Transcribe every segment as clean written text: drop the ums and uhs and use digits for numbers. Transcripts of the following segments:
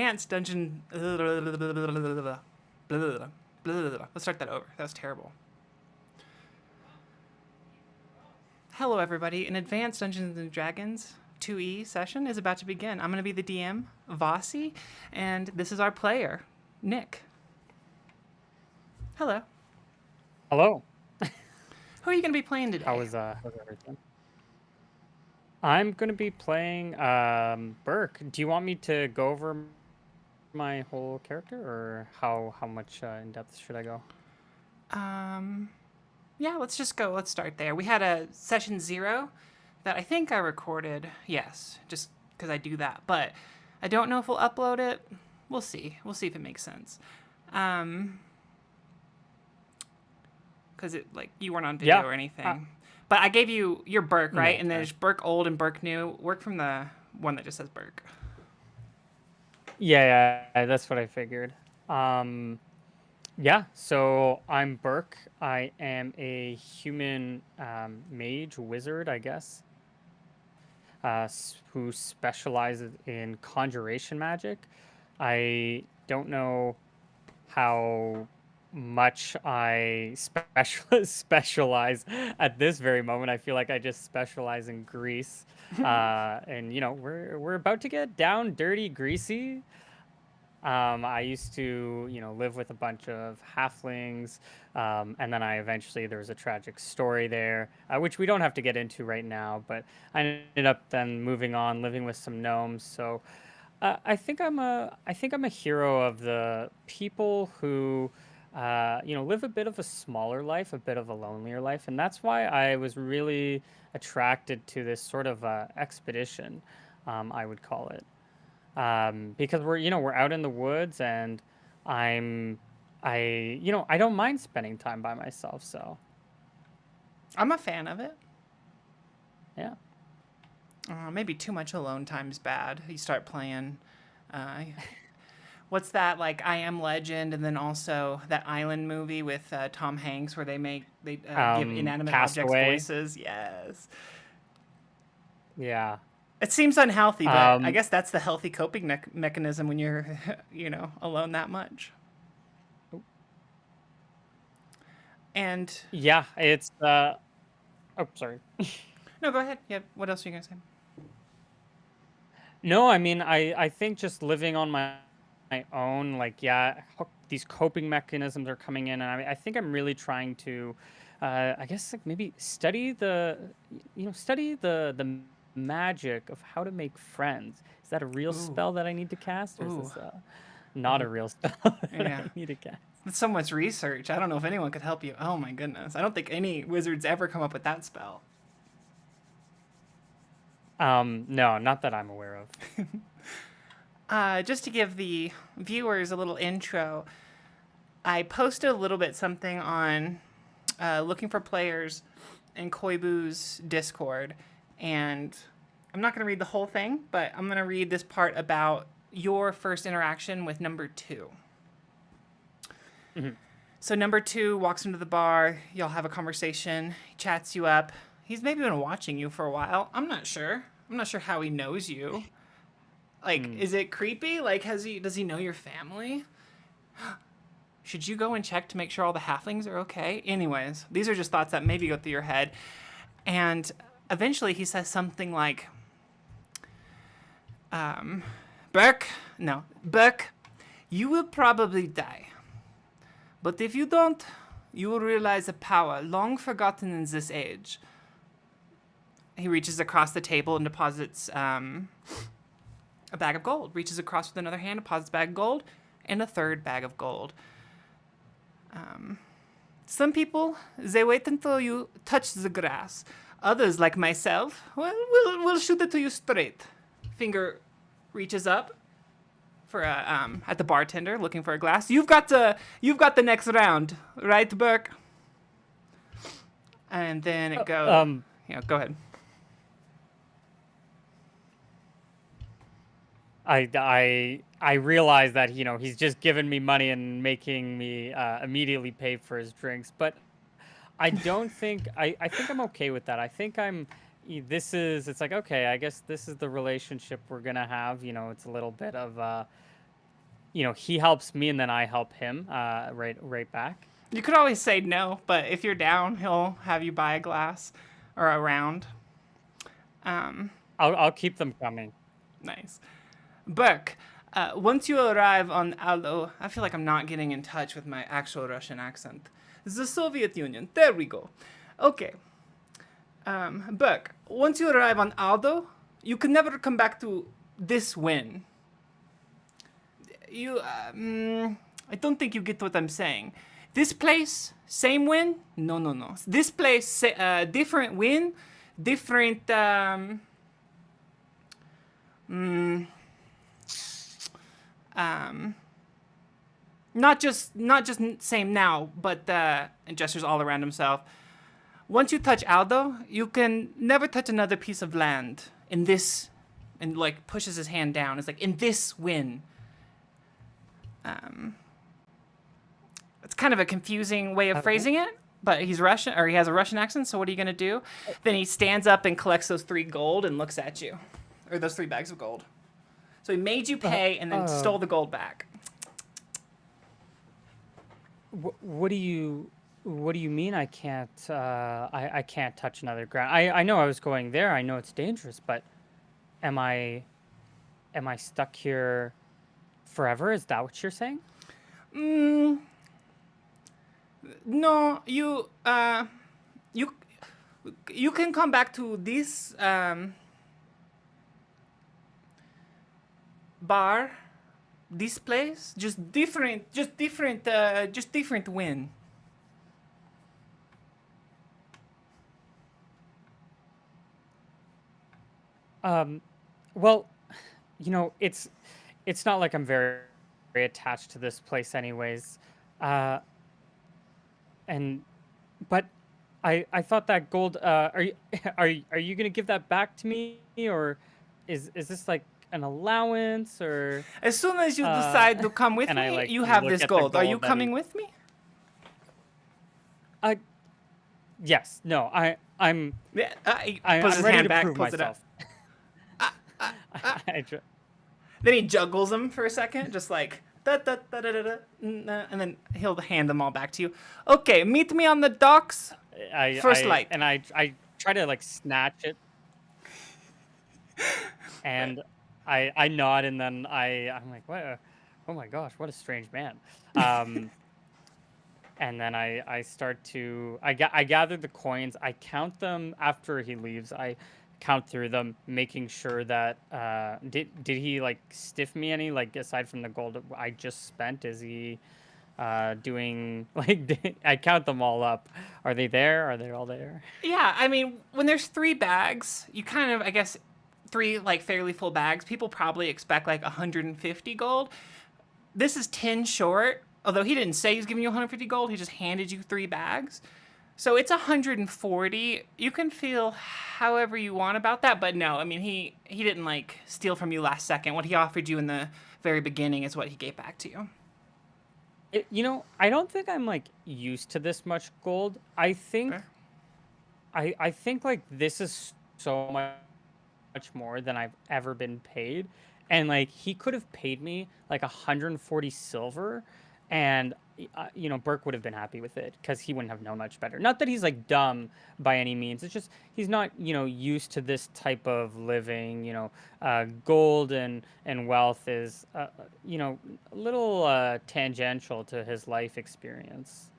advanced dungeon. Let's start that over. That was terrible. Hello, everybody. An advanced Dungeons and Dragons 2E session is about to begin. I'm going to be the DM, Vosi, and this is our player, Nick. Hello. Hello. Who are you going to be playing today? How's everything? I'm going to be playing Burke. Do you want me to go over my whole character, or how much in depth should I go? Yeah, let's just go. Let's start there. We had a session 0 that I think I recorded. Yes, just because I do that. But I don't know if we'll upload it. We'll see. We'll see if it makes sense. Because you weren't on video or anything. But I gave you're Burke, right? And there's Burke Old and Burke New. Work from the one that just says Burke. Yeah, that's what I figured. Yeah, so I'm Burke. I am a human mage, wizard, I guess, who specializes in conjuration magic. I don't know how much I specialize at this very moment. I feel like I just specialize in grease. And, we're about to get down, dirty, greasy. I used to, live with a bunch of halflings, and then there was a tragic story there, which we don't have to get into right now, but I ended up then moving on, living with some gnomes. So I think I'm a hero of the people who, live a bit of a smaller life, a bit of a lonelier life, and that's why I was really attracted to this sort of expedition, I would call it. Because we're out in the woods, and I don't mind spending time by myself. So I'm a fan of it. Yeah. Maybe too much alone time's bad. You start playing. What's that, like I Am Legend, and then also that Island movie with Tom Hanks where they give inanimate objects voices. Yes. Yeah. It seems unhealthy, but I guess that's the healthy coping mechanism when you're, alone that much. And yeah, it's oh, sorry. No, go ahead. Yeah, what else are you gonna say? No, I mean, I think just living on my own, these coping mechanisms are coming in, and I think I'm really trying to, I guess, maybe study the magic of how to make friends. Is that a real spell that I need to cast, or is this not a real spell that I need to cast? It's so much research. I don't know if anyone could help you. Oh my goodness. I don't think any wizards ever come up with that spell. No, not that I'm aware of. Just to give the viewers a little intro, I posted a little bit something on looking for players in Koibu's Discord. And I'm not going to read the whole thing, but I'm going to read this part about your first interaction with number 2. Mm-hmm. So number 2 walks into the bar. Y'all have a conversation. He chats you up. He's maybe been watching you for a while. I'm not sure how he knows you. Is it creepy? Does he know your family? Should you go and check to make sure all the halflings are okay? Anyways, these are just thoughts that maybe go through your head. And eventually he says something like, Burke, you will probably die. But if you don't, you will realize a power long forgotten in this age. He reaches across the table and deposits a bag of gold. Reaches across with another hand, deposits a bag of gold, and a third bag of gold. Some people, they wait until you touch the grass. Others, like myself, we'll shoot it to you straight. Finger reaches up for at the bartender, looking for a glass. You've got the next round, right, Burke? And then it goes. Go ahead. I realize that he's just given me money and making me immediately pay for his drinks, but I don't think I think I'm okay with that. I think it's like, okay, I guess this is the relationship we're gonna have. It's a little bit of he helps me and then I help him right back. You could always say no, but if you're down, he'll have you buy a glass or a round. I'll keep them coming. Nice. Burke, once you arrive on Aldo, I feel like I'm not getting in touch with my actual Russian accent. The Soviet Union. There we go. Okay. Burke, once you arrive on Aldo, you can never come back to this win. I don't think you get what I'm saying. This place, same win? No, no, no. This place, different win, different. Not just same now, but and gestures all around himself. Once you touch Aldo, you can never touch another piece of land in this, and like pushes his hand down. It's like in this win. It's kind of a confusing way of phrasing it, but he's Russian, or he has a Russian accent. So what are you gonna do? Then he stands up and collects those 3 gold and looks at you, or those 3 bags of gold. So he made you pay and then stole the gold back. What do you mean I can't I can't touch another ground? I know I was going there. I know it's dangerous, but am I stuck here forever? Is that what you're saying? No, you can come back to this bar, this place, just different win. Well, it's not like I'm very attached to this place anyways. But I thought that gold, are you are you gonna give that back to me, or is this like an allowance, or As soon as you decide to come with and I me, like you have look this at the gold. Are you gold that coming he with me? yes, no, I'm Yeah. He I, puts I'm his ready hand to back, prove pulls it up. myself. I tr- Then he juggles them for a second, just like da da da da da, da and then he'll hand them all back to you. Okay, meet me on the docks. First light. and I try to like snatch it, and I nod, and then I'm like, what? Oh my gosh, what a strange man. And then I start to I gather the coins. I count them after he leaves. I count through them, making sure that did he like stiff me any, like aside from the gold I just spent? Is he doing like I count them all up. Are they there? Are they all there? Yeah, I mean, when there's 3 bags, you kind of, I guess, 3 like fairly full bags. People probably expect like 150 gold. This is 10 short. Although he didn't say he's giving you 150 gold, he just handed you 3 bags. So it's 140. You can feel however you want about that, but no, I mean he didn't like steal from you last second. What he offered you in the very beginning is what he gave back to you. I don't think I'm like used to this much gold. I think Fair. I think like this is so much more than I've ever been paid. And like he could have paid me like 140 silver, and Burke would have been happy with it because he wouldn't have known much better. Not that he's like dumb by any means. It's just he's not used to this type of living. Gold and wealth is a little tangential to his life experience.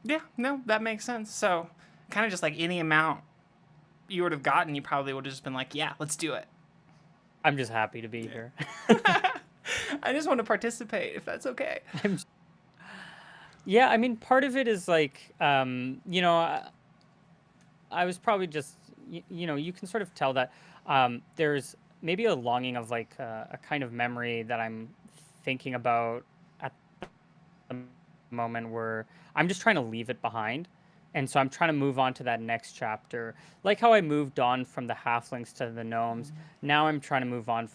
Yeah, no, that makes sense. So kind of just like any amount you would have gotten, you probably would have just been like, yeah, let's do it. I'm just happy to be here. I just want to participate, if that's okay. Yeah, I mean, part of it is like, I was probably just, you can sort of tell that there's maybe a longing of like a kind of memory that I'm thinking about at the moment where I'm just trying to leave it behind. And so I'm trying to move on to that next chapter. Like how I moved on from the halflings to the gnomes. Now I'm trying to move on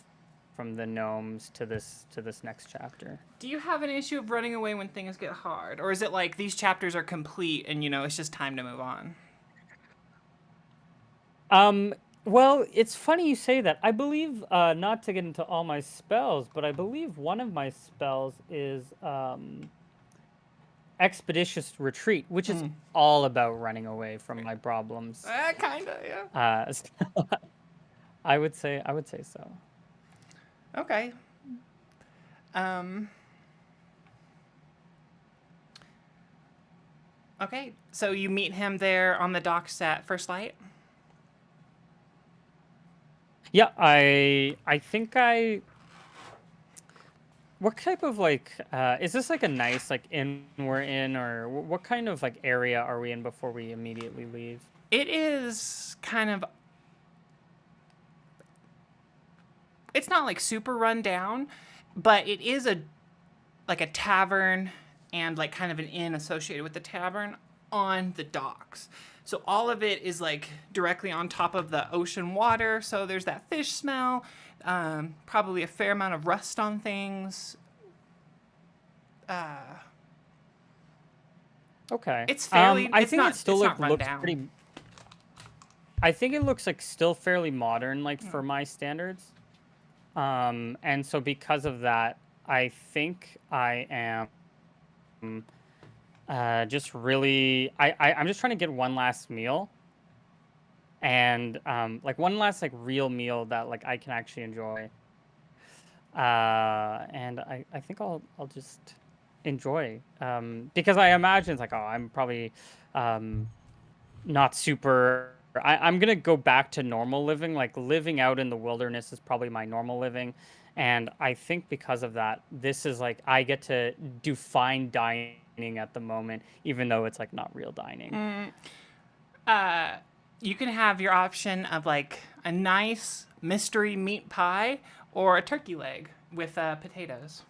from the gnomes to this next chapter. Do you have an issue of running away when things get hard? Or is it like these chapters are complete and, it's just time to move on? Well, it's funny you say that. I believe, not to get into all my spells, but I believe one of my spells is Expeditious Retreat, which is Mm. all about running away from my problems. Kinda, yeah. So I would say so. Okay. Um. Okay. So you meet him there on the docks at First Light. Yeah, I think I what type of like is this like a nice like inn we're in, or what kind of like area are we in before we immediately leave? It is kind of. It's not like super run down, but it is a like a tavern and like kind of an inn associated with the tavern on the docks. So all of it is like directly on top of the ocean water. So there's that fish smell, probably a fair amount of rust on things. Okay. It's fairly. I It's think it not. still It's not run looks down. pretty. I think it looks like still fairly modern, like for my standards. And so because of that, I think I am just really. I'm just trying to get one last meal, and like one last like real meal that like I can actually enjoy. And I think I'll just enjoy, because I imagine it's like, oh, I'm probably um not super. I'm gonna go back to normal living. Like living out in the wilderness is probably my normal living, and I think because of that, this is like I get to do fine dining at the moment, even though it's like not real dining. You can have your option of like a nice mystery meat pie or a turkey leg with potatoes.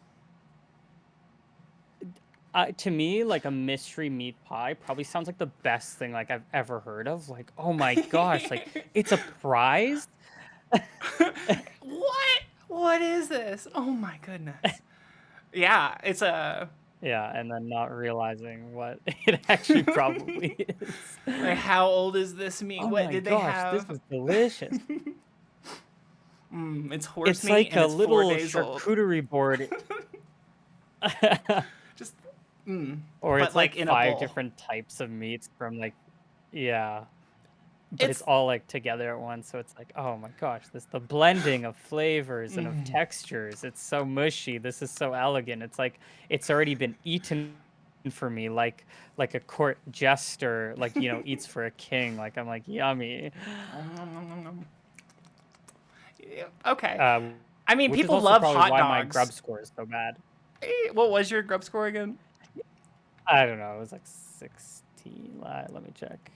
To me, like a mystery meat pie probably sounds like the best thing like I've ever heard of. Like, oh my gosh, like it's a prize. What? What is this? Oh my goodness. Yeah, it's a Yeah, and then not realizing what it actually probably is. like how old is this meat? Oh What my did they gosh, this have? is delicious. It's horse It's meat like and a it's 4 little days old. charcuterie board, Just or but it's like like in a five bowl. different types of meats from like, yeah, but it's It's all like together at once. So it's like, oh my gosh, this the blending of flavors and of textures. It's so mushy. This is so elegant. It's like it's already been eaten for me, like a court jester, like eats for a king. Like I'm like yummy. okay. Uh, I mean, which is people also love probably hot why my dogs. grub score is so bad. What was your grub score again? I don't know. It was like 16. Let me check.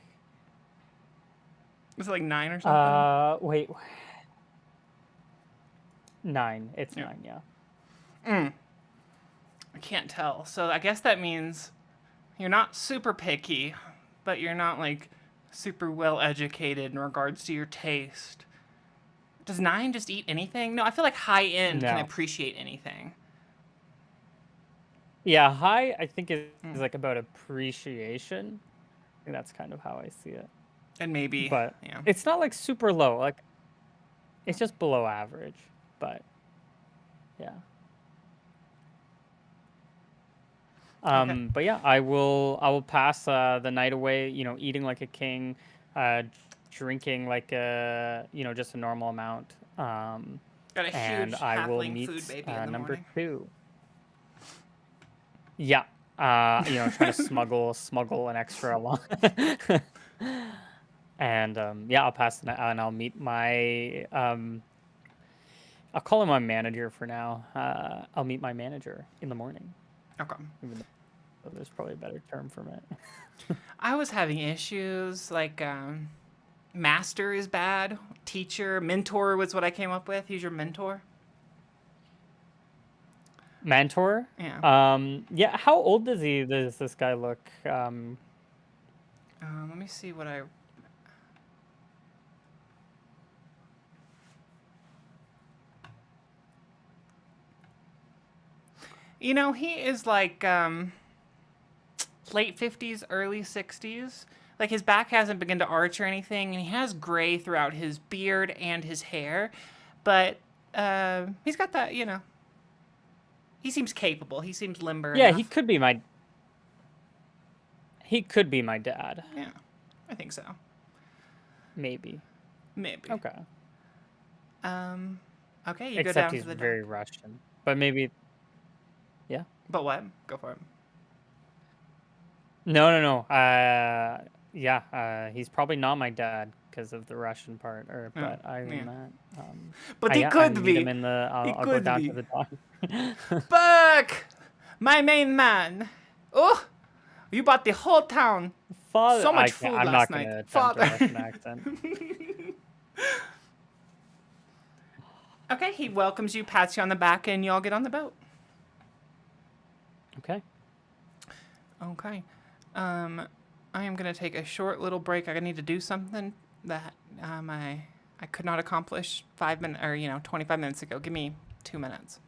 Was it like 9 or something? Wait, 9. It's Yeah. 9. Yeah. I can't tell. So I guess that means you're not super picky, but you're not like super well educated in regards to your taste. Does 9 just eat anything? No, I feel like high end can No. appreciate anything. Yeah, high, I think is like about appreciation. I think that's kind of how I see it. And maybe, But yeah. it's not like super low. Like it's just below average. But yeah. Okay. But yeah, I will pass the night away, eating like a king, uh drinking like a, just a normal amount. Got a And huge I will halfling food meet baby in the number morning. 2. Yeah. Trying to smuggle an extra along. And yeah, I'll pass the night and I'll meet my I'll call him my manager for now. I'll meet my manager in the morning, Okay. even though there's probably a better term for it. I was having issues like master is bad, teacher, mentor was what I came up with. He's your mentor. Mentor? Yeah. Yeah, how old does this guy look? Let me see what I. He is like late 50s, early 60s. Like his back hasn't begun to arch or anything, and he has gray throughout his beard and his hair, but he's got that, you know. He seems capable. He seems limber Yeah, enough. he could be my. He could be my dad. Yeah, I think so. Maybe. Maybe. Okay. Okay, you Except go down he's to the very dock. Russian. But maybe. Yeah. But what? Go for it. No. Yeah. He's probably not my dad because of the Russian part. Or, Oh, but other yeah. than that, But he I could meet him be. in the. He I'll go could down be. to the dock. Burke! My main man. Oh, you bought the whole town. Father, So much food I'm last not night. gonna attempt Father. a Russian accent. Okay, he welcomes you, pats you on the back, and y'all get on the boat. Okay. Okay. I am gonna take a short little break. I need to do something that I could not accomplish 5 minutes or 25 minutes ago. Give me 2 minutes.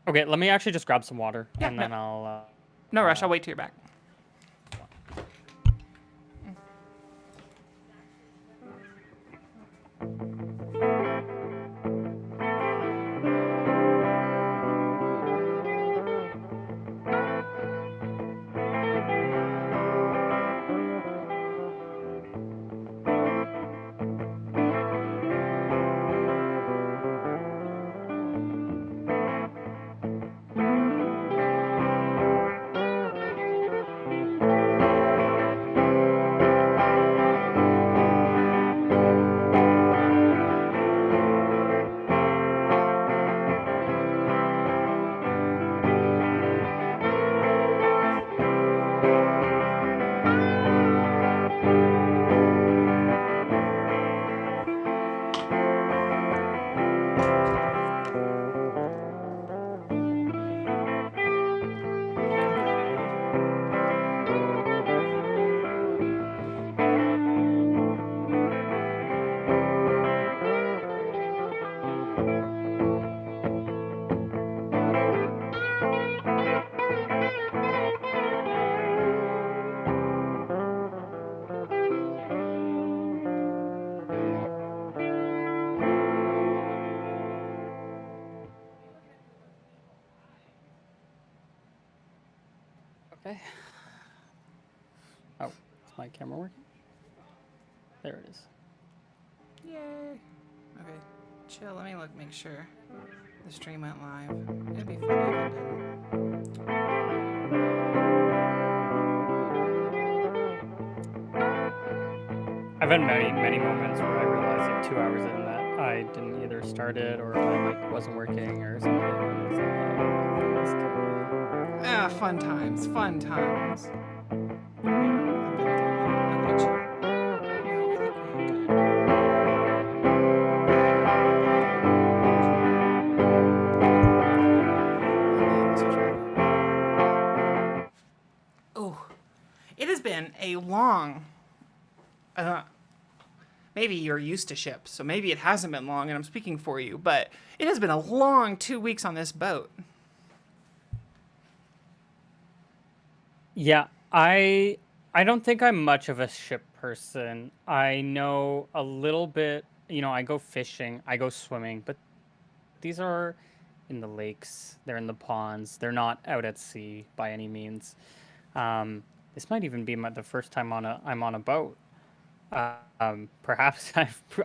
Okay. Let me actually just grab some water, Yeah, and then I'll. No rush. I'll wait till you're back. Okay. Oh, is my camera working? There it is. Yay. Okay, chill. Let me make sure the stream went live. It'd be funny if it didn't. I've had many moments where I realized like 2 hours in that I didn't either start it or my mic wasn't working or something. And I was like, oh my goodness, God. Ah, fun times. Fun times. Yeah, I've been through that. Okay, chill. No, I think we're good. Oh, it has been a long. Maybe you're used to ships, so maybe it hasn't been long, and I'm speaking for you. But it has been a long 2 weeks on this boat. Yeah, I don't think I'm much of a ship person. I know a little bit, I go fishing, I go swimming, but these are in the lakes, they're in the ponds, they're not out at sea by any means. This might even be the first time I'm on a boat. Perhaps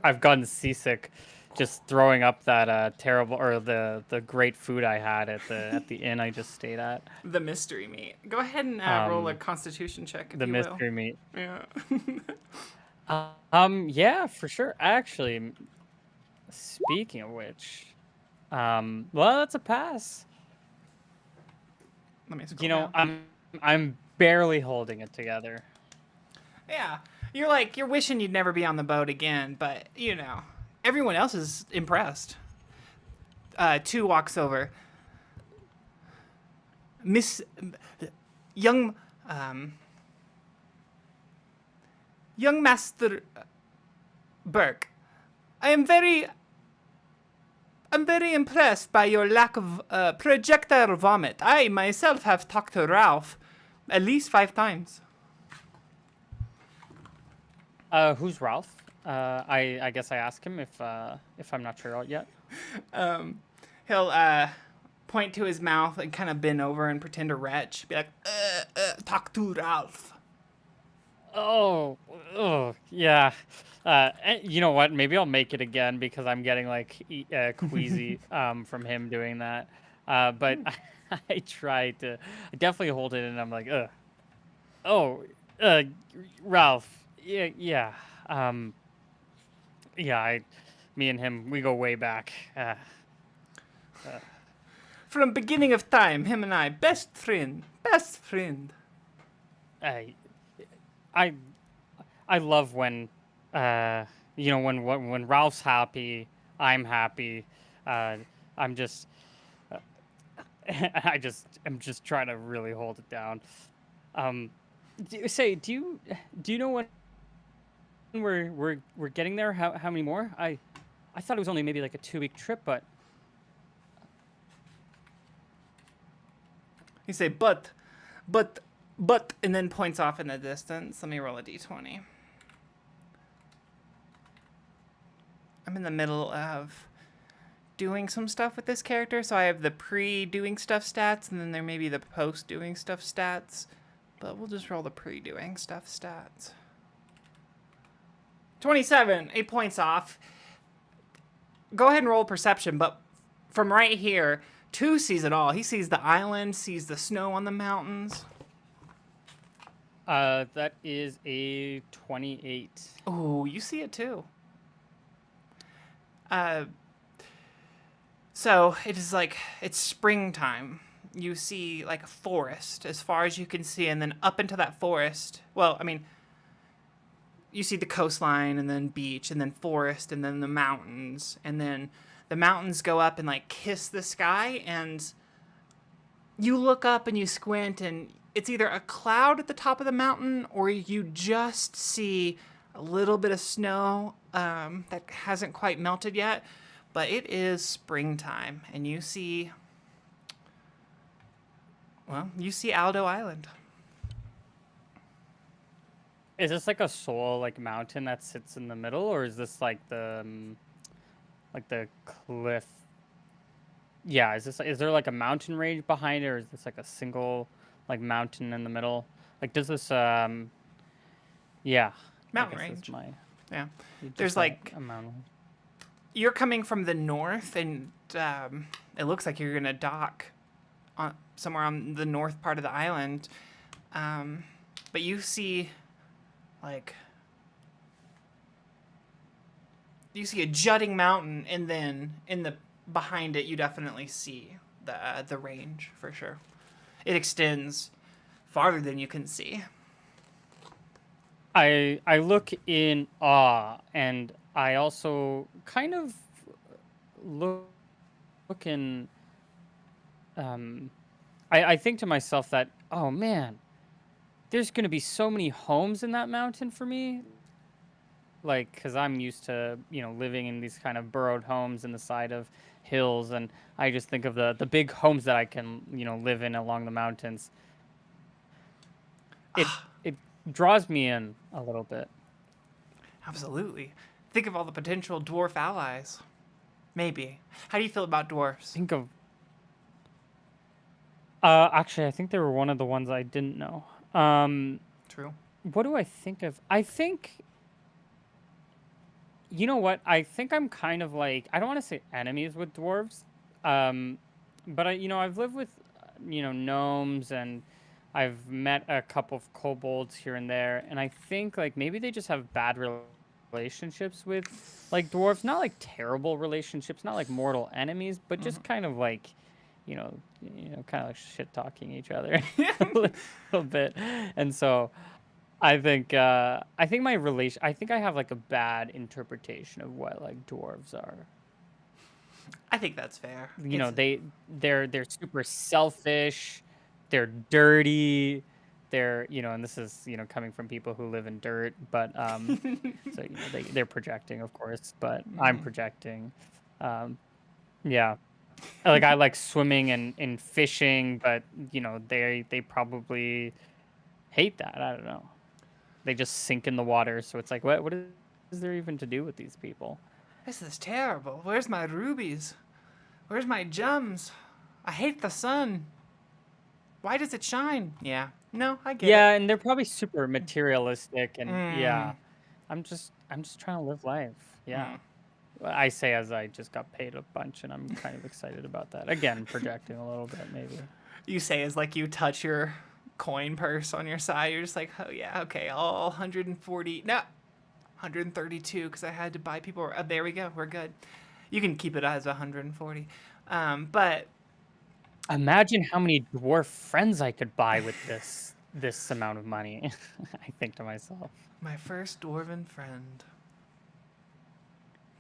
I've gotten seasick just throwing up that terrible or the great food I had at the inn I just stayed at. The mystery meat. Go ahead and roll a constitution check if The you mystery meat. will. Yeah. Yeah, for sure. Actually, speaking of which, well, that's a pass. Let me scroll down. I'm barely holding it together. Yeah. You're wishing you'd never be on the boat again, but everyone else is impressed. 2 walks over. Miss young Master Burke. I'm very impressed by your lack of projectile vomit. I myself have talked to Ralph at least 5 times. Who's Ralph? I guess I ask him if I'm not sure yet. He'll point to his mouth and kind of bend over and pretend to retch. Be like, talk to Ralph. Oh, yeah. You know what? Maybe I'll make it again because I'm getting like queasy from him doing that. But I try to I definitely hold it and I'm like, oh, uh, Ralph. Yeah, yeah. Um, yeah. Me and him, we go way back. From beginning of time, him and I, best friend, best friend. I I I love when when Ralph's happy, I'm happy. Uh, I'm just I'm just trying to really hold it down. Um, do you know when we're getting there? How many more? I thought it was only maybe like a 2 week trip, but You say, but, and then points off in the distance. Let me roll a d20. I'm in the middle of doing some stuff with this character, so I have the pre-doing stuff stats, and then there may be the post-doing stuff stats. But we'll just roll the pre-doing stuff stats. 27, 8 points off. Go ahead and roll perception, but from right here, 2 sees it all. He sees the island, sees the snow on the mountains. that is a 28. Oh, you see it too. So it is like it's springtime. You see like a forest as far as you can see, and then up into that forest. Well, I mean, you see the coastline, and then beach, and then forest, and then the mountains, and then the mountains go up and like kiss the sky, and you look up and you squint, and it's either a cloud at the top of the mountain, or you just see a little bit of snow that hasn't quite melted yet. But it is springtime, and you see, well, you see Aldo Island. Is this like a soul like mountain that sits in the middle, or is this like the cliff? Yeah, is there like a mountain range behind it, or is this like a single like mountain in the middle? Like does this yeah, I Mountain guess that's range. my Yeah. There's just like, a mountain. you're coming from the north, and it looks like you're going to dock somewhere on the north part of the island. But you see, like, you see a jutting mountain, and then behind it, you definitely see the range for sure. It extends farther than you can see. I look in awe, and I also kind of look in I think to myself that, oh man, there's going to be so many homes in that mountain for me. Like, because I'm used to, living in these kind of burrowed homes in the side of hills. And I just think of the big homes that I can, live in along the mountains. It draws me in a little bit. Absolutely. Think of all the potential dwarf allies. Maybe. How do you feel about dwarfs? Think of, actually, I think they were one of the ones I didn't know. True. What do I think of? I think, you know what? I think I'm kind of like, I don't want to say enemies with dwarves, but I've lived with, gnomes, and I've met a couple of kobolds here and there, and I think like maybe they just have bad relationships with like dwarves, not like terrible relationships, not like mortal enemies, but just kind of like, kind of like shit talking each other a little bit, and so. I think I have like a bad interpretation of what like dwarves are. I think that's fair. They're super selfish, they're dirty, and this is, coming from people who live in dirt, but so they're projecting, of course, but I'm projecting. Yeah. Like I like swimming and fishing, but they probably hate that. I don't know. they just sink in the water. So it's like, what is there even to do with these people? This is terrible. Where's my rubies? Where's my gems? I hate the sun. Why does it shine? Yeah. No, I get Yeah, it. and they're probably super materialistic, and Mm, yeah, I'm just trying to live life. Yeah. mm. I say as I just got paid a bunch, and I'm kind of excited about that. Again, projecting a little bit, maybe. You say as like you touch your coin purse on your side, you're just like, oh yeah, okay, all 140, no, 132 because I had to buy people. There we go, we're good. You can keep it as 140. But Imagine how many dwarf friends I could buy with this amount of money. I think to myself, my first dwarven friend.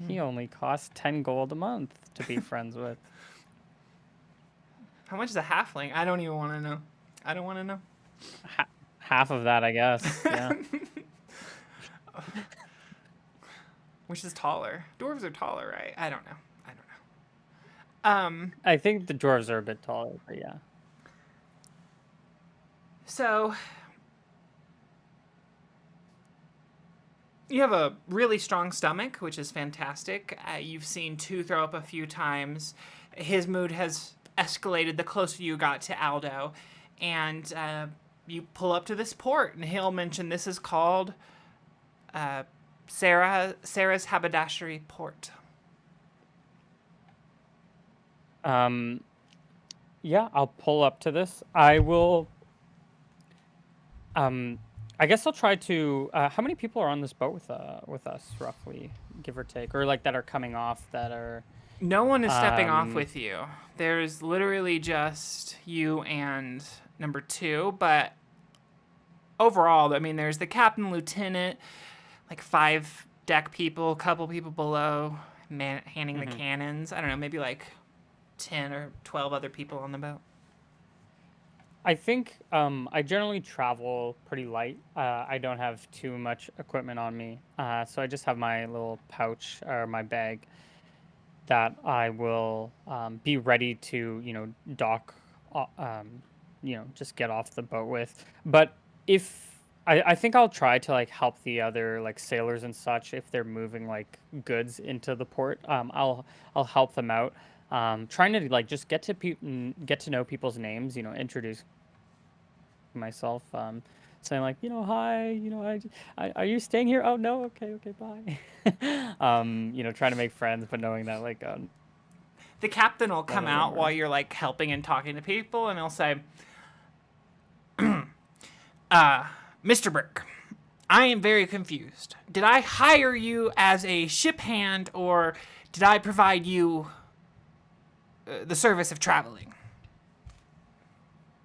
he only costs 10 gold a month to be friends with. How much is a halfling? I don't even want to know. I don't want to know. Half of that, I guess. Yeah. Which is taller? Dwarves are taller, right? I don't know. I don't know. I think the dwarves are a bit taller, but yeah. So you have a really strong stomach, which is fantastic. You've seen two throw up a few times. His mood has escalated the closer you got to Aldo, and you pull up to this port, and he'll mention this is called Sarah's Haberdashery Port. Yeah, I'll pull up to this. I will. I guess I'll try to. How many people are on this boat with us, roughly, give or take, or like that are coming off that are? No one is stepping off Um, with you. There's literally just you and number two, but overall, I mean, there's the captain, lieutenant, like 5 deck people, couple people below, handing the mhm. cannons. I don't know, maybe like 10 or 12 other people on the boat. I think I generally travel pretty light. I don't have too much equipment on me, so I just have my little pouch or my bag that I will be ready to, dock, just get off the boat with. But if I think I'll try to like help the other like sailors and such if they're moving like goods into the port. I'll help them out. Trying to like just get to know people's names. Introduce myself. Saying like, hi, are you staying here? Oh no, okay, bye. Trying to make friends, but knowing that like The captain will none come of them out while are. you're like helping and talking to people, and he'll say, Mr. Burke, I am very confused. Did I hire you as a ship hand, or did I provide you the service of traveling?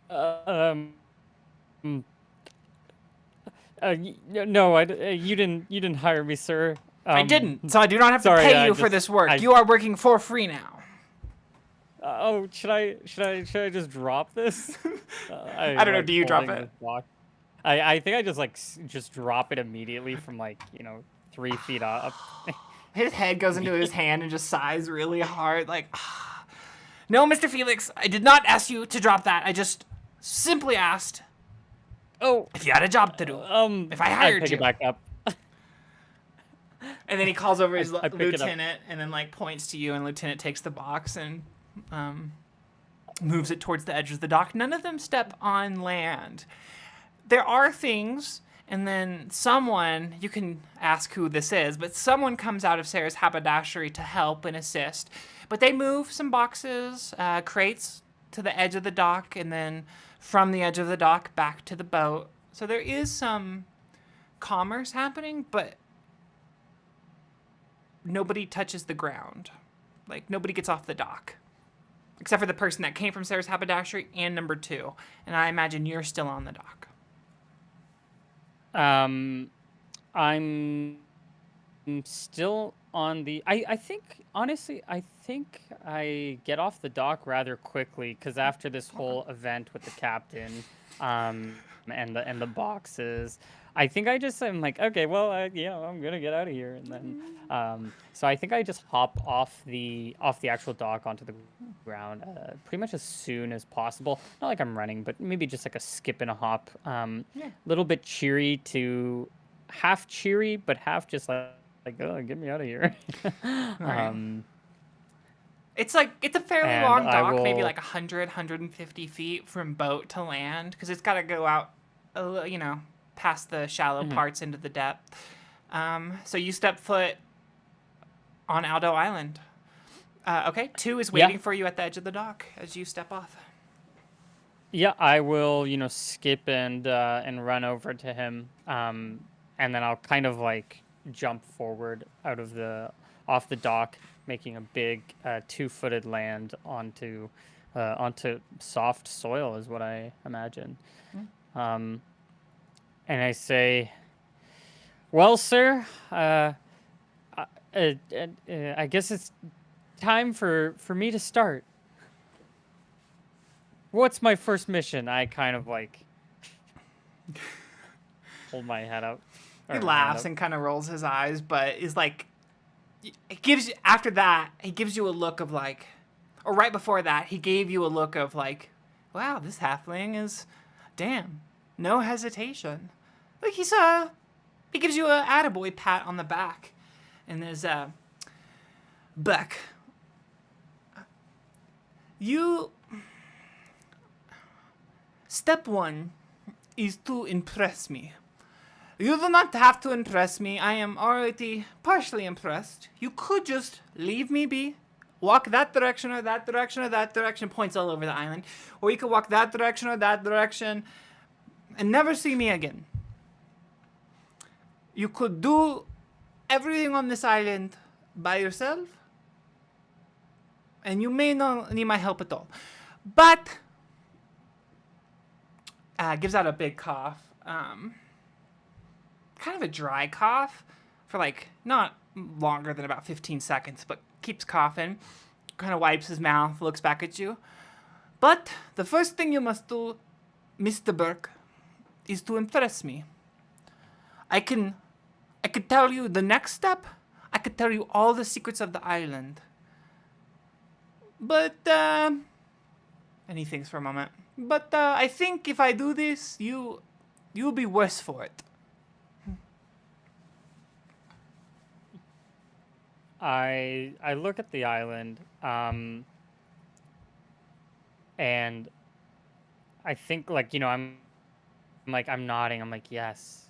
Um, mm, no, you didn't hire me, sir. I didn't, so I do not have to Sorry, pay you for this work. I You are working for free now. oh, should I just drop this? I I'm don't know. like Do you drop holding it? this block. I think I just like just drop it immediately from like 3 feet up. His head goes into his hand and just sighs really hard, like, no, Mr. Felix, I did not ask you to drop that. I just simply asked Oh, if you had a job to do. If I I hired pick you. it back up. And then he calls over his I pick it up. lieutenant and then like points to you, and lieutenant takes the box and moves it towards the edge of the dock. None of them step on land. There are things, and then someone, you can ask who this is, but someone comes out of Sarah's haberdashery to help and assist. But they move some boxes, crates to the edge of the dock, and then from the edge of the dock back to the boat. So there is some commerce happening, but nobody touches the ground. Like, nobody gets off the dock. Except for the person that came from Sarah's haberdashery and number two. And I imagine you're still on the dock. Um, I'm still on the. I think honestly, I think I get off the dock rather quickly because after this whole event with the captain, and the boxes. I think I just am like, okay, well, I'm gonna get out of here, and then so I think I just hop off the actual dock onto the ground pretty much as soon as possible. Not like I'm running, but maybe just like a skip and a hop. Yeah. Little bit cheery to half cheery, but half just like oh, get me out of here. All right. um, It's a fairly and long I dock, maybe will. like 150 feet from boat to land, because it's got to go out, past the shallow Mhm. parts into the depth. So you step foot on Aldo Island. Okay, 2 is Yeah, waiting for you at the edge of the dock as you step off. yeah, I will, skip and run over to him. And then I'll kind of like jump forward out of the off the dock, making a big 2-footed land onto soft soil is what I imagine. Um, and I say, "Well, sir, I guess it's time for me to start. What's my first mission?" I kind of like hold my head up He or hand laughs up. and kind of rolls his eyes, but is like, it gives you, after that, he gives you a look of like, or right before that, he gave you a look of like, wow, this halfling is, damn, no hesitation. Like he gives you a attaboy pat on the back, and there's Buck, you, step 1 is to impress me. You do not have to impress me. I am already partially impressed. You could just leave me be. Walk that direction or that direction or that direction, points all over the island. Or you could walk that direction or that direction and never see me again. You could do everything on this island by yourself, and you may not need my help at all. But, gives out a big cough. Kind of a dry cough for like not longer than about 15 seconds, but keeps coughing. Kind of wipes his mouth, looks back at you. But the first thing you must do, Mr. Burke, is to impress me. I could tell you the next step. I could tell you all the secrets of the island. But and he thinks for a moment. But I think if I do this, you'll be worse for it. I look at the island, and I think like I'm nodding. I'm like yes,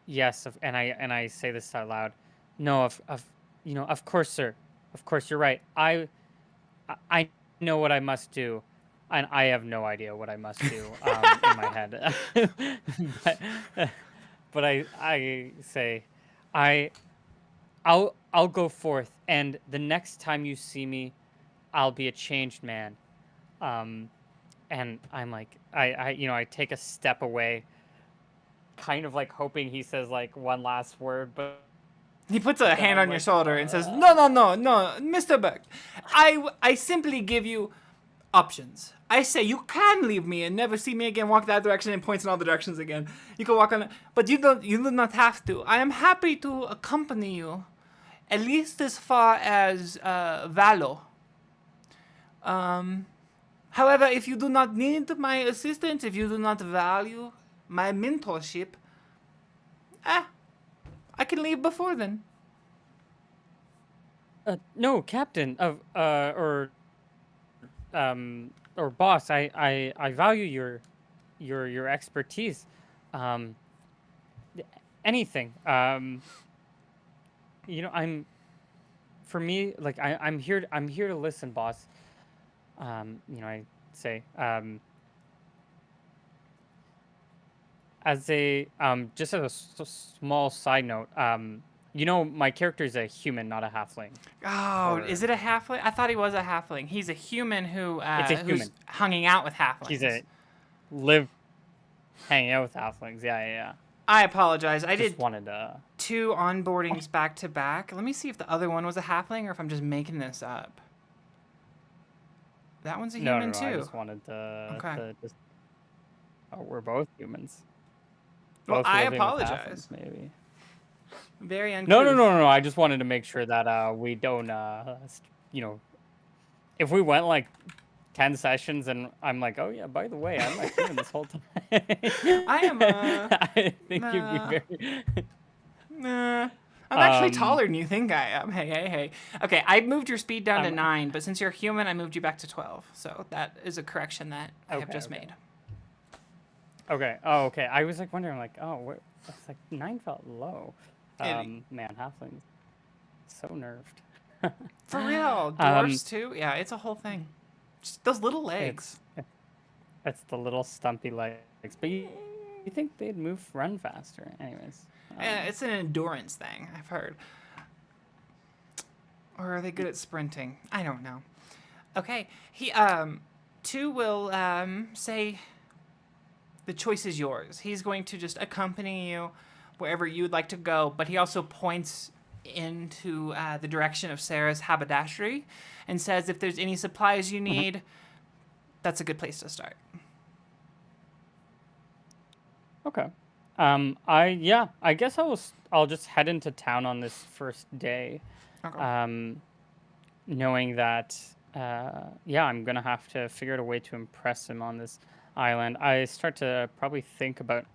yes, and I say this out loud. No, of course, sir. Of course, you're right. I know what I must do, and I have no idea what I must do in my head. but, but I say, I I'll go forth, and the next time you see me, I'll be a changed man. Um, and I'm like, I take a step away, kind of like hoping he says like one last word, but He puts a then hand I'm on your like, shoulder and says, "No, no, no, no, Mr. Burke. I simply give you options. I say you can leave me and never see me again. Walk that direction," and points in all the directions again. You can walk on, but you don't. You do not have to. I am happy to accompany you, at least as far as Valo. However, if you do not need my assistance, if you do not value my mentorship, I can leave before then. no, captain of or boss, I value your expertise. Um, anything. I'm for me like I'm here to listen, boss. I say as a just as a small side note, my character is a human, not a halfling. Oh, Or is it a halfling? I thought he was a halfling. He's a human it's a who's human. hanging out with He's halflings. a live hanging out with halflings. Yeah, yeah, yeah. I apologize. I Just did wanted to. 2 onboardings back to back. Let me see if the other one was a halfling or if I'm just making this up. That one's a No, no, human no. I too. just wanted Okay. to just Oh, we're both humans. Well, Both I living with halflings, apologize. maybe. Very No, no, uncouth. no, no, no. I just wanted to make sure that we don't, you know, if we went like 10 sessions and I'm like, oh yeah, by the way, I'm a human this whole time. I am I think you'd be nah, very. nah. I'm actually um, taller than you think I am. Hey, hey, hey. Okay, I moved your speed down to I'm 9, but since you're a human, I moved you back to 12. So that is a correction that I have okay, just okay, made. okay. Oh, okay. I was like wondering, like, oh, what? It's like 9 felt low. It, Man, halflings so nerfed. for real, um, dwarfs too. Yeah, it's a whole thing. Just those little legs. it's it's the little stumpy legs, but you think they'd run faster, anyways. It's an endurance thing. I've heard. Or are they good at sprinting? I don't know. Okay, he 2 will say the choice is yours. He's going to just accompany you wherever you would like to go, but he also points into the direction of Sarah's haberdashery and says if there's any supplies you Mhm. need, that's a good place to start. Okay. I guess I'll just head into town on this first day, Okay. um, knowing that yeah, I'm gonna have to figure out a way to impress him on this island. I start to probably think about,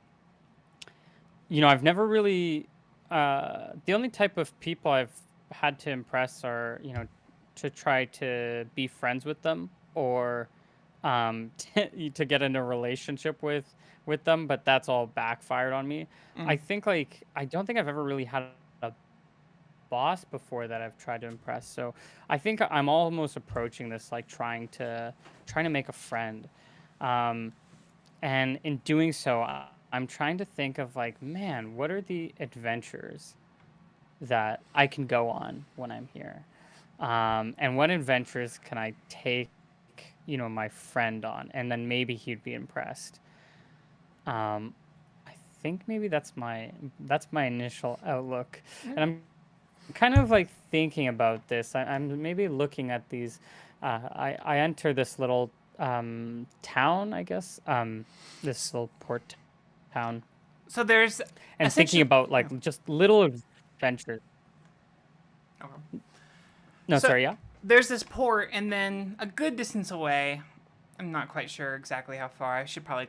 I've never really the only type of people I've had to impress are, to try to be friends with them or to get in a relationship with them, but that's all backfired on me. Mm. I think like I don't think I've ever really had a boss before that I've tried to impress. So I think I'm almost approaching this like trying to make a friend. Um, and in doing so, I'm trying to think of like, man, what are the adventures that I can go on when I'm here? And what adventures can I take, my friend on? And then maybe he'd be impressed. Um, I think maybe that's my initial outlook. And I'm kind of like thinking about this. I'm maybe looking at these. I enter this little town, I guess. This little port town, So there's and thinking essentially. about Oh, like just little adventures. okay. No, So sorry, yeah. there's this port, and then a good distance away. I'm not quite sure exactly how far. I should probably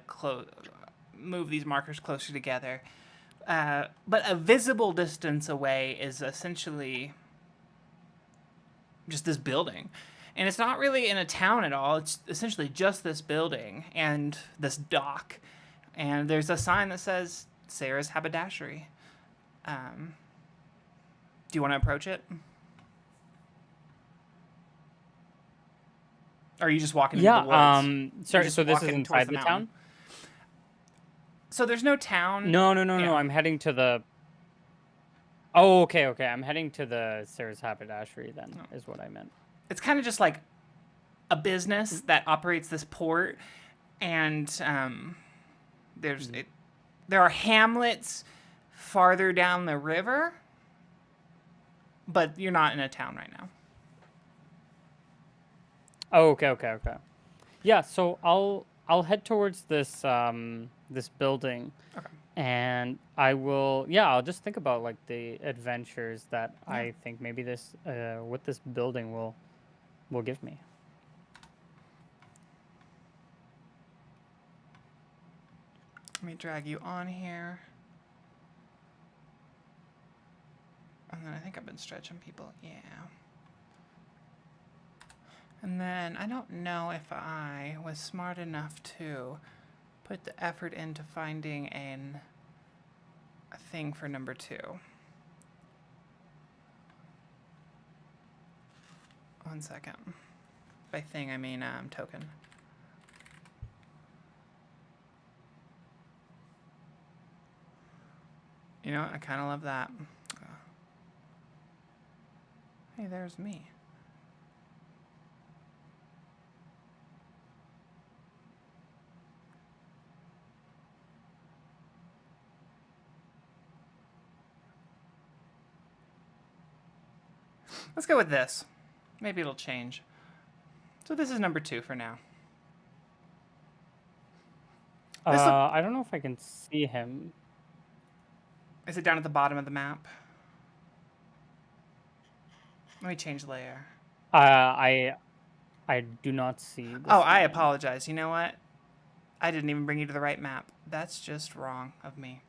move these markers closer together. But a visible distance away is essentially just this building. And it's not really in a town at all. It's essentially just this building and this dock. And there's a sign that says Sarah's Haberdashery. Do you want to approach it? Or are you just walking into the Yeah. woods? You're Sorry. just So this is walking towards inside the the mountain. town. So there's no town. No, no, no, no. Yeah. I'm heading to the. Oh, okay, okay. I'm heading to the Sarah's Haberdashery. Then is what I meant. It's kind of just like a business that operates this port, and there's Mhm. it. There are hamlets farther down the river, but you're not in a town right now. Oh, okay, okay, okay. Yeah, so I'll head towards this building, Okay. and I'll just think about like the adventures that Yeah. I think maybe what this building will give me. Let me drag you on here. And then I think I've been stretching people. Yeah. And then I don't know if I was smart enough to put the effort into finding a thing for number 2. One second. By thing, I mean token. You know what? I kind of love that. Hey, there's me. Let's go with this. Maybe it'll change. So this is number 2 for now. This look. I don't know if I can see him. Is it down at the bottom of the map? Let me change layer. I do not see Oh, this I man. apologize. You know what? I didn't even bring you to the right map. That's just wrong of me.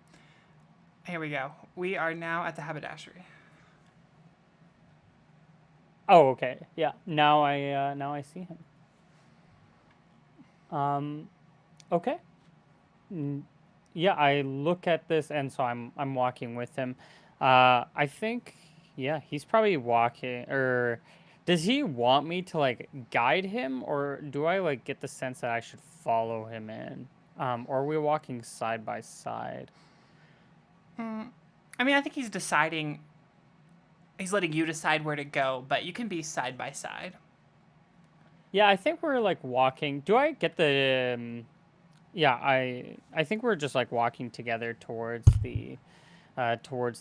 Here we go. We are now at the haberdashery. Oh, okay. Yeah. Now I see him. Okay. Yeah, I look at this, and so I'm walking with him. I think, yeah, he's probably walking, or does he want me to like guide him, or do I like get the sense that I should follow him in? Or are we walking side by side? I mean, I think he's deciding. He's letting you decide where to go, but you can be side by side. Yeah, I think we're like walking. Do I get the? Yeah, I think we're just like walking together towards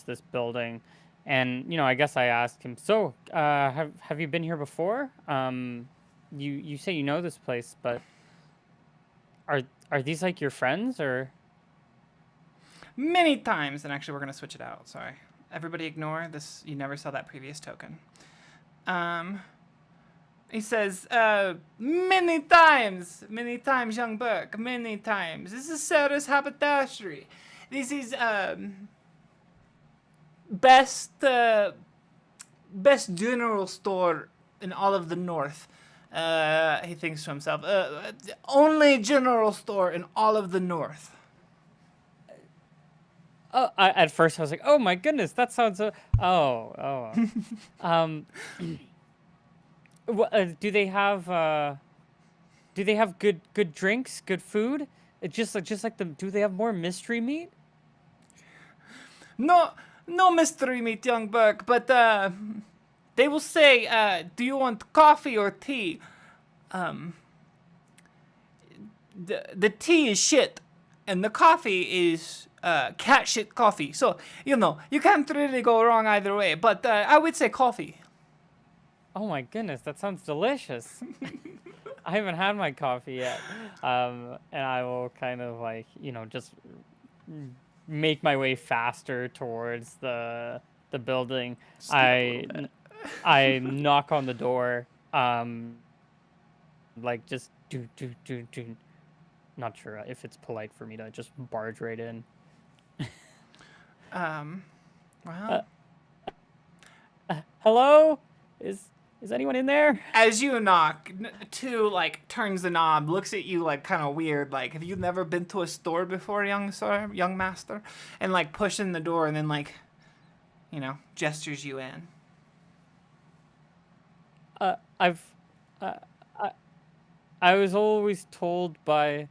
this building, and I guess I asked him. So, have you been here before? You say you know this place, but are are these like your friends or? Many times, and actually, we're gonna switch it out. Sorry, everybody, ignore this. You never saw that previous token. He says, many times, young Burke, many times. This is Sarah's haberdashery. This is best general store in all of the north. He thinks to himself, only general store in all of the north. Oh, at first I was like, oh my goodness, that sounds so. Oh. um, do they have good drinks, good food? Just like the. Do they have more mystery meat? No, no mystery meat, young Burke, but they will say, do you want coffee or tea? The tea is shit, and the coffee is cat shit coffee. So, you can't really go wrong either way, but I would say coffee. Oh my goodness, that sounds delicious. I haven't had my coffee yet. And I will kind of like, just make my way faster towards the building. I knock on the door. Like just do. Not sure if it's polite for me to just barge right in. Well, Hello? Is anyone in there? as you knock, two like turns the knob, looks at you like kind of weird, like have you never been to a store before, young sir, young master, and like pushing the door, and then like, gestures you in. I've I was always told by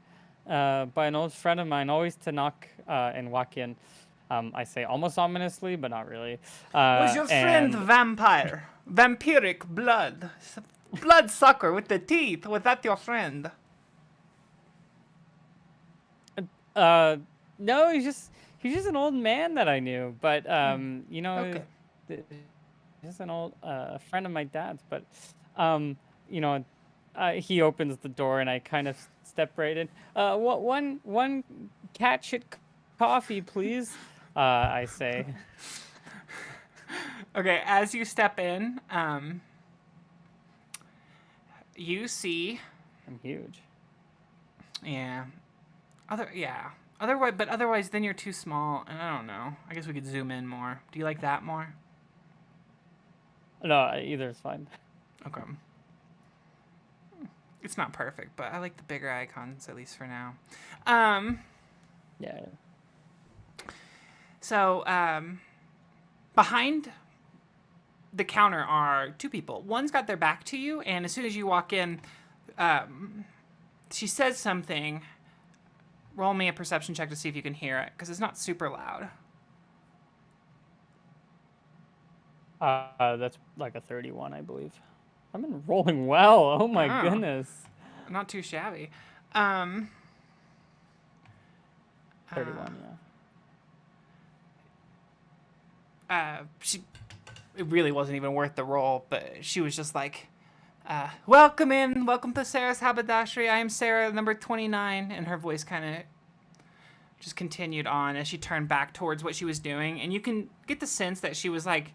an old friend of mine always to knock and walk in. I say almost ominously, but not really. Was your friend vampire? Vampiric blood? Bloodsucker with the teeth? Was that your friend? No, he's just an old man that I knew, but Okay. he's an old friend of my dad's, but you know, he opens the door and I kind of step right in. One cat shit coffee, please. I say. Okay, as you step in, you see. I'm huge. Yeah. Otherwise, then you're too small, and I don't know. I guess we could zoom in more. Do you like that more? No, either is fine. Okay. It's not perfect, but I like the bigger icons, at least for now. Yeah. So, behind the counter are two people. One's got their back to you, and as soon as you walk in, she says something. Roll me a perception check to see if you can hear it, because it's not super loud. That's like a 31, I believe. I've been rolling well. Oh my Oh. goodness. Not too shabby. 31, yeah. It really wasn't even worth the roll, but she was just like, welcome to Sarah's haberdashery. I am Sarah, number 29, and her voice kind of just continued on as she turned back towards what she was doing. And you can get the sense that she was like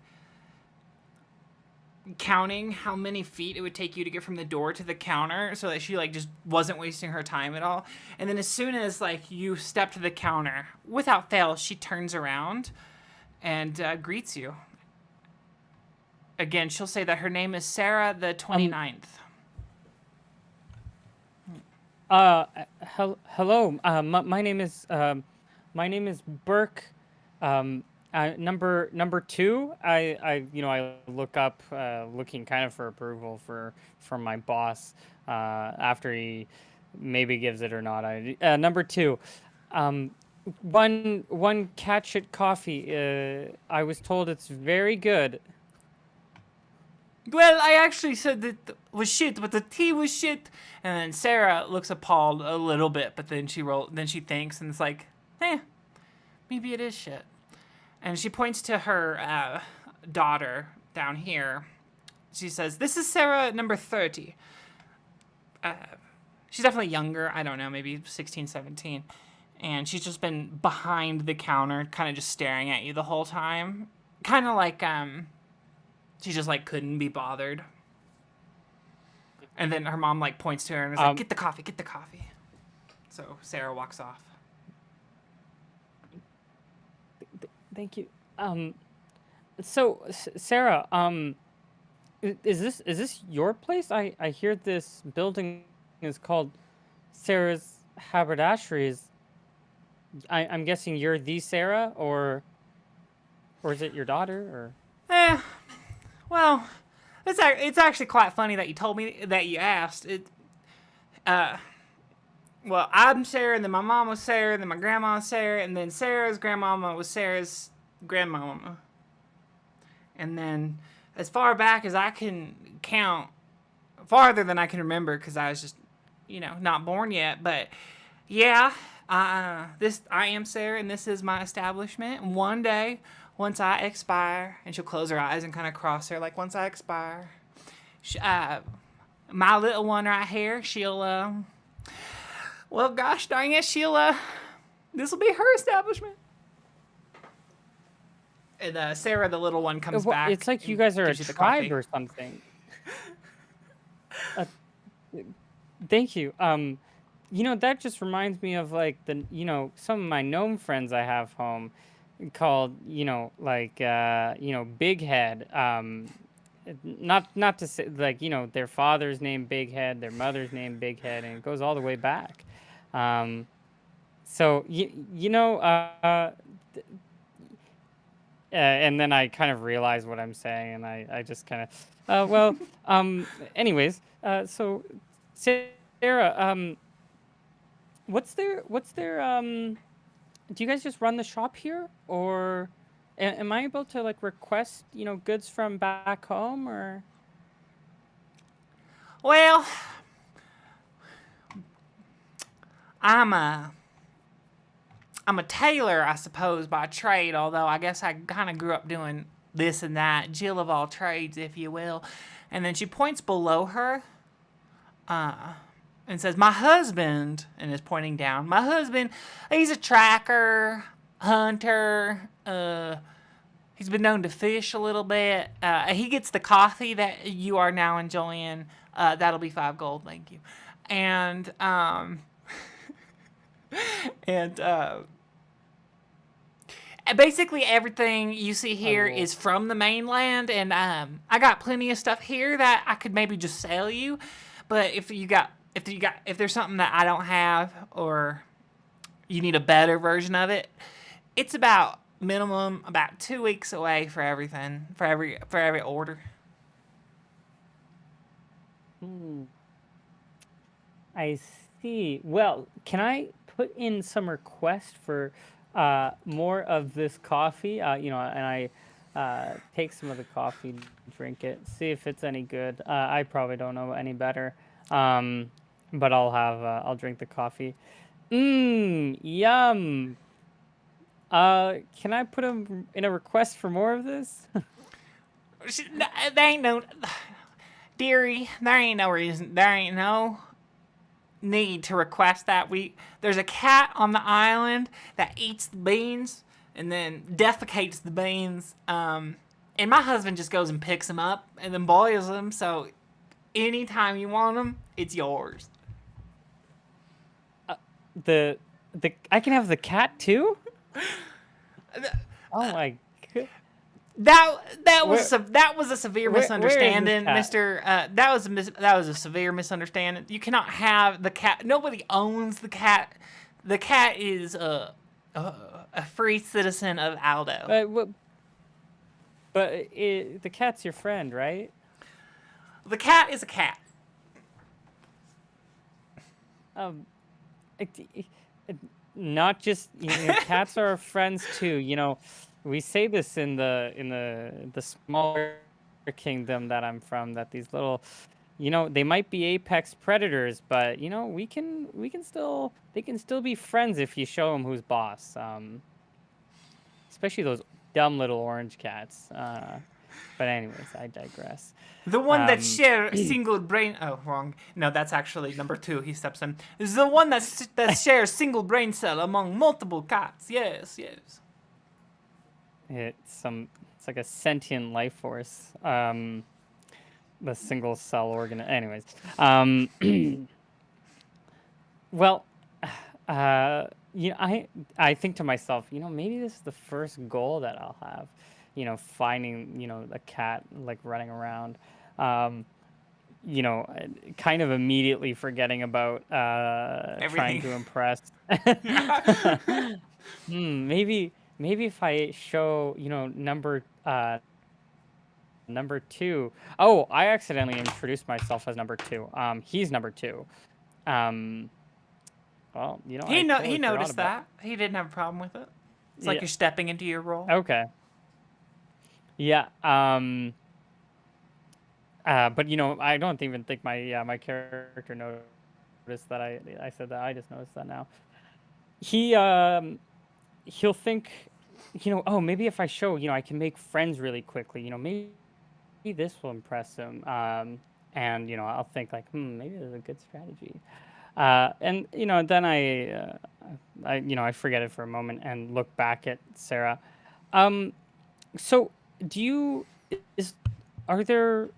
counting how many feet it would take you to get from the door to the counter, so that she like just wasn't wasting her time at all. And then as soon as like you step to the counter, without fail, she turns around and greets you. Again, she'll say that her name is Sarah the 29th. Hello. My name is Burke. Number two. I look up, looking kind of for approval from my boss. After he maybe gives it or not. Number two. One catch it coffee. I was told it's very good. Well, I actually said that was shit, but the tea was shit. And then Sarah looks appalled a little bit, but then she thinks, and it's like, maybe it is shit. And she points to her daughter down here. She says, "This is Sarah number 30. She's definitely younger. I don't know, maybe 16, 17. And she's just been behind the counter, kind of just staring at you the whole time. Kind of like, she just like couldn't be bothered." And then her mom like points to her and is like, get the coffee. So Sarah walks off. Thank you. So Sarah, is this your place? I hear this building is called Sarah's Haberdashery. I'm guessing you're the Sarah, or is it your daughter, or? Well, it's actually quite funny that you told me that you asked. Well, I'm Sarah, and then my mom was Sarah, and then my grandma was Sarah, and then Sarah's grandmama was Sarah's grandmama. And then, as far back as I can count, farther than I can remember, because I was just, not born yet. But yeah, I am Sarah, and this is my establishment. And one day, once I expire, and she'll close her eyes and kind of cross her, like, once I expire, my little one right here, she'll, well, gosh dang it, this will be her establishment. And Sarah, the little one, comes back. It's like you guys are a tribe or something. Thank you. That just reminds me of like some of my gnome friends I have home, called Big Head. Not to say like their father's name Big Head, their mother's name Big Head, and it goes all the way back. So and then I kind of realize what I'm saying, and I just kind of anyways, so Sarah, what's their do you guys just run the shop here, or am I able to like request goods from back home, or? Well, I'm a tailor, I suppose, by trade, although I guess I kind of grew up doing this and that, Jill of all trades, if you will. And then she points below her and says, my husband, and is pointing down, my husband, he's a tracker, hunter, he's been known to fish a little bit. He gets the coffee that you are now enjoying. That'll be 5 gold, thank you. And basically everything you see here is from the mainland, and I got plenty of stuff here that I could maybe just sell you. But if there's something that I don't have, or you need a better version of it, it's about minimum about 2 weeks away for everything, for every order. I see. Well, can I put in some request for more of this coffee? And I take some of the coffee, drink it, see if it's any good. I probably don't know any better, but I'll drink the coffee. Yum. Can I put in a request for more of this? There ain't no, dearie. There ain't no reason. There ain't no need to request that. There's a cat on the island that eats the beans and then defecates the beans. And my husband just goes and picks them up and then boils them. So anytime you want them, it's yours. The I can have the cat too? Oh my god. That was a severe misunderstanding, where is this Mister. That was a severe misunderstanding. You cannot have the cat. Nobody owns the cat. The cat is a free citizen of Aldo. The cat's your friend, right? The cat is a cat. Not just cats are our friends too. You know, we say this in the smaller kingdom that I'm from, that these little, they might be apex predators, but they can still be friends if you show them who's boss. Especially those dumb little orange cats. But anyways, I digress. The one that shares single brain. Oh, wrong. No, that's actually number 2. He steps in. Is the one that shares single brain cell among multiple cats. Yes. It's like a sentient life force. The single cell organ. Anyways, well, I think to myself, maybe this is the first goal that I'll have. Finding, a cat like running around, kind of immediately forgetting about trying to impress. Maybe if I show, number 2. Oh, I accidentally introduced myself as number 2. He's number 2. Well, he noticed that. He didn't have a problem with it. It's like you're stepping into your role. Okay. Yeah. But I don't even think my character noticed that I said that. I just noticed that now. He'll think, oh, maybe if I show, I can make friends really quickly. Maybe this will impress him. And I'll think like, maybe this is a good strategy. And then I forget it for a moment and look back at Sarah. So are there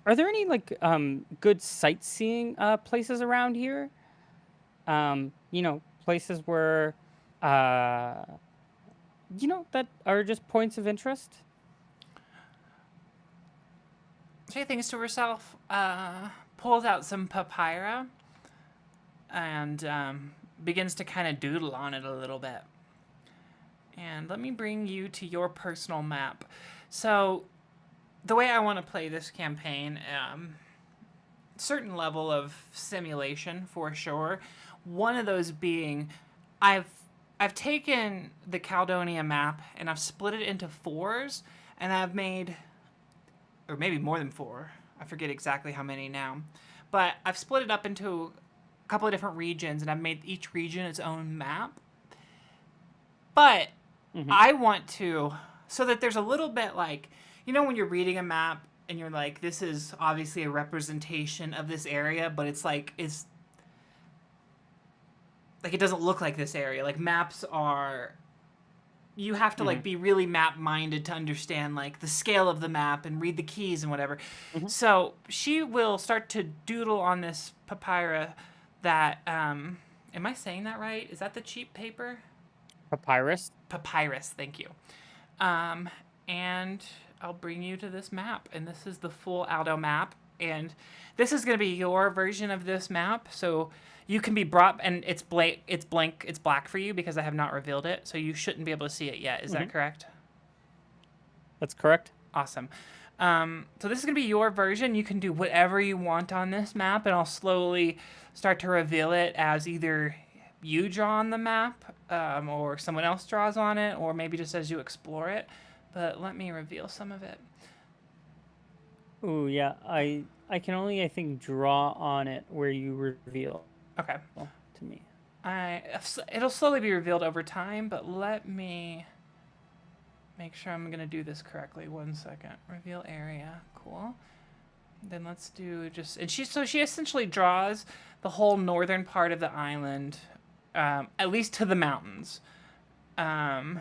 any like good sightseeing places around here? Places where that are just points of interest? She thinks to herself, pulls out some papyrus, and begins to kind of doodle on it a little bit. And let me bring you to your personal map. So, the way I want to play this campaign, certain level of simulation for sure. One of those being, I've taken the Caledonia map and I've split it into 4s, and I've made, or maybe more than 4. I forget exactly how many now, but I've split it up into a couple of different regions, and I've made each region its own map. But I want to, so that there's a little bit like, when you're reading a map and you're like, this is obviously a representation of this area, but it's it doesn't look like this area. Like, maps are, you have to like be really map minded to understand like the scale of the map and read the keys and whatever. So she will start to doodle on this papyrus that, am I saying that right? Is that the cheap paper? Papyrus, thank you. And I'll bring you to this map, and this is the full Aldo map, and this is going to be your version of this map, so you can be brought, and it's black for you because I have not revealed it, so you shouldn't be able to see it yet. Is that correct? That's correct. Awesome. So this is going to be your version. You can do whatever you want on this map, and I'll slowly start to reveal it as either you draw on the map, or someone else draws on it, or maybe just as you explore it. But let me reveal some of it. Ooh, yeah. I can only, I think, draw on it where you reveal. Okay. To me. It'll slowly be revealed over time, but let me make sure I'm going to do this correctly. 1 second. Reveal area. Cool. Then let's do just and she essentially draws the whole northern part of the island, at least to the mountains, um,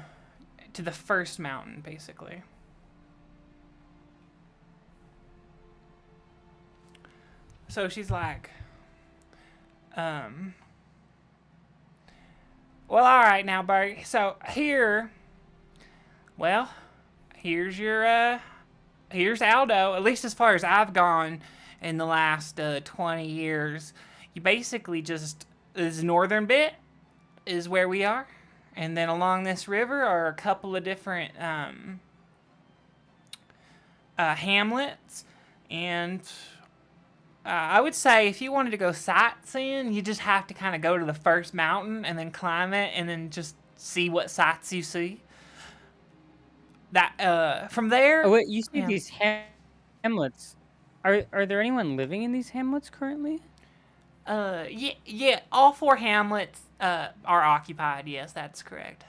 to the first mountain basically. So she's like, um, well, all right now, Burke. So here, well, here's your here's Aldo. At least as far as I've gone in the last 20 years, you basically just this northern bit is where we are, and then along this river are a couple of different hamlets, and I would say if you wanted to go sightseeing, you just have to kind of go to the first mountain and then climb it, and then just see what sights you see. That from there, Oh wait, you see yeah. these hamlets. Are there anyone living in these hamlets currently? Yeah, all four hamlets are occupied. Yes, that's correct.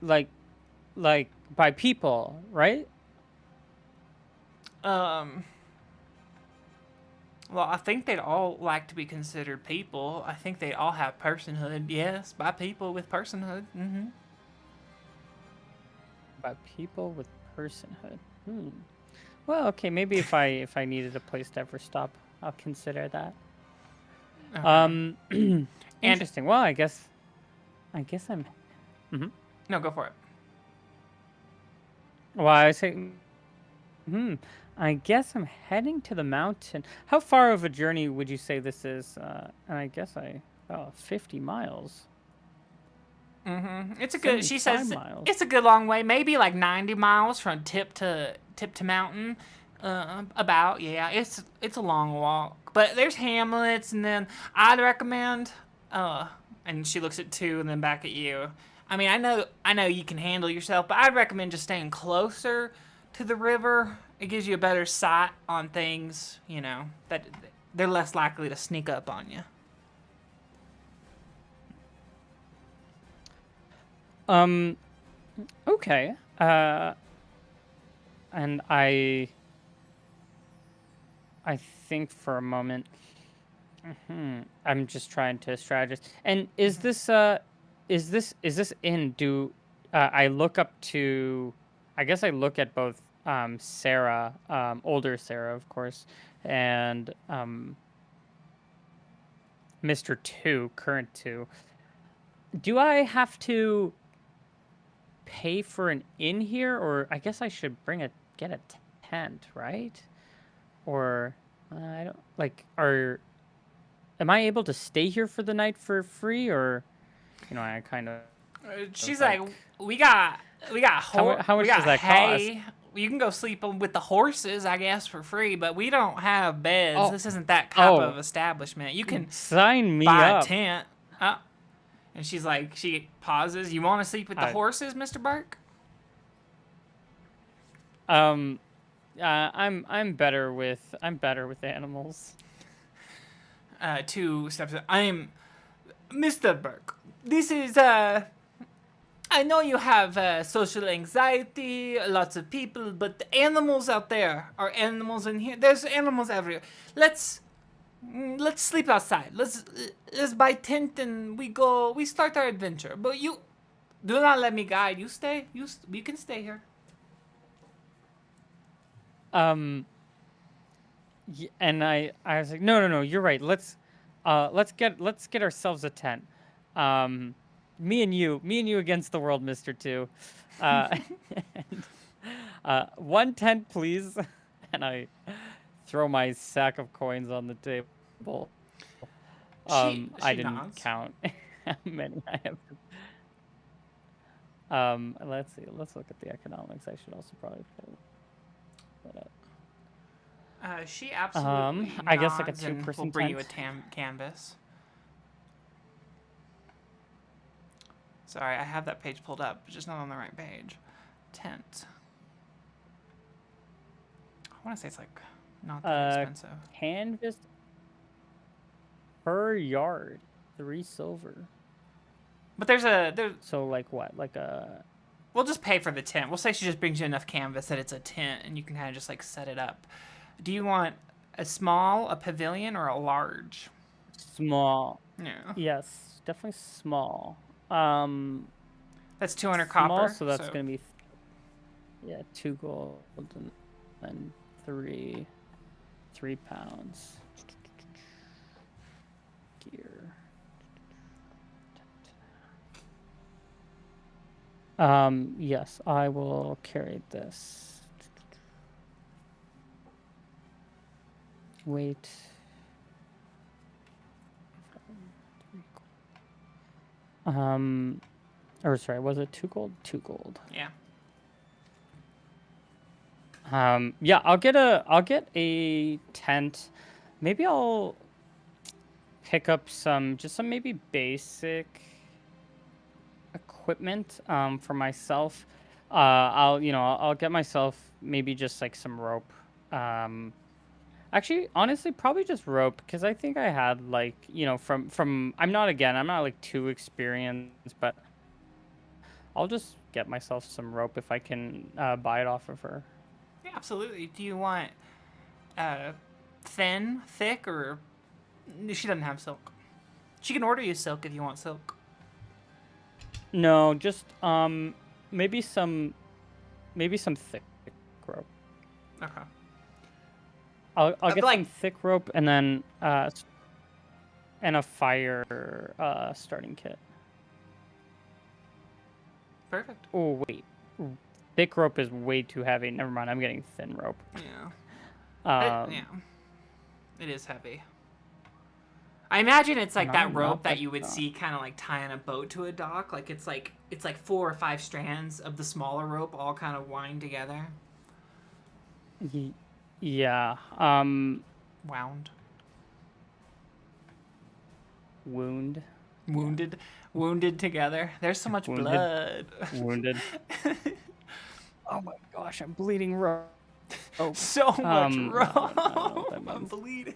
Like by people, right? Well, I think they'd all like to be considered people. I think they all have personhood. Yes, by people with personhood. Mm-hmm. By people with personhood. Well, okay, maybe if I needed a place to ever stop, I'll consider that. Okay. Interesting. Well, I guess I'm. No, go for it. Well, I was saying. I guess I'm heading to the mountain. How far of a journey would you say this is? And I guess 50 miles. It's a good. She says miles. it's a good long way. Maybe like 90 miles from tip to mountain. About yeah. It's a long walk, but there's hamlets, and then I'd recommend. And she looks at two, and then back at you. I mean, I know you can handle yourself, but I'd recommend just staying closer to the river. It gives you a better sight on things. You know that they're less likely to sneak up on you. Okay. And I think for a moment. I'm just trying to strategize. And is this in? Do I look up to? I guess I look at both Sarah, older Sarah, of course, and Mr. 2, current 2. Do I have to pay for an inn here, or I guess I should get a tent, right? Or I don't like. Am I able to stay here for the night for free, or I kind of. She's like, we got how much does that hay. cost? You can go sleep with the horses, I guess, for free, but we don't have beds. Oh. This isn't that type of establishment. You can sign me buy up. a tent. And she's like, she pauses. You want to sleep with the horses, Mr. Burke? I'm better with animals. 2 steps. I'm Mr. Burke. This is I know you have social anxiety, lots of people, but the animals out there are animals in here. There's animals everywhere. Let's sleep outside. Let's buy tent and we start our adventure. But you do not let me guide. You stay. You can stay here. And I was like, no, you're right. Let's get ourselves a tent. Me and you against the world, Mr. 2. And, 1 tent, please. And I throw my sack of coins on the table. She I didn't nods. count how many I have. Let's see. Let's look at the economics. I should also probably pull that up. She absolutely I guess like a nods and 2-person will bring you a tent. canvas. Sorry, I have that page pulled up, but just not on the right page. Tent. I want to say it's like not that expensive. Canvas per yard, 3 silver. But there's So like what? Like a We'll just pay for the tent. We'll say she just brings you enough canvas that it's a tent, and you can kind of just like set it up. Do you want a small, a pavilion, or a large? Small. Yeah. Yes, definitely small. Um, That's 200 Small, copper. so that's So gonna be 2 gold and 3 pounds. Gear. Yes, I will carry this. Wait. Or sorry, was it 2 gold? 2 gold. yeah. Yeah, I'll get a tent. Maybe I'll pick up some maybe basic equipment for myself. I'll get myself maybe just like some rope. Actually, honestly, probably just rope because I think I had like, from I'm not like too experienced, but I'll just get myself some rope if I can buy it off of her. Yeah, absolutely. Do you want thin, thick, or she doesn't have silk? She can order you silk if you want silk. No, just maybe some thick rope. Okay. I'll get like some thick rope and then and a fire starting kit. perfect. Oh wait, thick rope is way too heavy. Never mind, I'm getting thin rope. Yeah. Yeah. It is heavy. I imagine it's like that rope that you would see kind of like tying a boat to a dock. Like it's like 4 or 5 strands of the smaller rope all kind of wind together. Yeah. Wound. Wounded together. There's so much blood. Wounded. Oh my gosh, I'm bleeding rope. So much rope. I'm bleeding.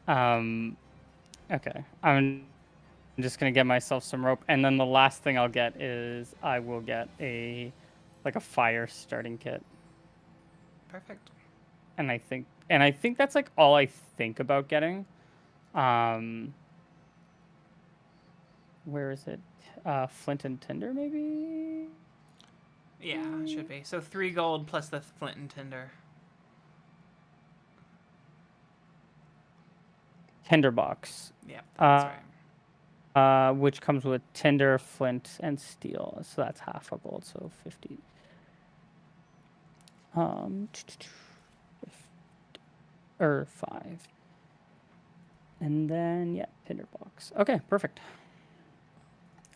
Okay. I'm just gonna get myself some rope, and then the last thing I'll get is I will get a fire starting kit. Perfect. And I think that's like all I think about getting. Where is it? Flint and tinder, maybe? Yeah, it should be. So 3 gold plus the flint and tinder. Tinderbox. Yep, that's right. Which comes with tinder, flint, and steel. So that's half a gold, so 50. Or 5. And then tinderbox. Okay, perfect.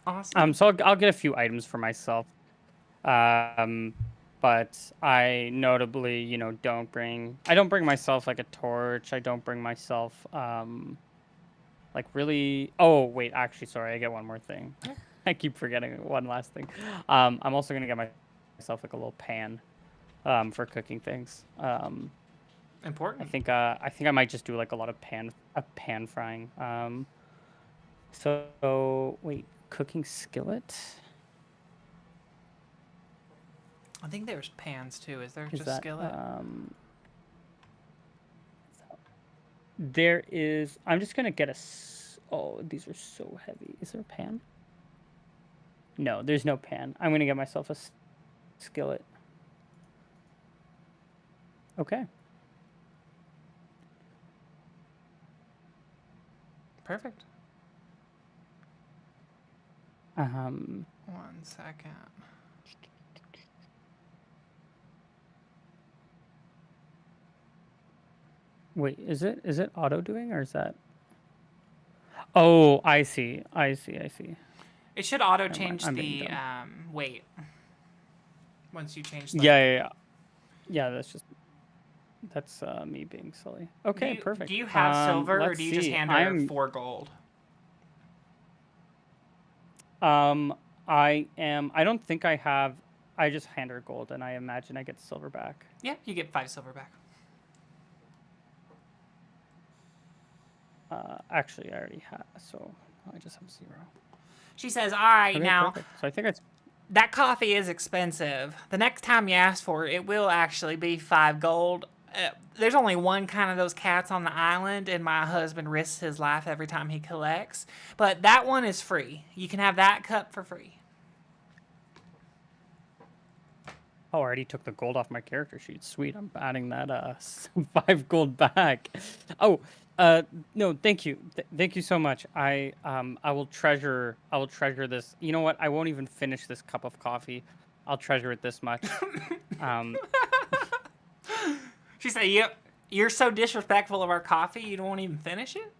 Awesome. So I'll get a few items for myself. But I notably, don't bring myself like a torch. I don't bring myself like really. Oh wait, actually, sorry, I get one more thing. I keep forgetting one last thing. I'm also gonna get myself like a little pan, for cooking things. Important. I think I might just do like a lot of pan frying. So wait, cooking skillet. I think there's pans too. Is there just that, skillet? There is. I'm just gonna get oh, these are so heavy. Is there a pan? No, there's no pan. I'm gonna get myself a skillet. Okay. Perfect. 1 second. Wait, is it auto doing or is that? Oh, I see. It should auto change the weight once you change the... Yeah, that's me being silly. Okay, perfect. Do you have silver or do you just hand her 4 gold? I don't think I have. I just hand her gold and I imagine I get silver back. Yeah, you get 5 silver back. Actually, I already have, so I just have 0. She says, all right, Okay, now, perfect. So I think it's that coffee is expensive. The next time you ask for it, it will actually be 5 gold. There's only one kind of those cats on the island, and my husband risks his life every time he collects. But that one is free. You can have that cup for free. Oh, I already took the gold off my character sheet. Sweet, I'm adding that 5 gold back. Oh, no, thank you, thank you so much. I will treasure this. You know what? I won't even finish this cup of coffee. I'll treasure it this much. Um, She said, yep, you're so disrespectful of our coffee, you don't even finish it?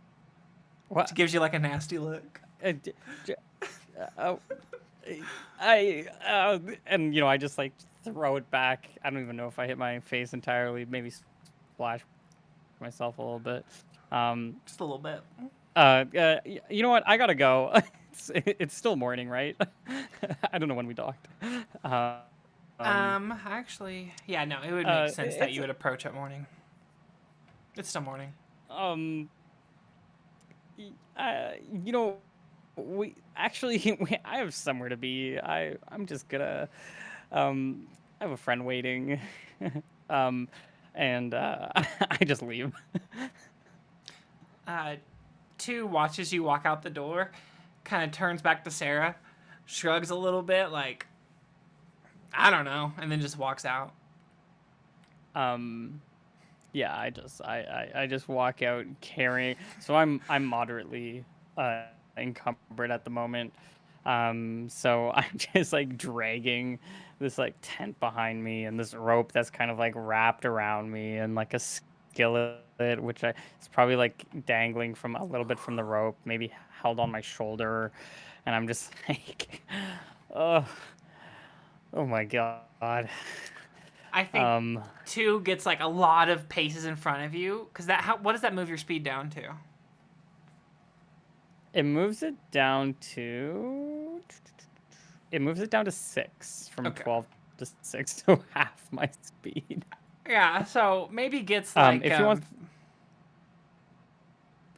what? She gives you like a nasty look. Oh, and I just like throw it back. I don't even know if I hit my face entirely. Maybe splash myself a little bit. Just a little bit. You know what? I gotta go. It's still morning, right? I don't know when we docked. Actually, yeah, no, it would make sense that it's you would approach at morning. It's still morning. You know, we actually I have somewhere to be. I'm just gonna I have a friend waiting. And I just leave. 2 watches you walk out the door, kind of turns back to Sarah, shrugs a little bit, like, I don't know, and then just walks out. Yeah, I just walk out carrying. So I'm moderately encumbered at the moment. So I'm just like dragging this like tent behind me and this rope that's kind of like wrapped around me and like a skillet which it's probably like dangling from a little bit from the rope, maybe held on my shoulder, and I'm just like, oh, oh my god. I think 2 gets like a lot of paces in front of you, because what does that move your speed down to? It moves it down to 6 from Okay. 12 to 6, so half my speed. Yeah, so maybe gets like If you want,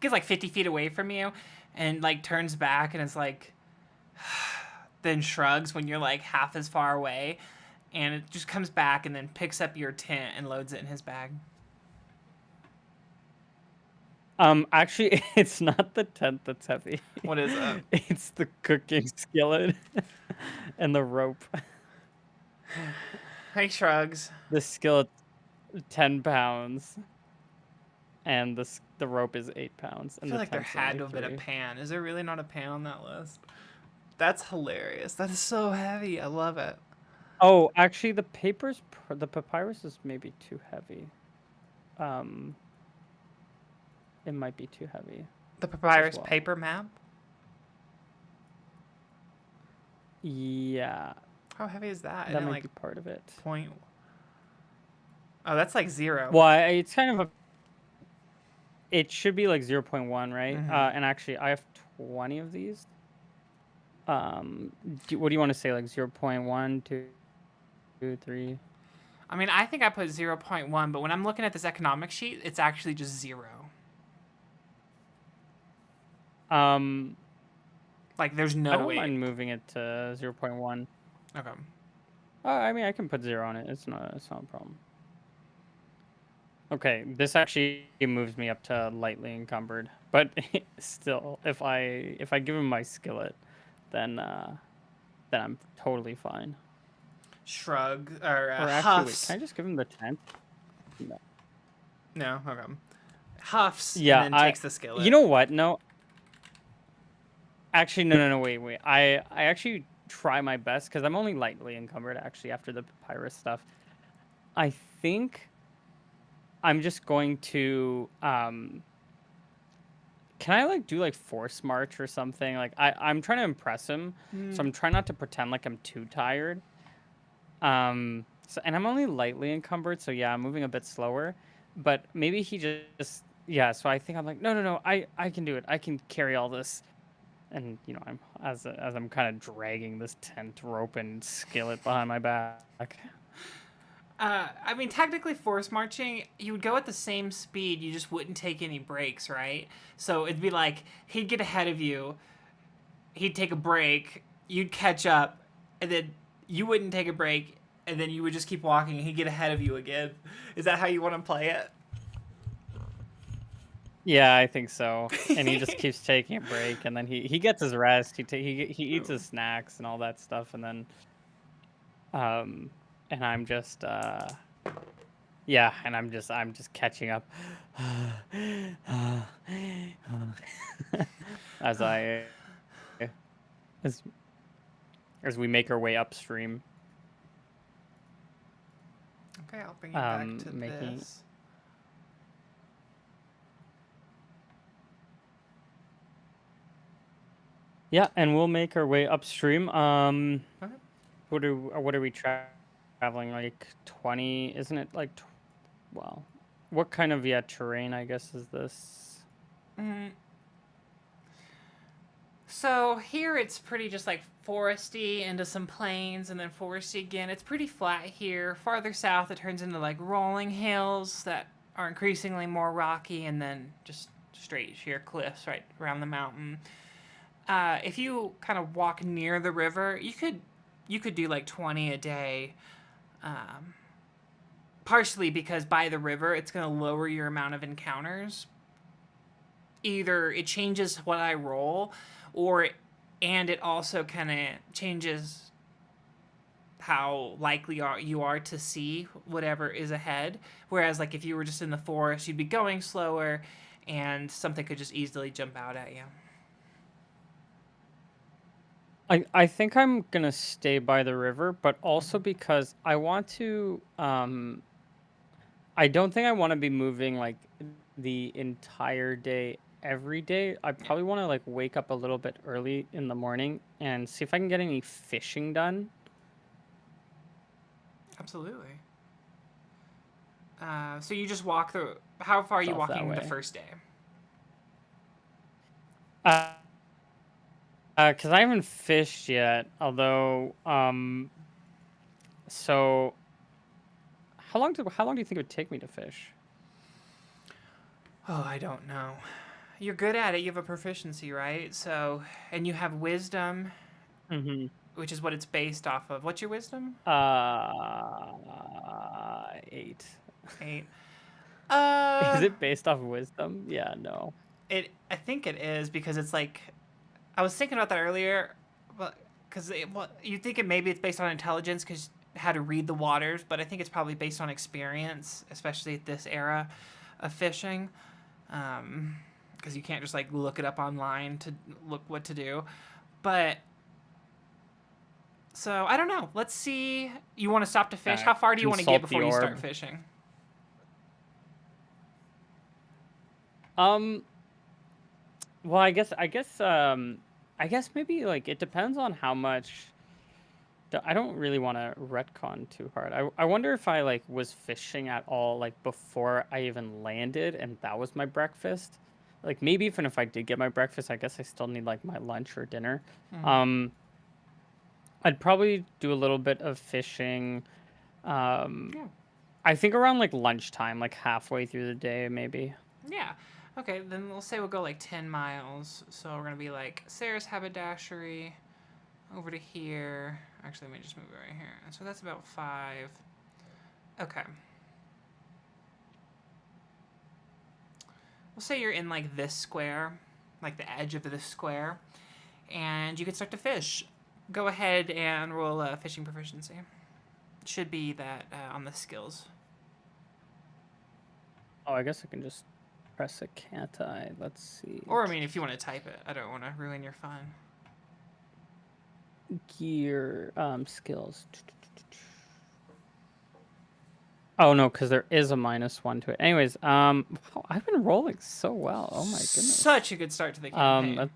gets like 50 feet away from you, and like turns back and is like, then shrugs when you're like half as far away, and it just comes back and then picks up your tent and loads it in his bag. actually, it's not the tent that's heavy. What is it? It's the cooking skillet and the rope. He shrugs. The skillet, 10 pounds, and the rope is 8 pounds. I And feel the like there tent's had only to have been a 3. pan. Is there really not a pan on that list? That's hilarious. That is so heavy. I love it. Oh, actually, the papyrus is maybe too heavy. It might be too heavy. The papyrus well. paper map? Yeah. How heavy is that? That might be part of it. Point. Oh, that's like 0. Well, it's kind of it should be like 0.1, right? Mm-hmm. And actually, I have 20 of these. What do you want to say? Like 0.1, 2, 3? I mean, I think I put 0.1, but when I'm looking at this economic sheet, it's actually just 0. Like, there's no I don't way. mind moving it to 0.1. Okay. I mean, I can put 0 on it. It's not a problem. Okay, this actually moves me up to lightly encumbered, but still, if I give him my skillet, then I'm totally fine. Shrug or actually, huffs. wait, can I just give him the tent? No. No. Okay. Huffs. Yeah, And then takes the skillet. You know what? No. Actually, no. Wait. I actually try my best because I'm only lightly encumbered. Actually, after the papyrus stuff, I think I'm just going to can I like do like force march or something? Like I'm trying to impress him, so I'm trying not to pretend like I'm too tired. And I'm only lightly encumbered, so yeah, I'm moving a bit slower. But maybe he just yeah. So I think I'm like no. I can do it. I can carry all this. And I'm as I'm kind of dragging this tent rope and skillet behind my back. I mean, technically, force marching, you would go at the same speed. You just wouldn't take any breaks, right? So it'd be like he'd get ahead of you, he'd take a break, you'd catch up, and then you wouldn't take a break, and then you would just keep walking, and he'd get ahead of you again. Is that how you want to play it? Yeah, I think so. And he just keeps taking a break, and then he gets his rest. He eats his snacks and all that stuff, and then and I'm just yeah, and I'm just catching up as I as as we make our way upstream. Okay, I'll bring you back to Making this. Yeah, and we'll make our way upstream. Okay. What are we traveling, like 20? Isn't it like well, what kind of terrain I guess is this? Mm. So here it's pretty just like foresty into some plains and then foresty again. It's pretty flat here. Farther south it turns into like rolling hills that are increasingly more rocky and then just straight sheer cliffs right around the mountain. If you kind of walk near the river, you could do like 20 a day. Partially because by the river it's going to lower your amount of encounters. Either it changes what I roll, and it also kind of changes how likely you are to see whatever is ahead. Whereas like if you were just in the forest, you'd be going slower, and something could just easily jump out at you. I think I'm gonna stay by the river, but also because I want to I don't think I want to be moving like the entire day every day. I probably want to like wake up a little bit early in the morning and see if I can get any fishing done. Absolutely. So you just walk through. How far are you Stuff that walking the way. first day? Because I haven't fished yet, although so how long do you think it would take me to fish? Oh, I don't know. You're good at it. You have a proficiency, right? So, and you have wisdom, Mm-hmm. which is what it's based off of. What's your wisdom? 8. 8. Is it based off wisdom? Yeah, no. I think it is because it's like I was thinking about that earlier, but because you think maybe it's based on intelligence because how to read the waters, but I think it's probably based on experience, especially at this era of fishing. Because you can't just like look it up online to look what to do. But so I don't know. Let's see. You want to stop to fish? How far do you want to get Consult the before you start orb. fishing? Well, I guess maybe like it depends on how much. I don't really want to retcon too hard. I wonder if I like was fishing at all like before I even landed and that was my breakfast. Like maybe even if I did get my breakfast, I guess I still need like my lunch or dinner. Mm-hmm. I'd probably do a little bit of fishing. Yeah. I think around like lunchtime, like halfway through the day, maybe. Yeah. Okay, then we'll say we'll go like 10 miles. So we're going to be like Sarah's haberdashery over to here. Actually, let me just move it right here. So that's about 5. Okay. We'll say you're in like this square, like the edge of this square, and you can start to fish. Go ahead and roll fishing proficiency. It should be that on the skills. Oh, I guess I can just press it, can't I? Let's see. Or, I mean, if you want to type it, I don't want to ruin your fun. Gear, skills. Oh no, because there is a -1 to it. Anyways, wow, I've been rolling so well. Oh my goodness. Such a good start to the campaign.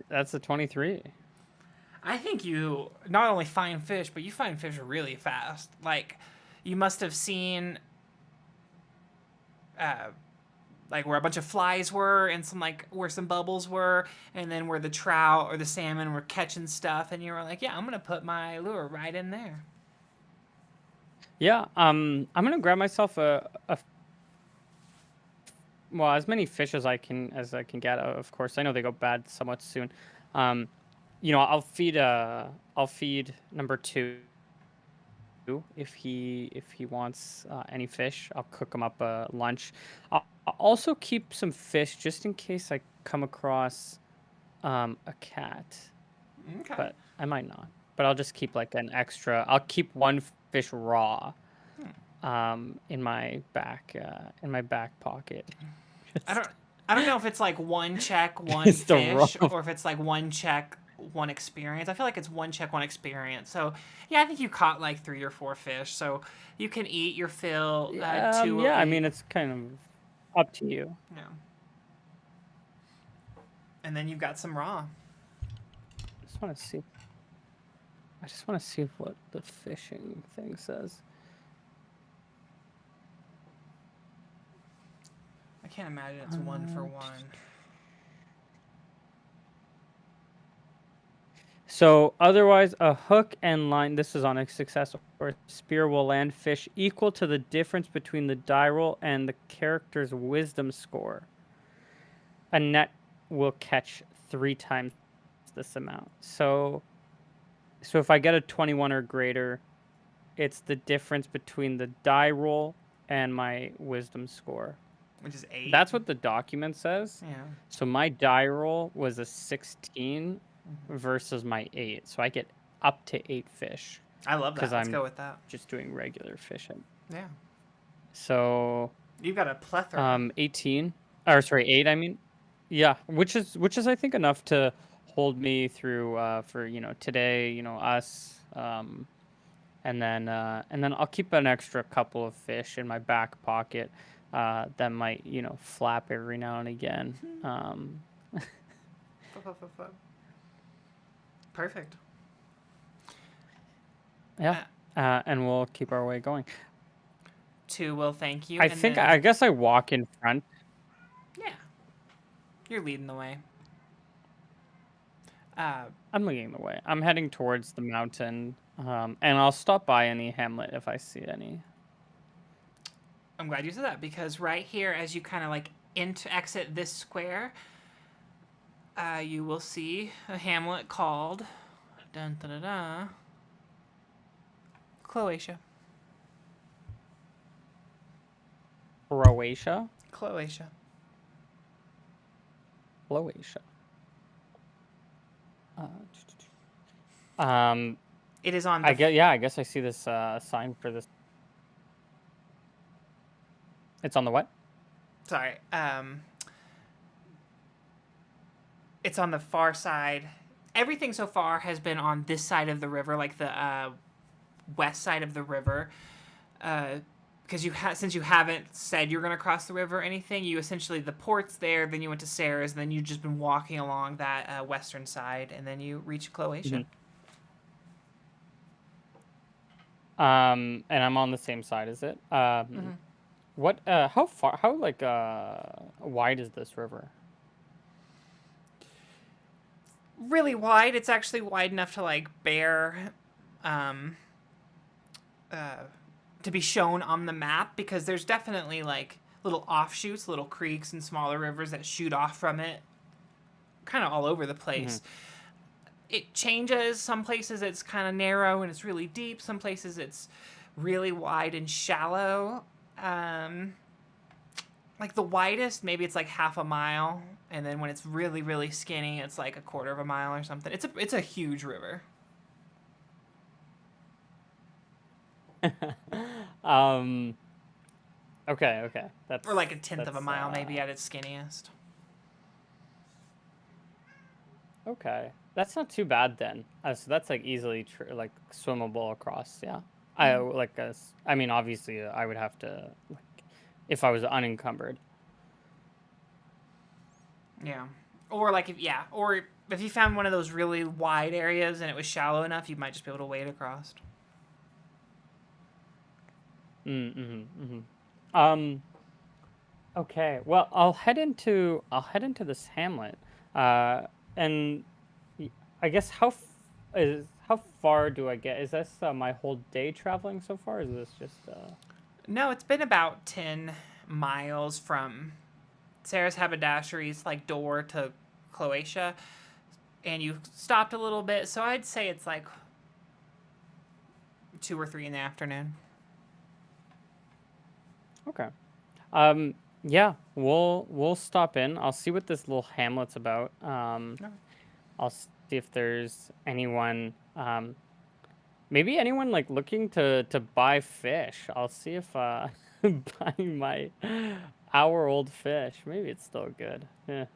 That's a 23. I think you not only find fish, but you find fish really fast. Like, you must have seen, like where a bunch of flies were, and some like where some bubbles were, and then where the trout or the salmon were catching stuff, and you were like, "Yeah, I'm gonna put my lure right in there." Yeah, I'm gonna grab myself well, as many fish as I can get. Of course, I know they go bad somewhat soon. I'll feed number two if he wants any fish. I'll cook him up a lunch. I'll also keep some fish just in case I come across a cat, Okay. but I might not. But I'll just keep like an extra. I'll keep one fish raw, in my back pocket. I don't know if it's like one check, one Just a fish, raw. or if it's like one check, one experience. I feel like it's one check, one experience. So yeah, I think you caught like 3 or 4 fish, so you can eat your fill. Two will Yeah. I eat. mean, it's kind of up to you. No. And then you've got some raw. Just want to see. I just want to see what the fishing thing says. I can't imagine it's 1 for 1. So otherwise, a hook and line, this is on a success, or spear will land fish equal to the difference between the die roll and the character's wisdom score. A net will catch 3 times this amount. So if I get a 21 or greater, it's the difference between the die roll and my wisdom score. Which is 8. That's what the document says. Yeah. So my die roll was a 16 versus my 8. So I get up to 8 fish. I love that. 'Cause Let's I'm go with that. just doing regular fishing. Yeah. So You've got a plethora. 18 or sorry, 8 I mean. Yeah, which is I think enough to hold me through for today, us and then I'll keep an extra couple of fish in my back pocket that might, flap every now and again. Perfect. Yeah. And we'll keep our way going. 2 will thank you. I guess I walk in front. Yeah. You're leading the way. I'm leading the way. I'm heading towards the mountain, and I'll stop by any hamlet if I see any. I'm glad you said that, because right here, as you kind of like exit this square, you will see a hamlet called dun, dun, dun, dun, Croatia. Croatia? Croatia. Croatia. It is on. I guess I see this sign for this. It's on the what? Sorry. It's on the far side. Everything so far has been on this side of the river, like the west side of the river. Because since you haven't said you're going to cross the river or anything, you essentially, the port's there, then you went to Sarah's, and then you've just been walking along that western side, and then you reach Croatia. And I'm on the same side as it. What? How far? How wide is this river? Really wide. It's actually wide enough to like bear, to be shown on the map, because there's definitely like little offshoots, little creeks and smaller rivers that shoot off from it, kind of all over the place. It changes. Some places it's kind of narrow and it's really deep. Some places it's really wide and shallow. Like the widest, maybe it's like half a mile, and then when it's really, really skinny, it's like a quarter of a mile or something. It's a huge river. Okay. That's, or like a tenth of a mile, maybe at its skinniest. Okay, that's not too bad then. So that's like easily like swimmable across. Yeah, I mean, obviously, I would have to if I was unencumbered. Yeah, or if you found one of those really wide areas and it was shallow enough, you might just be able to wade across. Okay. Well, I'll head into this hamlet. And I guess how far do I get? Is this my whole day traveling so far? Or is this just? No, it's been about 10 miles from Sarah's haberdashery's like door to Croatia. and you stopped a little bit. So I'd say it's like 2 or 3 in the afternoon. Okay. Yeah, we'll stop in. I'll see what this little hamlet's about. I'll see if there's anyone, maybe anyone like looking to buy fish. I'll see if buying my hour-old fish. Maybe it's still good. Yeah.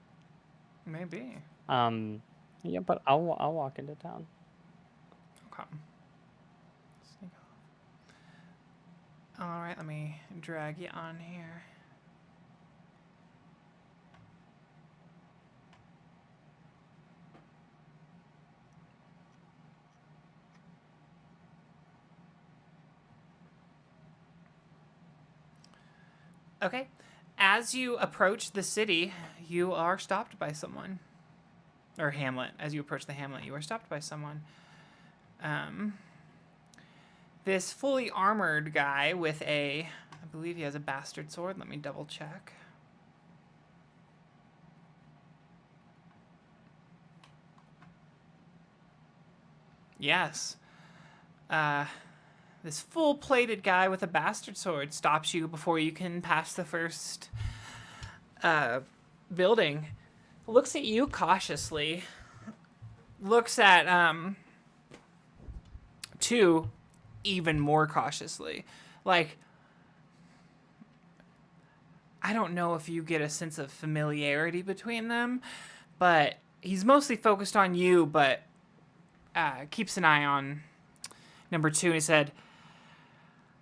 Maybe. Yeah, but I'll walk into town. Okay. Sneak off. All right, let me drag you on here. Okay. As you approach the city, you are stopped by someone. Or hamlet. As you approach the hamlet, you are stopped by someone. This fully armored guy with I believe he has a bastard sword. Let me double check. Yes. This full-plated guy with a bastard sword stops you before you can pass the first building. Looks at you cautiously. Looks at two even more cautiously. Like, I don't know if you get a sense of familiarity between them, but he's mostly focused on you, but keeps an eye on number 2. And he said,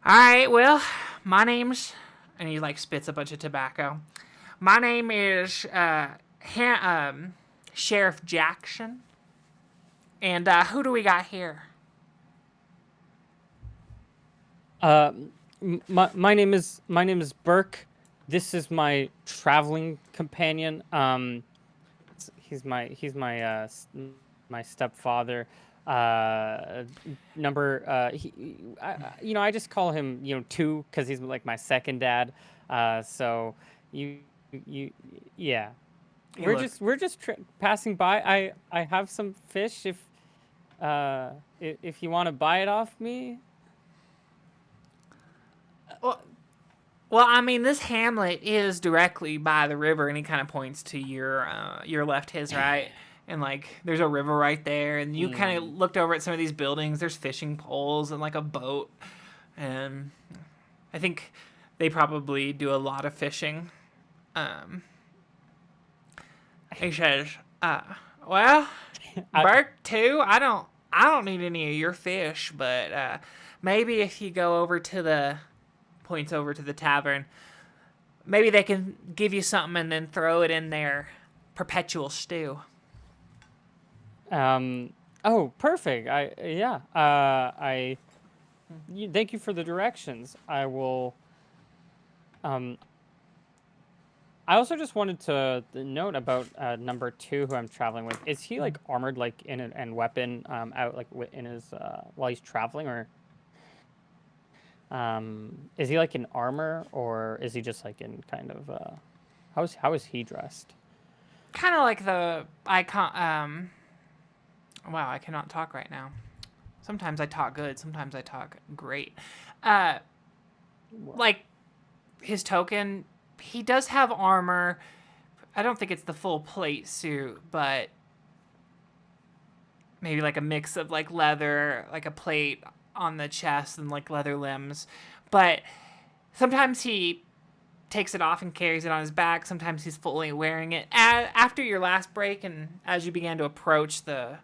all right, well, my name's... And he, like, spits a bunch of tobacco. My name is Sheriff Jackson. And who do we got here? My name is Burke. This is my traveling companion. He's my my stepfather. I just call him 2 because he's like my second dad. So yeah. We're just passing by. I have some fish if you want to buy it off me. Well, I mean, this hamlet is directly by the river, and he kind of points to your left, his right, and like there's a river right there, and you kind of looked over at some of these buildings. There's fishing poles and like a boat, and I think they probably do a lot of fishing. He says, "Well, Burke too. I don't need any of your fish, but maybe if you go over to the..." Points over to the tavern. Maybe they can give you something and then throw it in their perpetual stew. Oh, perfect. Thank you for the directions. I will. I also just wanted to note about number 2, who I'm traveling with. Is he like armored, like and weapon out like in his while he's traveling, or? Is he like in armor, or is he just like in kind of how is he dressed? Kind of like the icon. Wow, I cannot talk right now. Sometimes I talk good, sometimes I talk great. Like his token, he does have armor. I don't think it's the full plate suit, but maybe like a mix of like leather, like a plate on the chest and like leather limbs. But sometimes he takes it off and carries it on his back. Sometimes he's fully wearing it. After your last break and as you began to approach the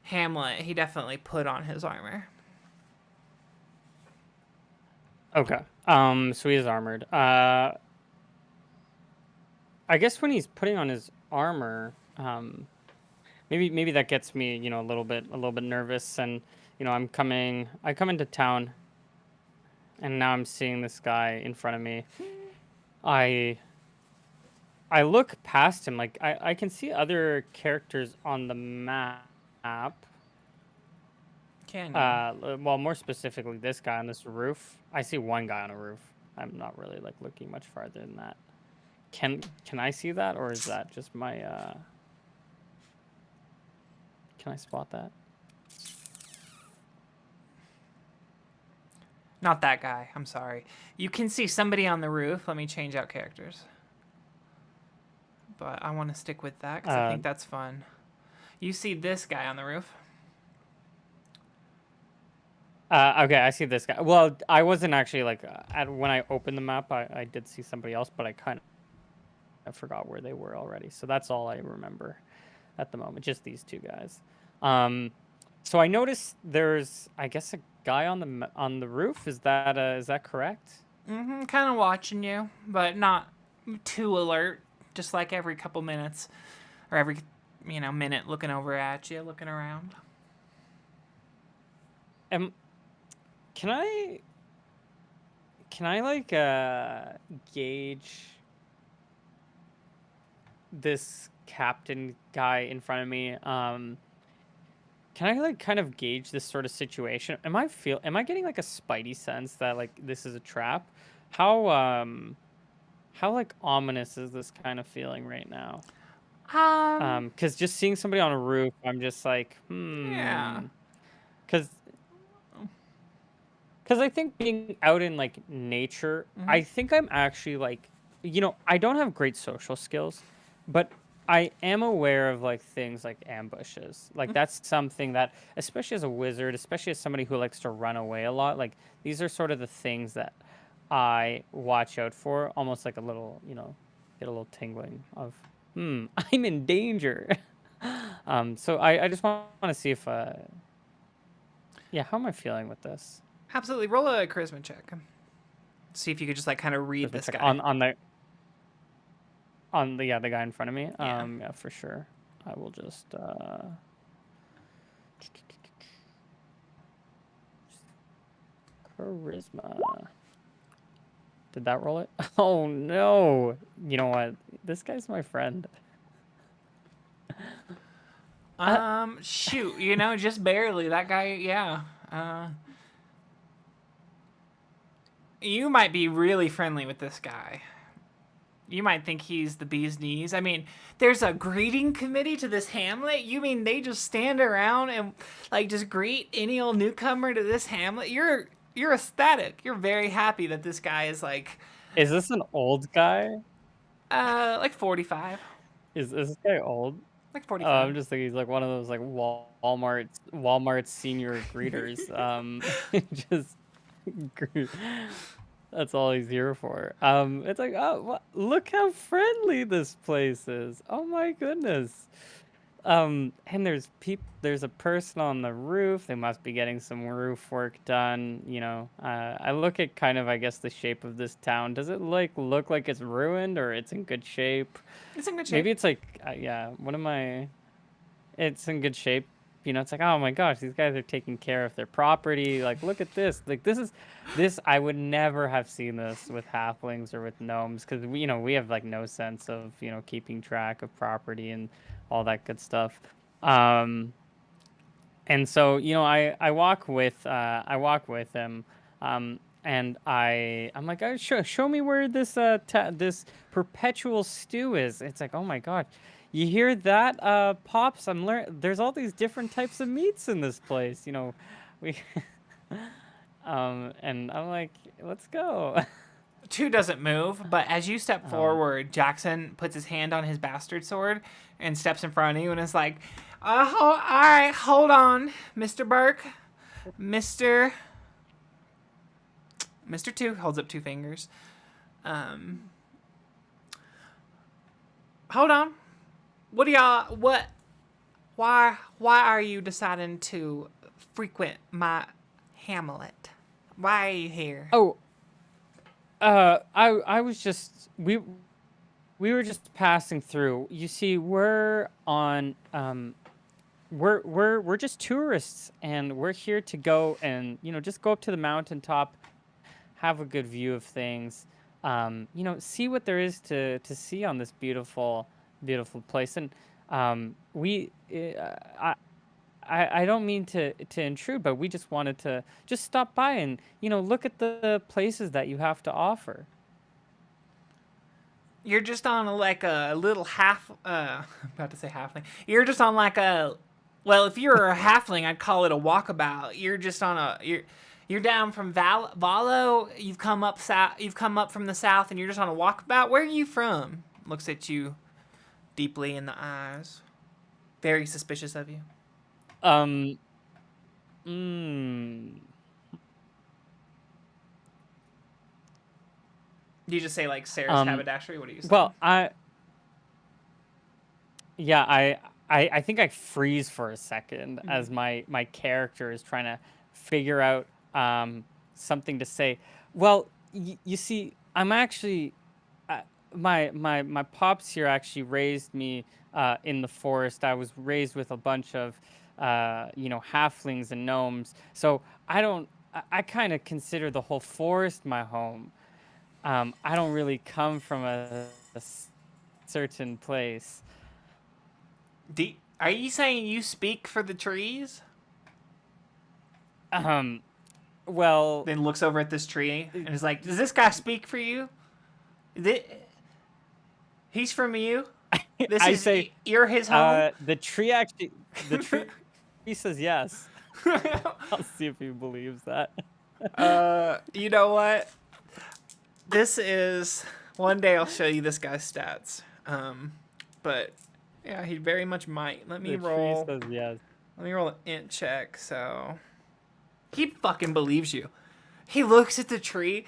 hamlet, he definitely put on his armor. Okay. So he is armored. I guess when he's putting on his armor, maybe that gets me, a little bit nervous, and I come into town, and now I'm seeing this guy in front of me. I look past him, like I can see other characters on the map. Can you? Well, more specifically, this guy on this roof. I see one guy on a roof. I'm not really like looking much farther than that. Can I see that, or is that just my Can I spot that? Not that guy. I'm sorry. You can see somebody on the roof. Let me change out characters. But I want to stick with that because I Uh, think that's fun. You see this guy on the roof. Okay, I see this guy. Well, I wasn't actually like when I opened the map. I did see somebody else, but I forgot where they were already. So that's all I remember at the moment. Just these two guys. So I noticed there's, I guess, a guy on the roof. Is that correct? Mm-hmm. Kind of watching you, but not too alert. Just like every couple minutes, or every minute, looking over at you, looking around. Um, can I like gauge this captain guy in front of me? Can I like kind of gauge this sort of situation? Am I getting like a spidey sense that like this is a trap? How like ominous is this kind of feeling right now? Um. Because just seeing somebody on a roof, I'm just like, Yeah. because I think being out in like nature, Mm-hmm. I think I'm actually like, I don't have great social skills, but I am aware of like things like ambushes. Like that's something that, especially as a wizard, especially as somebody who likes to run away a lot, like these are sort of the things that I watch out for, almost like a little, get a little tingling of, I'm in danger. So I just want to see if, yeah, how am I feeling with this? Absolutely. Roll a charisma check. See if you could just like kind of read Charisma this check guy. on the guy in front of me. Yeah. Yeah, for sure. I will just charisma. Did that roll it? Oh no! You know what? This guy's my friend. Shoot, just barely. That guy, yeah. You might be really friendly with this guy. You might think he's the bee's knees. I mean, there's a greeting committee to this hamlet. You mean they just stand around and like just greet any old newcomer to this hamlet? You're ecstatic. You're very happy that this guy is Is this an old guy? like 45. Is this guy old? Like Oh, 45. I'm just thinking he's like one of those like Walmart senior greeters. Just that's all he's here for. It's like, oh, look how friendly this place is. Oh my goodness. And there's a person on the roof. They must be getting some roof work done. I look at kind of, I guess, the shape of this town. Does it like look like it's ruined or it's in good shape? It's in good shape. Maybe it's like, yeah, it's in good shape. It's like, oh my gosh, these guys are taking care of their property. Like, look at this. Like, this, I would never have seen this with halflings or with gnomes because, we have like no sense of, keeping track of property and all that good stuff. And so, I walk with him. And I'm like, oh, show me where this this perpetual stew is. It's like, oh my god, you hear that, Pops? There's all these different types of meats in this place. We, and I'm like, let's go. 2 doesn't move, but as you step forward, Jackson puts his hand on his bastard sword and steps in front of you and is like, all right, hold on, Mr. Burke. Mr. 2 holds up 2 fingers. Hold on. Why are you deciding to frequent my hamlet? Why are you here? Oh, I was just we were just passing through. You see, we're on we're just tourists and we're here to go and just go up to the mountaintop, have a good view of things, see what there is to see on this beautiful place. And we I don't mean to intrude, but we just wanted to just stop by and look at the places that you have to offer. You're just on like a little half. I'm about to say halfling. You're just on like a Well, if you're a halfling, I'd call it a walkabout. You're just on a you're down from Valo. You've come up south. You've come up from the south, and you're just on a walkabout. Where are you from? Looks at you deeply in the eyes. Very suspicious of you. Um. Mm, Do you just say like Sarah's haberdashery? What do you say? well, yeah, I think I freeze for a second as my character is trying to figure out something to say. Well, you see, I'm actually my pops here actually raised me in the forest. I was raised with a bunch of halflings and gnomes. So I don't. I kind of consider the whole forest my home. I don't really come from a certain place. Are you saying you speak for the trees? Well, Then looks over at this tree and is like, "Does this guy speak for you? He's from you. I say you're his home." the tree says yes. I'll see if he believes that. You know what? This is one day I'll show you this guy's stats. But yeah, he very much might. Let me The roll. tree says yes. Let me roll an int check. So he fucking believes you. He looks at the tree.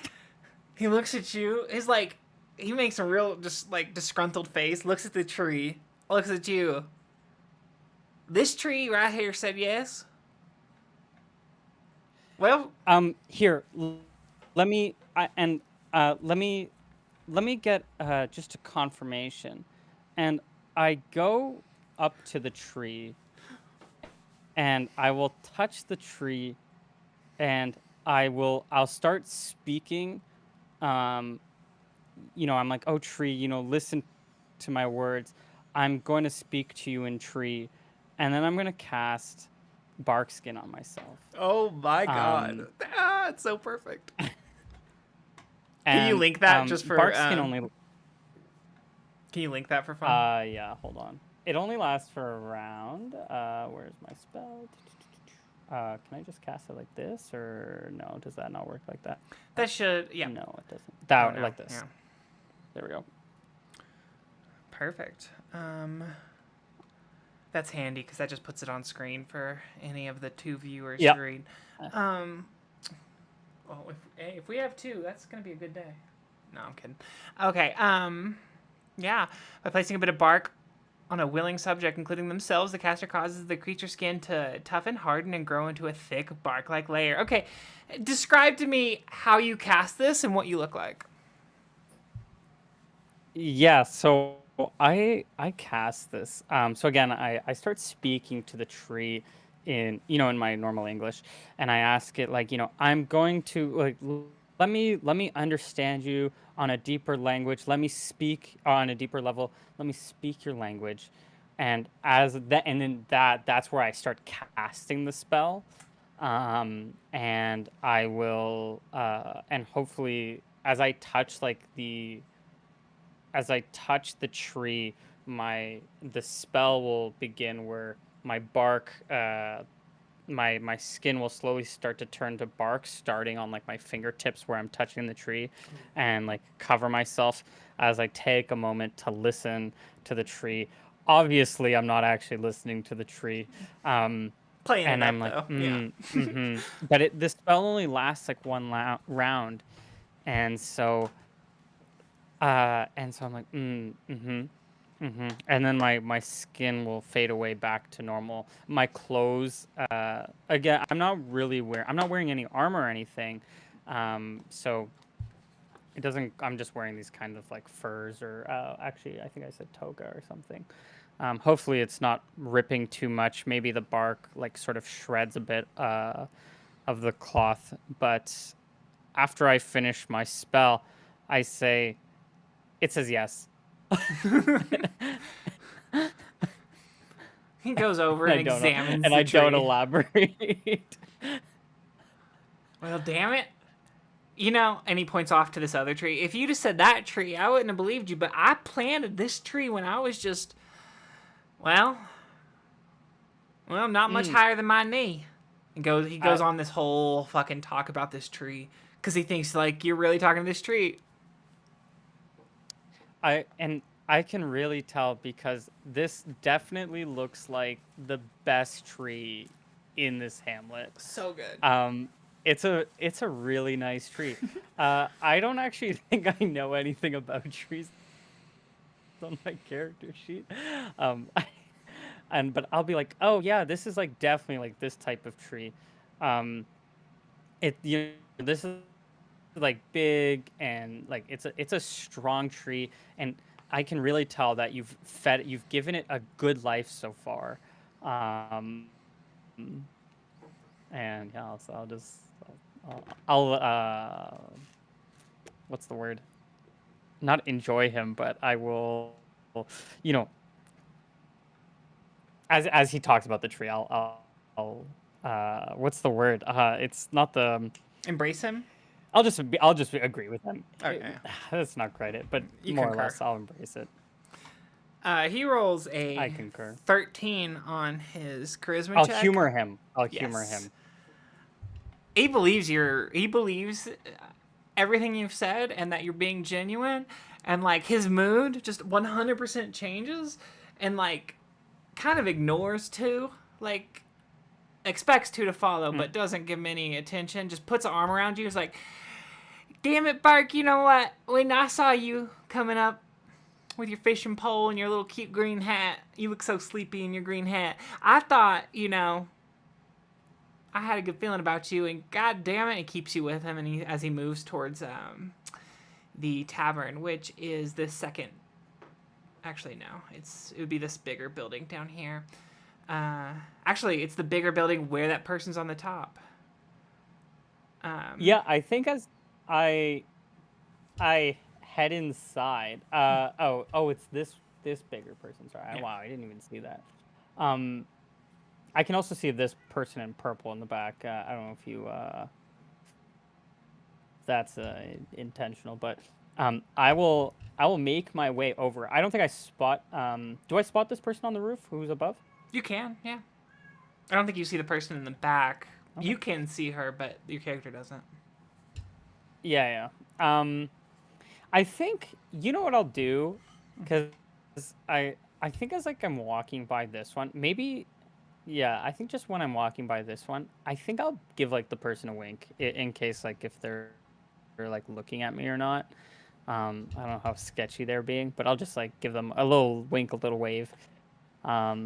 He looks at you. He's like, he makes a real just like disgruntled face. Looks at the tree. Looks at you. This tree right here said yes. Well, Here, let me let me get just a confirmation, and I go up to the tree, and I will touch the tree, and I'll start speaking. I'm like, oh tree, listen to my words. I'm going to speak to you in tree, and then I'm going to cast bark skin on myself. oh my god. It's so perfect. Can you And link that just for bark skin only? Can you link that for fun? Yeah, hold on. It only lasts for a round. Where's my spell? Can I just cast it like this, or no? Does that not work like that? That should, yeah. No, it doesn't. That Oh, no, like this. yeah. There we go. Perfect. That's handy because that just puts it on screen for any of the two viewers Yep. to read. Well, if we have two, that's gonna be a good day. No, I'm kidding. Okay. Yeah. By placing a bit of bark on a willing subject, including themselves, the caster causes the creature's skin to toughen, harden, and grow into a thick bark-like layer. Okay. Describe to me how you cast this and what you look like. Yeah. So I cast this. So again, I start speaking to the tree in my normal English, and I ask it like, I'm going to like let me understand you on a deeper language. Let me speak on a deeper level. Let me speak your language, and that's where I start casting the spell, and I will and hopefully as I touch the tree, the spell will begin where my bark, my skin will slowly start to turn to bark, starting on like my fingertips where I'm touching the tree, and like cover myself as I take a moment to listen to the tree. Obviously, I'm not actually listening to the tree. Playing And it I'm up, like, though. Yeah. But this spell only lasts like one round, and so I'm like, and then my skin will fade away back to normal. My clothes, again, I'm not wearing any armor or anything, so it doesn't. I'm just wearing these kind of like furs, or actually, I think I said toga or something. Hopefully, it's not ripping too much. Maybe the bark like sort of shreds a bit of the cloth. But after I finish my spell, I say, it says yes. He goes over and examines and the I tree. don't elaborate. Well, damn it. And he points off to this other tree. If you just said that tree, I wouldn't have believed you, but I planted this tree when I was just, well, Well, not much higher than my knee. And he goes on this whole fucking talk about this tree because he thinks like you're really talking to this tree. I can really tell because this definitely looks like the best tree in this hamlet. So good. It's a really nice tree. I don't actually think I know anything about trees on my character sheet. But I'll be like, oh yeah, this is like definitely like this type of tree. This is like big and like it's a strong tree, and I can really tell that you've given it a good life so far. And yeah, so I'll what's the word? Not enjoy him, but I will, you know, as he talks about the tree, I'll what's the word? It's not the. Embrace him. I'll just agree with him. Okay. That's not quite it, but You more concur. or less, I'll embrace it. He rolls I concur. 13 on his charisma I'll check. humor him. Yes. He believes everything you've said and that you're being genuine, and like his mood just 100% changes and like kind of ignores two, like expects two to follow but doesn't give him any attention, just puts an arm around you. He's like, damn it, Burke, you know what? When I saw you coming up with your fishing pole and your little cute green hat, you look so sleepy in your green hat, I thought, I had a good feeling about you, and god damn it, it keeps you with him. And as he moves towards the tavern, which is the second. Actually, no, it would be this bigger building down here. Actually, it's the bigger building where that person's on the top. Yeah, I think as I head inside. It's this bigger person. Sorry, Yeah. wow, I didn't even see that. I can also see this person in purple in the back. I don't know if you that's intentional, but I will make my way over. I don't think I spot. Do I spot this person on the roof who's above? You can, yeah. I don't think you see the person in the back. Okay. You can see her, but your character doesn't. Yeah. I think you know what I'll do, because I think as like I'm walking by this one, maybe. Yeah, I think just when I'm walking by this one, I think I'll give like the person a wink in case like if they're like looking at me or not. I don't know how sketchy they're being, but I'll just like give them a little wink, a little wave. As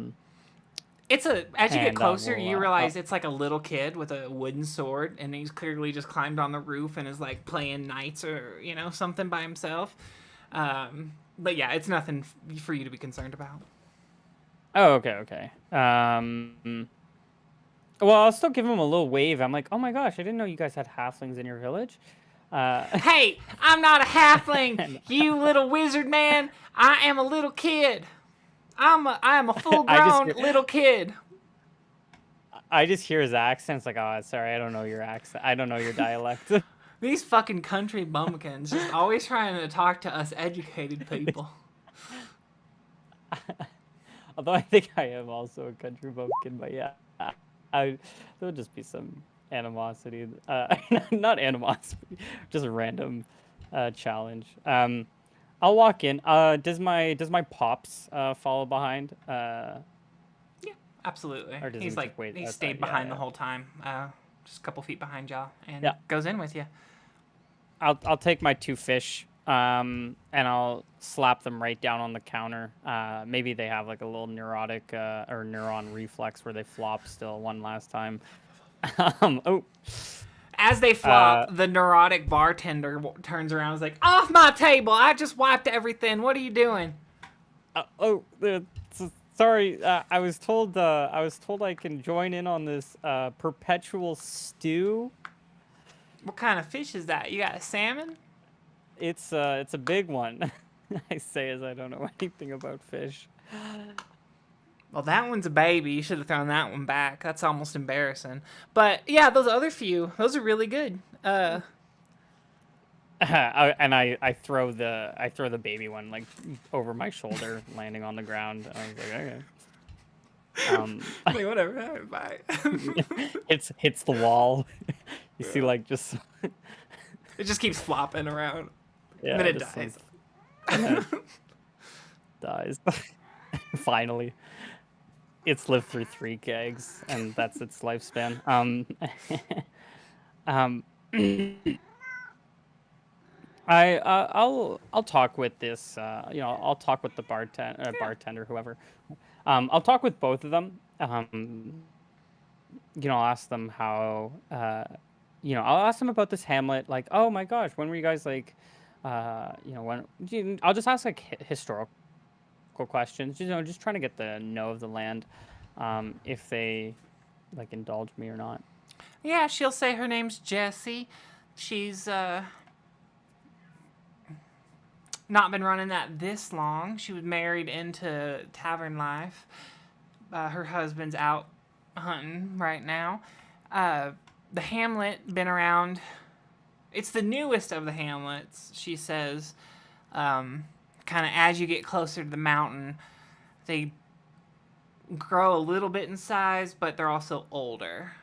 you get closer, you realize it's like a little kid with a wooden sword, and he's clearly just climbed on the roof and is like playing knights or something by himself. But yeah, it's nothing for you to be concerned about. Oh, okay. Well, I'll still give him a little wave. I'm like, oh my gosh, I didn't know you guys had halflings in your village. Hey, I'm not a halfling, you little wizard man. I am a little kid. I am a full-grown little kid. I just hear his accent. It's like, oh, sorry, I don't know your accent. I don't know your dialect. These fucking country bumpkins just always trying to talk to us educated people. Although I think I am also a country bumpkin, but yeah, there'll just be some animosity. Not animosity, just a random challenge. I'll walk in. Does my pops follow behind? Yeah, absolutely. Or does He's he like just wait he outside? stayed behind Yeah. the whole time, just a couple feet behind y'all, and Yeah. goes in with you. I'll take my 2 fish, and I'll slap them right down on the counter. Maybe they have like a little neurotic or neuron reflex where they flop still one last time. As they flop, the neurotic bartender turns around and is like, off my table! I just wiped everything. What are you doing? Sorry. I was told I can join in on this perpetual stew. What kind of fish is that? You got a salmon? It's a big one. I say as I don't know anything about fish. Well, that one's a baby. You should have thrown that one back. That's almost embarrassing. But yeah, those other few, those are really good. I throw the baby one like over my shoulder, landing on the ground. I was like, okay. Like, whatever. Bye. hits the wall. You see, Yeah. like, just It just keeps flopping around. And then yeah, it just like, dies. and then it dies. Finally, it's lived through 3 kegs, and that's its lifespan. Um, I'll talk with this. I'll talk with the Yeah. bartender, whoever. I'll talk with both of them. I'll ask them how. I'll ask them about this Hamlet. Like, oh my gosh, when were you guys like, I'll just ask like historical questions. Just trying to get the know of the land, if they like indulge me or not. Yeah, she'll say her name's Jessie. She's not been running that this long. She was married into tavern life. Her husband's out hunting right now. The Hamlet been around. It's the newest of the Hamlets, she says. Kind of as you get closer to the mountain, they grow a little bit in size, but they're also older.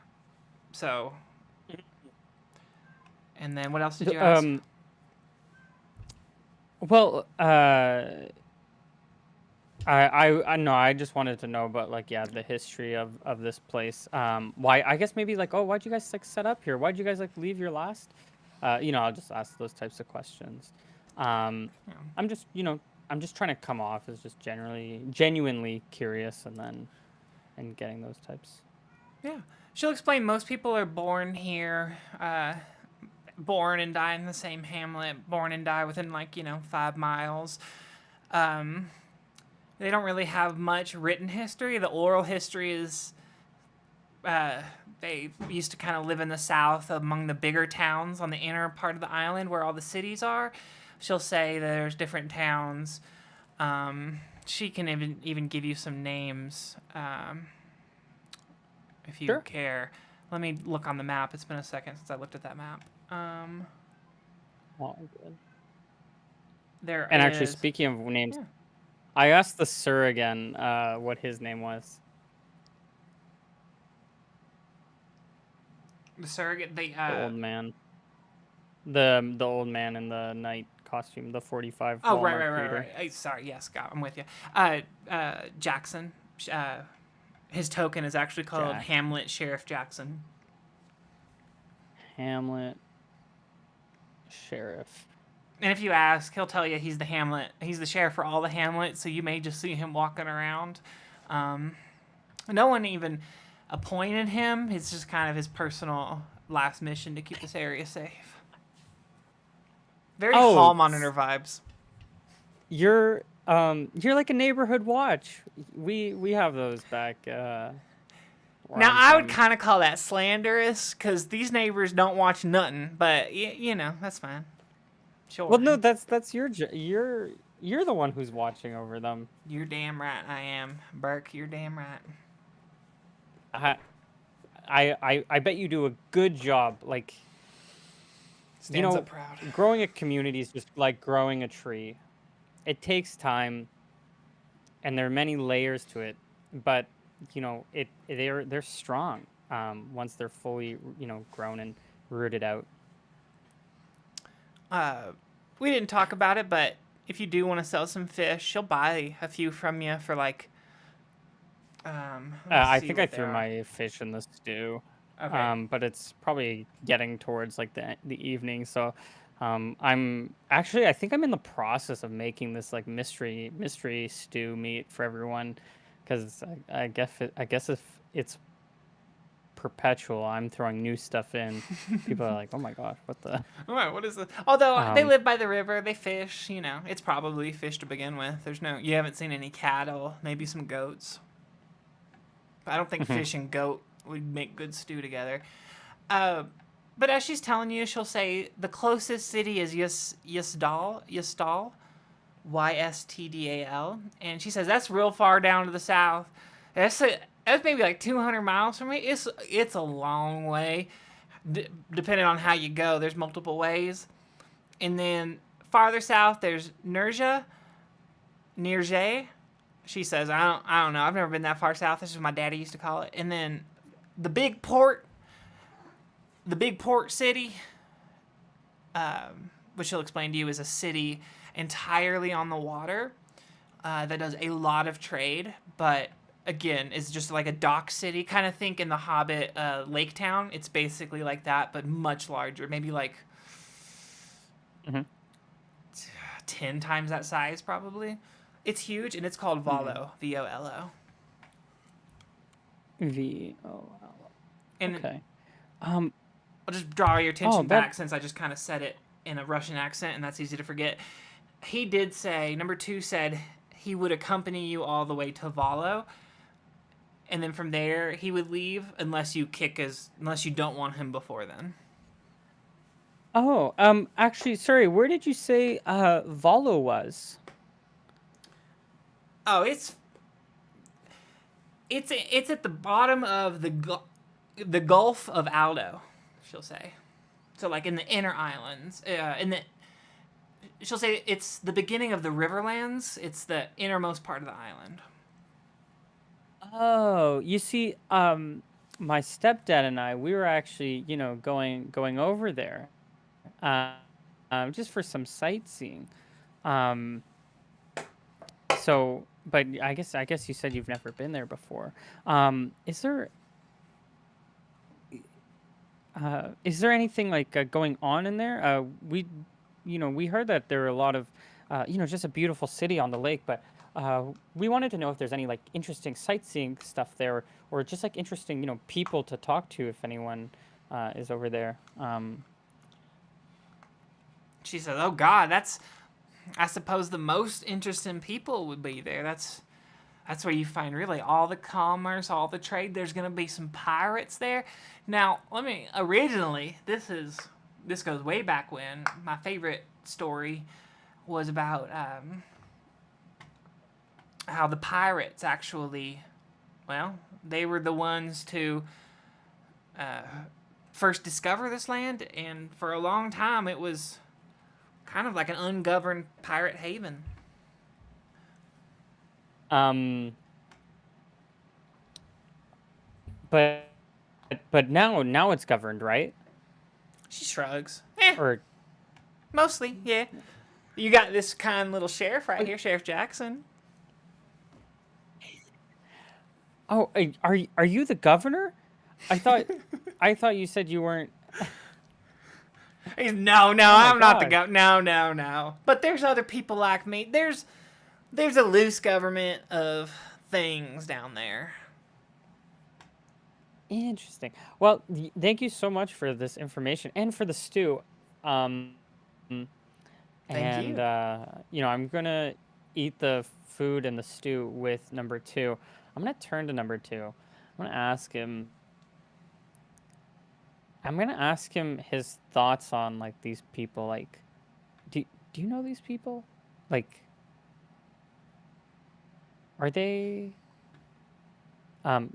So, and then what else did you ask? Well, I know. I just wanted to know about like the history of this place. Why I guess maybe like why'd you guys like set up here? Why'd you guys like leave your last? I'll just ask those types of questions. Um, Yeah. I'm just trying to come off as just genuinely curious, and getting those types. Yeah. She'll explain most people are born here, born and die in the same hamlet, born and die within 5 miles. They don't really have much written history. The oral history is they used to kind of live in the south among the bigger towns on the inner part of the island where all the cities are. She'll say there's different towns. She can even give you some names if you Sure. care. Let me look on the map. It's been a second since I looked at that map. Oh, good. There And actually, is. speaking of names, Yeah. I asked the sir again what his name was. The surrogate. The old man. The old man in the knight costume, the 45 Oh, right, Walmart right, right, greeter. right. Sorry, yes, Scott, I'm with you. Jackson. His token is actually called Jack. Hamlet Sheriff Jackson. Hamlet Sheriff. And if you ask, he'll tell you he's the Hamlet. He's the sheriff for all the Hamlets, so you may just see him walking around. No one even appointed him. It's just kind of his personal last mission to keep this area safe. Very hall monitor vibes. You're like a neighborhood watch. We have those back. Now I would kind of call that slanderous because these neighbors don't watch nothing. But that's fine. Sure. Well, no, that's you're the one who's watching over them. You're damn right I am, Burke. You're damn right. I bet you do a good job. Like, Stands up proud. Growing a community is just like growing a tree. It takes time, and there are many layers to it. But they're strong once they're fully grown and rooted out. We didn't talk about it, but if you do want to sell some fish, she'll buy a few from you for like. I think I threw my fish in the stew. Okay. But it's probably getting towards like the evening, so I think I'm in the process of making this like mystery stew meat for everyone, because I guess if it's perpetual, I'm throwing new stuff in. People are like, oh my gosh, what the? What is this? Although they live by the river, they fish. It's probably fish to begin with. You haven't seen any cattle, maybe some goats. I don't think fish and goat would make good stew together. But as she's telling you, she'll say the closest city is Ystdal, Ystdal, and she says that's real far down to the south. That's maybe like 200 miles from me. It's a long way, depending on how you go. There's multiple ways, and then farther south there's Nirje, She says, I don't know. I've never been that far south. This is what my daddy used to call it. And then the big port, the big port city, which she'll explain to you, is a city entirely on the water that does a lot of trade, but again, is just like a dock city. Kind of think in the Hobbit Lake Town. It's basically like that, but much larger. Maybe like Mm-hmm. 10 times that size, probably. It's huge, and it's called Volo, Volo. VOL. And Okay. I'll just draw your Oh, attention back since I just kind of said it in a Russian accent, and that's easy to forget. He did say, number 2 said he would accompany you all the way to Volo, and then from there he would leave unless you don't want him before then. Oh, actually, sorry, where did you say Volo was? Oh, it's at the bottom of the Gulf of Aldo, she'll say. So like in the inner islands, she'll say it's the beginning of the Riverlands. It's the innermost part of the island. Oh, you see, my stepdad and I, we were actually, going over there, uh, just for some sightseeing. Um, so, but I guess you said you've never been there before. Is there anything like going on in there? We heard that there are a lot of, just a beautiful city on the lake, but we wanted to know if there's any like interesting sightseeing stuff there, or just like interesting, people to talk to if anyone is over there. She says, "Oh God, I suppose the most interesting people would be there. That's where you find really all the commerce, all the trade. There's gonna be some pirates there. Now, originally, this goes way back when. My favorite story was about how the pirates actually, well, they were the ones to first discover this land, and for a long time it was kind of like an ungoverned pirate haven. Um, but now it's governed, right? She shrugs. Or Mostly, yeah. You got this kind little sheriff right here, Sheriff Jackson. oh, are you the governor? I thought I thought you said you weren't. No, Oh my I'm not the gosh. no. But there's other people like me. There's a loose government of things down there. Interesting. Well, thank you so much for this information and for the stew. Um, Thank and you. I'm gonna eat the food and the stew with number two. I'm gonna turn to number two. I'm gonna ask him. I'm gonna ask him his thoughts on like these people. Like, do you know these people? Like, are they?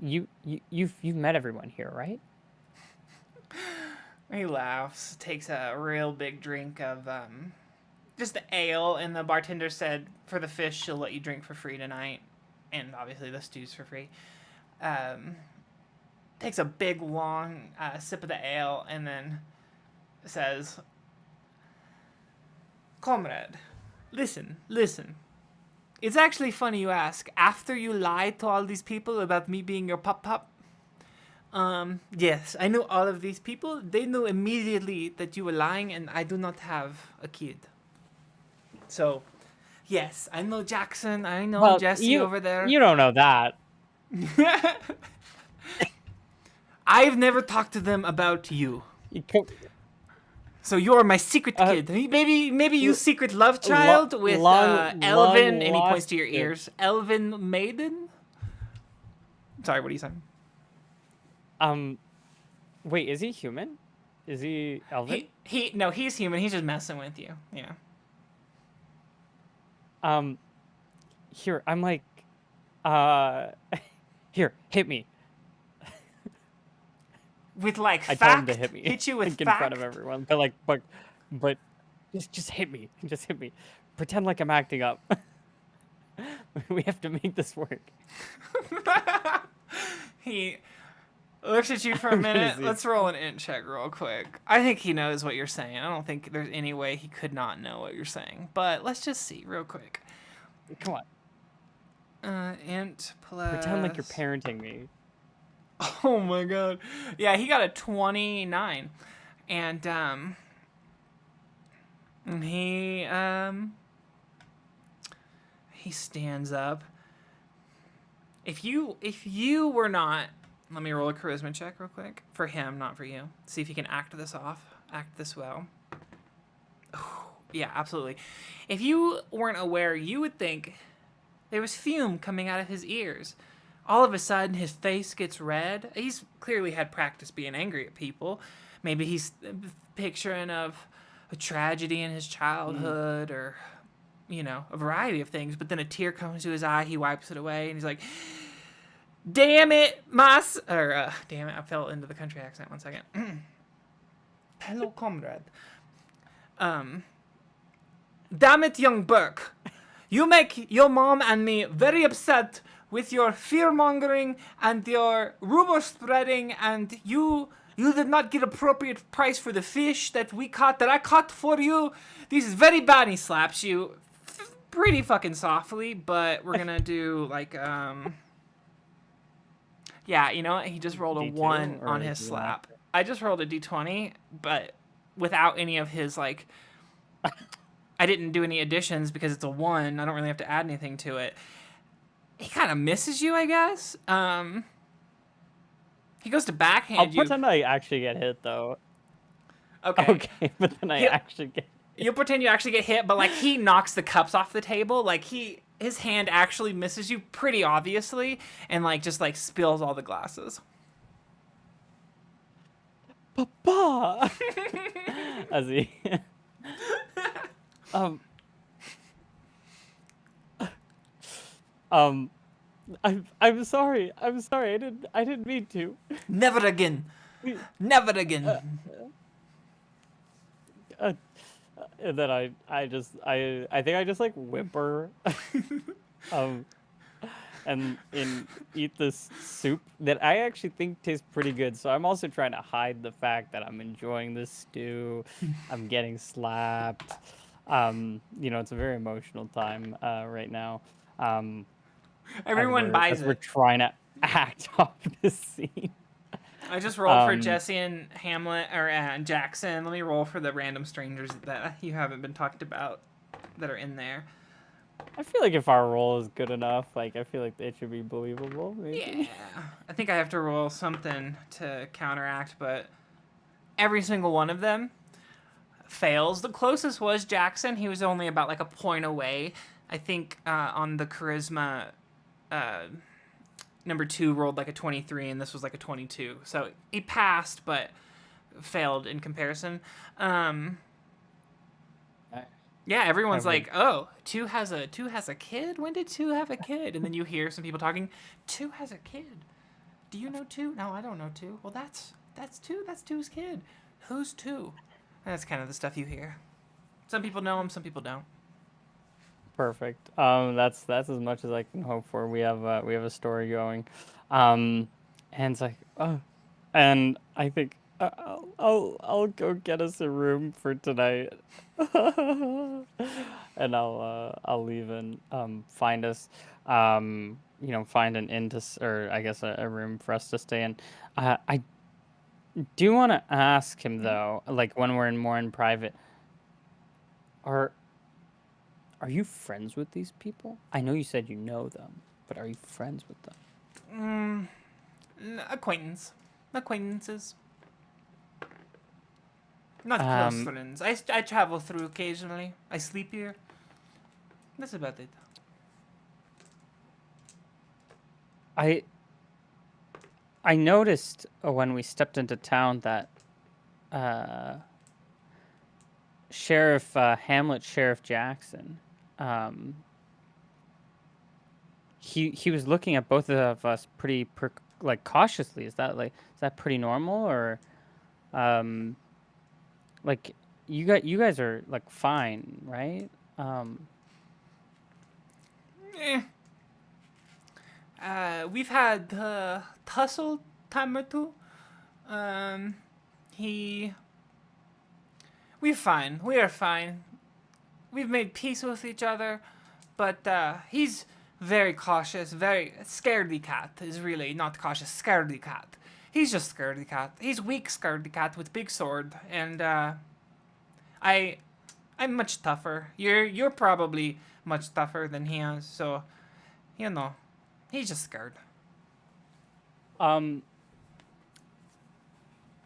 You've met everyone here, right? He laughs, takes a real big drink of just the ale, and the bartender said for the fish she'll let you drink for free tonight, and obviously the stew's for free. Um, Takes a big long sip of the ale, and then says, "Comrade, listen. It's actually funny you ask. After you lied to all these people about me being your pop, yes, I know all of these people. They knew immediately that you were lying, and I do not have a kid. So, yes, I know Jackson. I know Well, Jesse you over there. you don't know that. I've never talked to them about you. You co- So you're my secret Uh, kid. Maybe you l- secret love lo- child with long Elvin, and he points lost to your kid. ears. Elvin Maiden. Sorry, what are you saying? Um, Wait, is he human? Is he Elvin? No, he's human. He's just messing with you. Yeah. Um, Here, I'm like, uh, here, hit me. With like I tell him to fact, hit me, hit you with like in front of fact. everyone. But like, but just hit me, just hit me. Pretend like I'm acting up. We have to make this work. He looks at you for a I'm gonna minute. see. Let's roll an int check real quick. I think he knows what you're saying. I don't think there's any way he could not know what you're saying. But let's just see real quick. Come on. Int plus. Pretend like you're parenting me. Oh my god. Yeah, he got a 29. And he stands up. If you were not, let me roll a charisma check real quick for him, not for you. See if you can act this off, act this well. Yeah, absolutely. If you weren't aware, you would think there was fume coming out of his ears. All of a sudden, his face gets red. He's clearly had practice being angry at people. Maybe he's picturing of a tragedy in his childhood or, you know, a variety of things. But then a tear comes to his eye. He wipes it away and he's like, damn it, damn it, I fell into the country accent. 1 second. Hello, comrade. Damn it, young Burke. You make your mom and me very upset with your fear-mongering and your rumor-spreading, and you did not get appropriate price for the fish that I caught for you. This is very bad. And he slaps you pretty fucking softly, but we're gonna do like, yeah, you know what? He just rolled a D2 1 or on his D1? slap. I just rolled a d20, but without any of his, like, I didn't do any additions because it's a 1. I don't really have to add anything to it. He kind of misses you, I guess. He goes to backhand I'll you. pretend I actually get hit, though. Okay. Okay, but then I actually get hit. You'll pretend you actually get hit, but, like, he knocks the cups off the table. Like, his hand actually misses you pretty obviously and, like, just, like, spills all the glasses. Papa! As he... I'm sorry. I'm sorry. I didn't mean to. Never again. Never again. And then I think I just like whimper, and eat this soup that I actually think tastes pretty good. So I'm also trying to hide the fact that I'm enjoying this stew. I'm getting slapped. You know, it's a very emotional time right now. Everyone buys as we're it. trying to act off this scene. I just rolled for Jesse and Hamlet or Jackson. Let me roll for the random strangers that you haven't been talked about that are in there. I feel like if our roll is good enough, like I feel like it should be believable. Maybe. Yeah, I think I have to roll something to counteract, but every single one of them fails. The closest was Jackson. He was only about like a point away. I think on the charisma, number 2 rolled like a 23, and this was like a 22. So he passed, but failed in comparison. Yeah, everyone's like, "Oh, 2 has a kid. When did 2 have a kid?" And then you hear some people talking, "2 has a kid. Do you know 2? No, I don't know 2. Well, that's 2. That's 2's kid. Who's 2?" And that's kind of the stuff you hear. Some people know him, some people don't. Perfect. That's as much as I can hope for. We have a story going, and it's like, oh, and I think I'll go get us a room for tonight, and I'll leave and find us, you know, find an inn to, or I guess a room for us to stay in. I do want to ask him though, like when we're more in private, are you friends with these people? I know you said you know them, but are you friends with them? Acquaintances. Not close friends. I travel through occasionally. I sleep here. That's about it. I noticed when we stepped into town that Sheriff Sheriff Jackson, he was looking at both of us pretty like cautiously. Is that pretty normal, or like you guys are like fine, right? We've had tussle time or two. Um, he, we're fine. We are fine. We've made peace with each other, but he's very cautious, very scaredy cat is really not cautious, scaredy cat. He's just scaredy cat. He's weak scaredy cat with big sword, and I I'm much tougher. You're probably much tougher than he is, so you know, he's just scared. Um,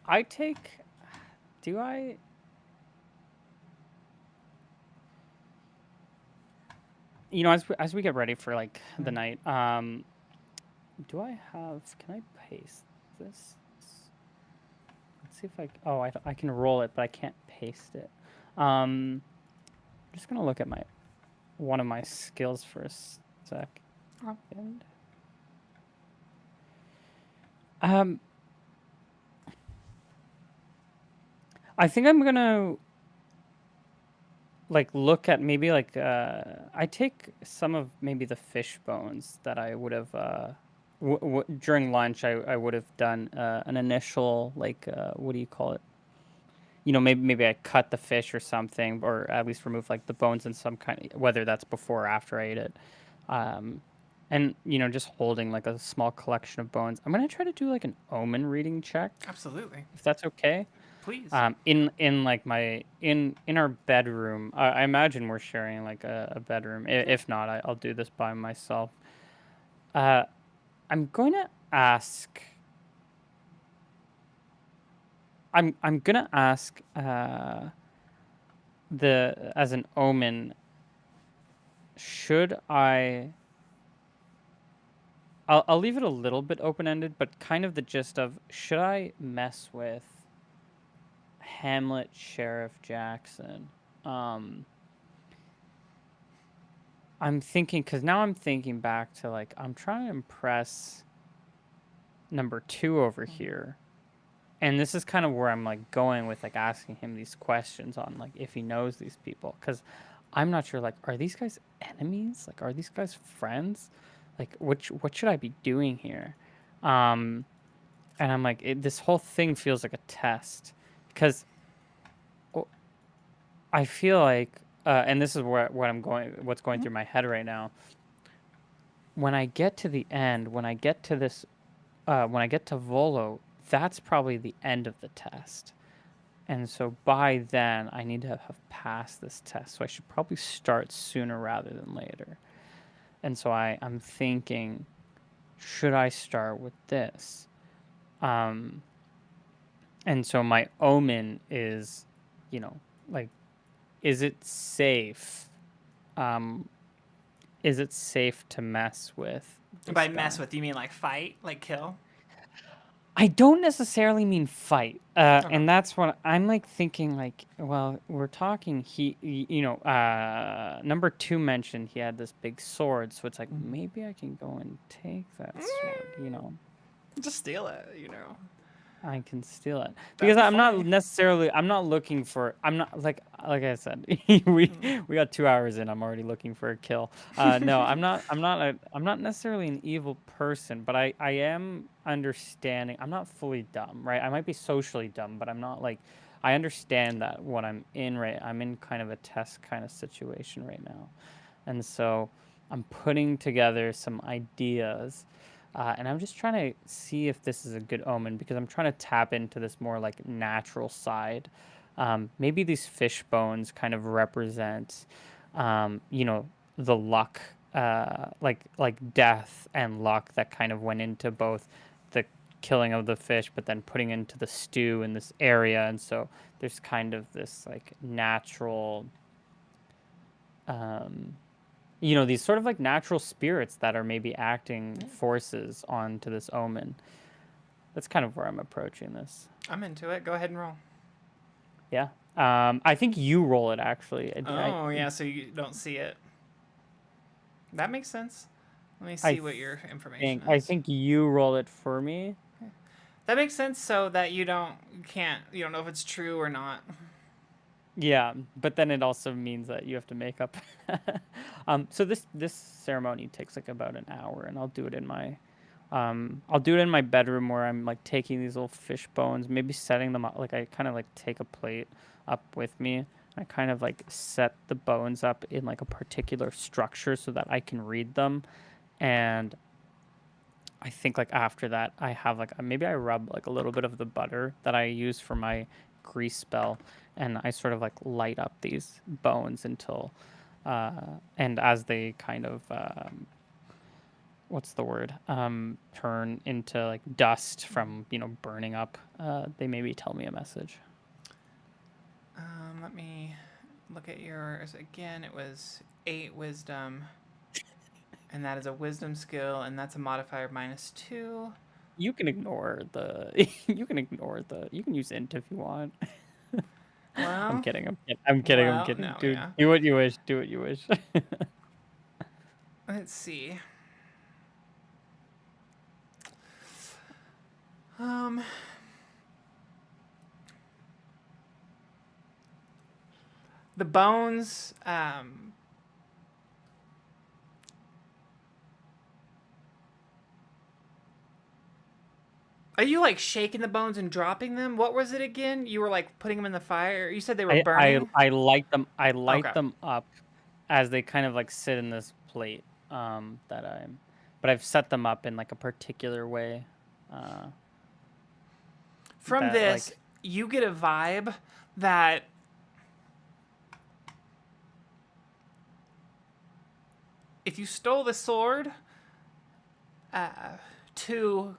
I take. Do I? As we get ready for like the night, do I have? Can I paste this? Let's see if I can roll it, but I can't paste it. I'm just gonna look at one of my skills for a second. I think I'm gonna like look at maybe like I take some of maybe the fish bones that I would have during lunch. I would have done an initial like what do you call it? Maybe I cut the fish or something, or at least remove like the bones in some kind of, whether that's before or after I ate it. Um, and just holding like a small collection of bones. I'm gonna try to do like an omen reading check, Absolutely, if that's okay. please. In like in our bedroom. I imagine we're sharing like a bedroom. If not, I'll do this by myself. I'm going to ask. I'm gonna ask the as an omen. Should I'll leave it a little bit open ended, but kind of the gist of, should I mess with Hamlet Sheriff Jackson? I'm thinking, because now I'm thinking back to like, I'm trying to impress number 2 over here. And this is kind of where I'm like going with like asking him these questions on like if he knows these people. Because I'm not sure, like, are these guys enemies? Like, are these guys friends? Like, what should I be doing here? And I'm like, this whole thing feels like a test. Because I feel like, and this is what's going through my head right now. When I get to the end, when I get to this, when I get to Volo, that's probably the end of the test. And so by then, I need to have passed this test. So I should probably start sooner rather than later. And so I'm thinking, should I start with this? And so my omen is, like, is it safe? Is it safe to mess with this By guy? mess with, you mean like fight, like kill? I don't necessarily mean fight, and that's what I'm like thinking. Like, well, we're talking. Number 2 mentioned he had this big sword, so it's like maybe I can go and take that sword. Just steal it. I can steal it That'd because be I'm not funny. necessarily. I'm not looking for. I'm not like I said. we got 2 hours in. I'm already looking for a kill. No, I'm not. I'm not necessarily an evil person, but I am understanding. I'm not fully dumb, right? I might be socially dumb, but I'm not like. I understand that what I'm in right. I'm in kind of a test kind of situation right now, and so I'm putting together some ideas. And I'm just trying to see if this is a good omen because I'm trying to tap into this more like natural side. Maybe these fish bones kind of represent, the luck, like death and luck that kind of went into both the killing of the fish, but then putting into the stew in this area. And so there's kind of this like natural, um, these sort of like natural spirits that are maybe acting forces onto this omen. That's kind of where I'm approaching this. I'm into it. Go ahead and roll. Yeah. I think you roll it actually. Oh, yeah, so you don't see it. That makes sense. Let me I see what your information I is. think you roll it for me. That makes sense so that you don't know if it's true or not. Yeah, but then it also means that you have to make up. So this ceremony takes like about an hour, and I'll do it in my bedroom where I'm like taking these little fish bones, maybe setting them up. Like I kind of like take a plate up with me. I kind of like set the bones up in like a particular structure so that I can read them. And I think like after that, I have like maybe I rub like a little bit of the butter that I use for my grease spell, and I sort of like light up these bones until, and as they kind of what's the word, turn into like dust from burning up, they maybe tell me a message. Let me look at yours again. It was 8 wisdom, and that is a wisdom skill, and that's a modifier -2. You can ignore the you can use int if you want. I'm Well, kidding. I'm kidding. I'm well, kidding. no, Dude, yeah. do what you wish. Do what you wish. Let's see. Um, the bones. Are you like shaking the bones and dropping them? What was it again? You were like putting them in the fire. You said they were burning. I light them. I light Okay. them up as they kind of like sit in this plate. That but I've set them up in like a particular way. Uh, From that this, like you get a vibe that if you stole the sword, two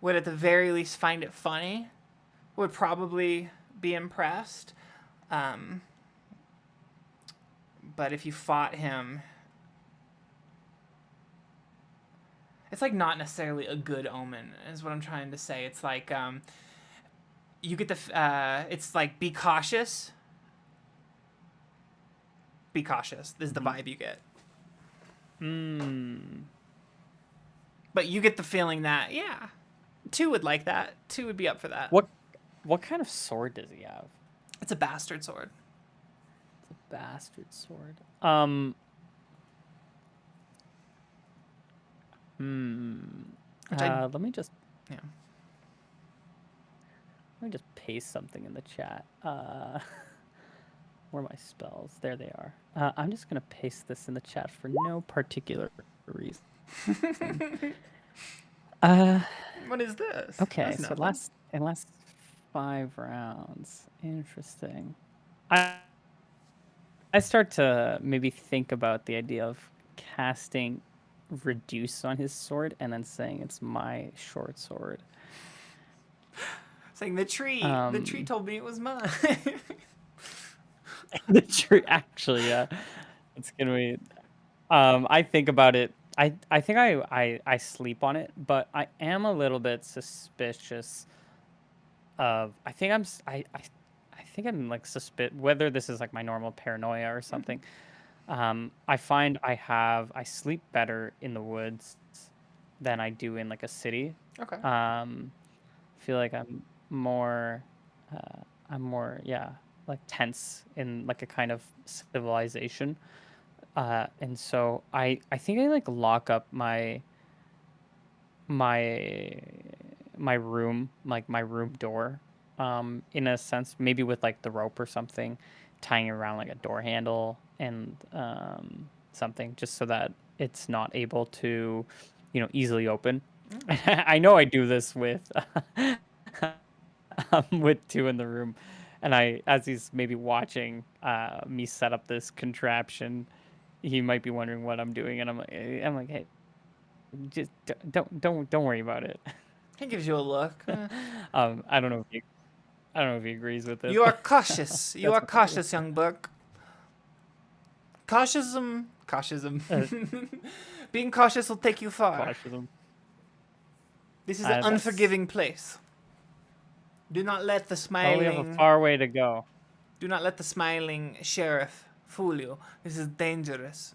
would at the very least find it funny, would probably be impressed. Um, but if you fought him, it's like not necessarily a good omen, is what I'm trying to say. It's like you get it's like be cautious. Be cautious. This is the vibe you get. But you get the feeling that, yeah, 2 would like that. 2 would be up for that. what kind of sword does he have? It's a bastard sword. It's a bastard sword. Which I Let me just yeah. paste something in the chat. Where are my spells? There they are. I'm just gonna paste this in the chat for no particular reason. What is this? Okay, That's so nothing. last 5 rounds. Interesting. I start to maybe think about the idea of casting reduce on his sword and then saying it's my short sword. Saying the tree told me it was mine. The tree, actually, yeah, it's gonna be. I think about it. I think I sleep on it, but I am a little bit suspicious of. I think I'm like whether this is like my normal paranoia or something. I find I sleep better in the woods than I do in like a city. Okay. Feel like I'm more, yeah, like tense in like a kind of civilization. And so I think I like lock up my my room, like my room door, in a sense, maybe with like the rope or something, tying it around like a door handle and something, just so that it's not able to, easily open. I know I do this with 2 in the room, and as he's maybe watching me set up this contraption, he might be wondering what I'm doing, and I'm like, hey, just don't worry about it. He gives you a look. I don't know if he agrees with it, You are but cautious. You that's are what I do. cautious, young Burke. Cautiousism. Uh, Being cautious will take you far. Cautious. This is an That's unforgiving place. Do not let the well, we have a smiling. far way to go. Do not let the smiling sheriff fool you. This is dangerous.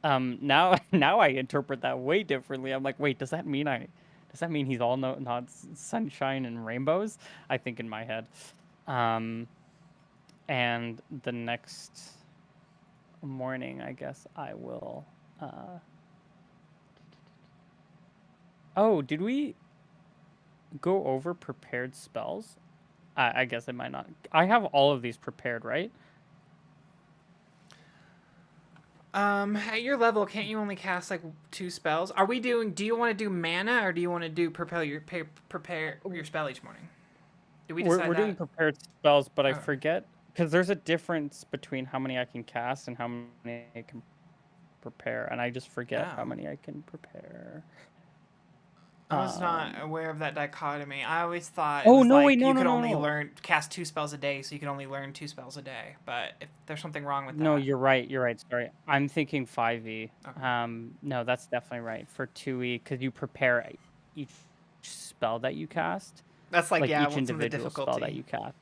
Now now I interpret that way differently. I'm like, wait, does that mean Does that mean he's all not sunshine and rainbows? I think in my head. Um, and the next morning, I guess I will. Oh, did we go over prepared spells? I guess I might not. I have all of these prepared, right? At your level, can't you only cast like 2 spells? Are we doing? Do you want to do mana or do you want to do prepare your spell each morning? Did we decide We're doing that? prepared spells, but I Oh, forget because there's a difference between how many I can cast and how many I can prepare, and I just forget how oh. many I can prepare. I was not aware of that dichotomy. I always thought it Oh was no, wait, like no, you no, could no, only no. cast 2 spells a day, so you could only learn 2 spells a day. But if there's something wrong with No, that, you're right. You're right. Sorry, I'm thinking 5e. okay. No, that's definitely right for 2e because you prepare each spell that you cast, That's like, like yeah, each well, some of the individual spell that difficulty. you cast.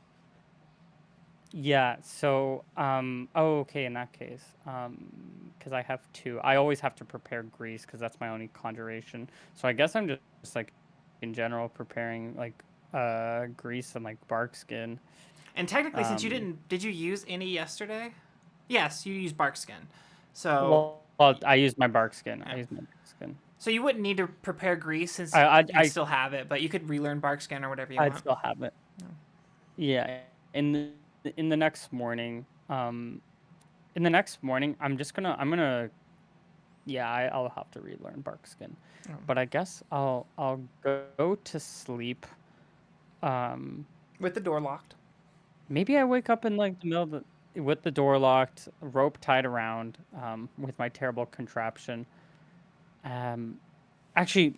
Yeah, so, oh, okay, in that case, because I have two, I always have to prepare grease because that's my only conjuration. So I guess I'm just like, in general, preparing like, grease and like bark skin. And technically, since you Um, didn't, did you use any yesterday? Yes, you used bark skin. So, well, I use my bark skin. I yeah. use my bark skin. So you wouldn't need to prepare grease since I, I, you'd I, still have it, but you could relearn bark skin or whatever you I'd want. still have it. Yeah, in the next morning, I'm gonna yeah, I'll have to relearn bark skin. Oh. But I guess I'll go to sleep. Um, With the door locked. maybe I wake up in like the middle of with the door locked, rope tied around, with my terrible contraption. Um, actually,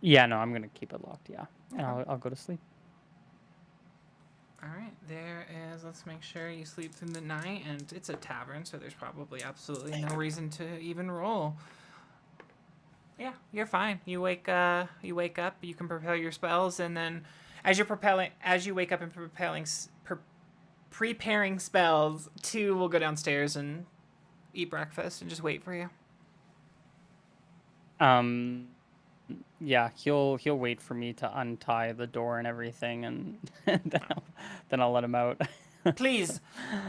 yeah, no, I'm gonna keep it locked. Yeah, and Okay. I'll go to sleep. All right, there is. Let's make sure you sleep through the night, and it's a tavern, so there's probably absolutely no reason to even roll. Yeah, you're fine. You wake up. You can propel your spells, and then as you wake up and preparing spells, 2 will go downstairs and eat breakfast and just wait for you. Um, yeah, he'll wait for me to untie the door and everything, and, then I'll let him out. Please,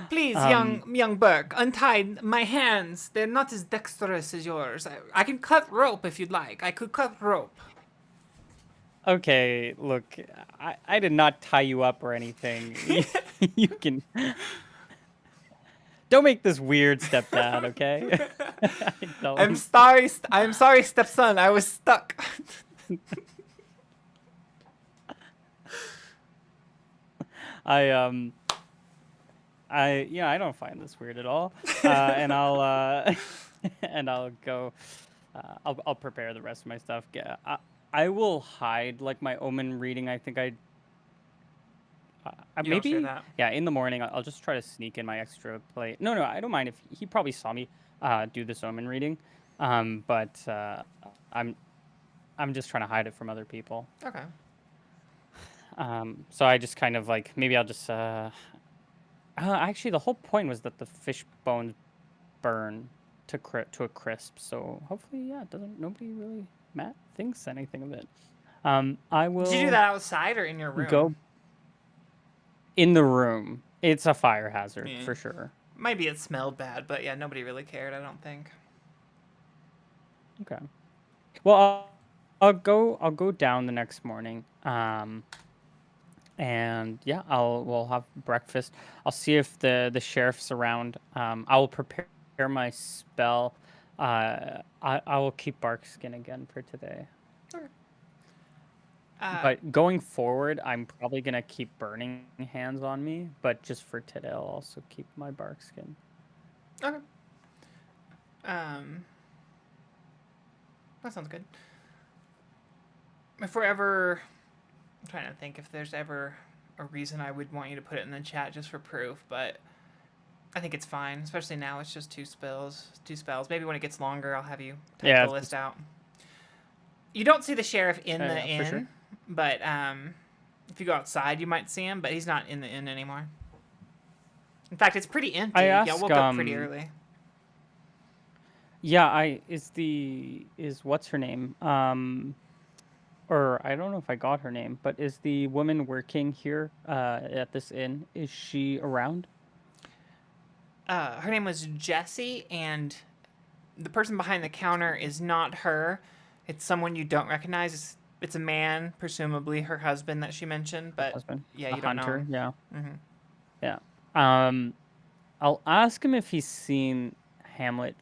please, um, young Burke, untie my hands. They're not as dexterous as yours. I can cut rope if you'd like. I could cut rope. okay, look, I did not tie you up or anything. You can don't make this weird, stepdad. Okay, I I'm don't. sorry. I'm sorry, stepson. I was stuck. I I don't find this weird at all. And I'll and I'll go. I'll prepare the rest of my stuff. Yeah, I will hide like my omen reading. I think You don't share maybe that. yeah. In the morning, I'll just try to sneak in my extra play. No, I don't mind if he probably saw me do this omen reading. But I'm I'm just trying to hide it from other people. Okay. So I just kind of like maybe I'll just actually the whole point was that the fish bones burn to a crisp. So hopefully, yeah, it doesn't nobody really thinks anything of it. I Did you do will that outside or in your room? go in the room. It's a fire hazard Yeah. for sure. Maybe it smelled bad, but yeah, nobody really cared. I don't think. Okay. Well, I'll go down the next morning. And yeah, we'll have breakfast. I'll see if the sheriff's around. I will prepare my spell. I will keep bark skin again for today. Okay. Uh, But going forward, I'm probably gonna keep burning hands on me. But just for today, I'll also keep my bark skin. okay. Um, that sounds good. If we're ever, I'm trying to think if there's ever a reason I would want you to put it in the chat just for proof, but I think it's fine. Especially now, it's just 2 spells. 2 spells. Maybe when it gets longer, I'll have you type Yeah, the list out. You don't see the sheriff in the yeah, for inn, sure. but if you go outside, you might see him. But he's not in the inn anymore. In fact, it's pretty empty. I Y'all ask woke up pretty early. Yeah, is what's her name? Or I don't know if I got her name, but is the woman working here at this inn, is she around? Her name was Jessie, and the person behind the counter is not her. It's someone you don't recognize. It's a man, presumably her husband that she mentioned, Her but husband? yeah, The you don't know hunter, him. yeah. Hmm. Yeah. Um I'll ask him if he's seen Hamlet